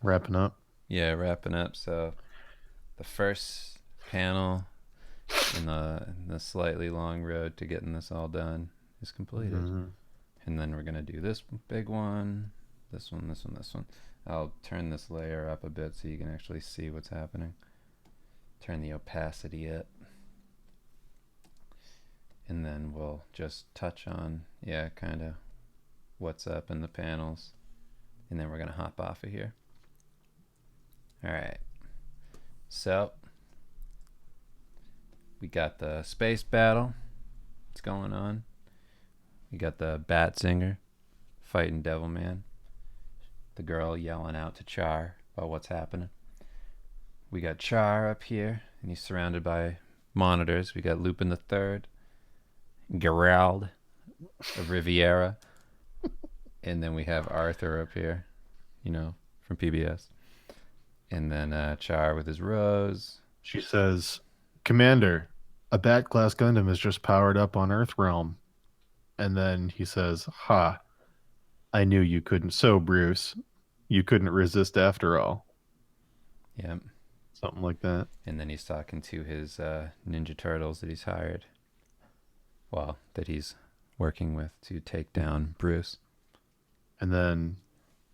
Wrapping up. yeah, wrapping up. So the first panel in the slightly long road to getting this all done is completed. Mm-hmm. And then we're gonna do this big one, this one, this one, this one. I'll turn this layer up a bit so you can actually see what's happening. Turn the opacity up. And then we'll just touch on, yeah, kind of what's up in the panels. And then we're gonna hop off of here. All right. So we got the space battle. What's going on? We got the Bat Singer fighting Devilman. The girl yelling out to Char about what's happening. We got Char up here, and he's surrounded by monitors. We got Lupin the Third, Gerald of Riviera, and then we have Arthur up here, you know, from PBS. And then Char with his rose. She says, Commander, a Bat class Gundam is just powered up on Earthrealm. And then he says, Ha, I knew you couldn't. So, Bruce, you couldn't resist after all. Yep. Something like that. And then he's talking to his Ninja Turtles that he's hired. Well, that he's working with to take down Bruce. And then,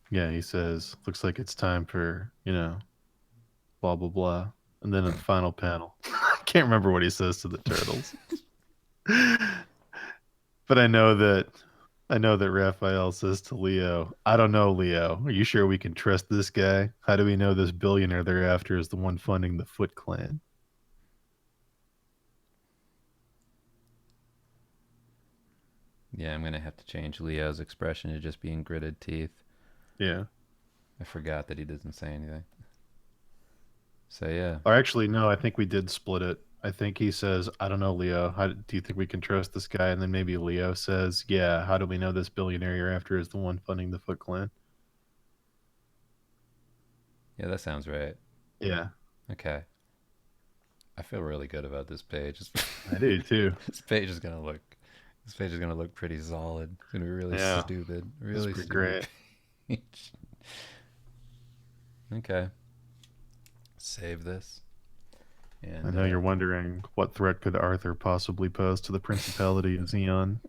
yeah, he says, looks like it's time for, blah, blah, blah. And then in the final panel, I can't remember what he says to the turtles. But I know that Raphael says to Leo, I don't know, Leo. Are you sure we can trust this guy? How do we know this billionaire they're after is the one funding the Foot Clan? Yeah, I'm going to have to change Leo's expression to just being gritted teeth. Yeah. I forgot that he doesn't say anything. So, yeah. Or actually, no, I think we did split it. I think he says, I don't know, Leo. How do you think we can trust this guy? And then maybe Leo says, yeah, how do we know this billionaire you're after is the one funding the Foot Clan? Yeah, that sounds right. Yeah. Okay. I feel really good about this page. I do too. This page is going to look. This page is gonna look pretty solid. It's gonna be really Yeah. stupid. It's Really pretty stupid great. page. Okay. Save this. I And know you're wondering what threat could Arthur possibly pose to the Principality of Xeon.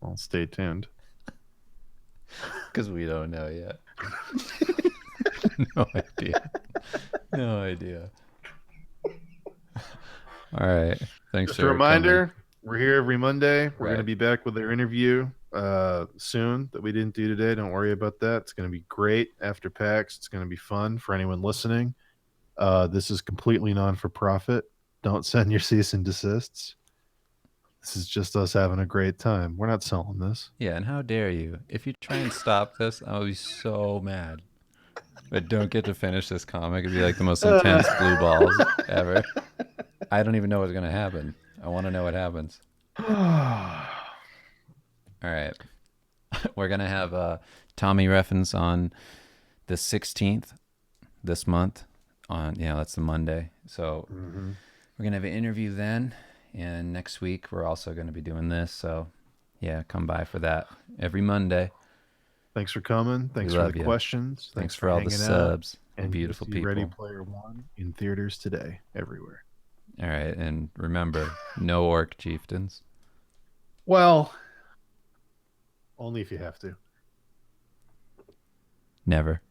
Well, stay tuned. because we don't know yet. No idea. No idea. All right. Thanks Just a for coming. reminder, we're here every Monday. We're going to Right. be back with our interview soon that we didn't do today. Don't worry about that. It's going to be great after PAX. It's going to be fun for anyone listening. This is completely non for profit. Don't send your cease and desists. This is just us having a great time. We're not selling this. Yeah, and how dare you? If you try and stop this, I'll be so mad. But don't get to finish this comic. It'd be like the most intense blue balls ever. I don't even know what's gonna happen. I want to know what happens. All right, we're gonna have Tommy Reffens on the 16th this month. That's the Monday. So Mhm. we're gonna have an interview then, and next week we're also gonna be doing this. So yeah, come by for that every Monday. Thanks for coming. We Thanks for the love you. questions. Thanks Thanks for for all the hanging out. subs. You And go beautiful see Ready people. Player One in theaters today, everywhere. All right, and remember, no orc chieftains. Well, only if you have to. Never.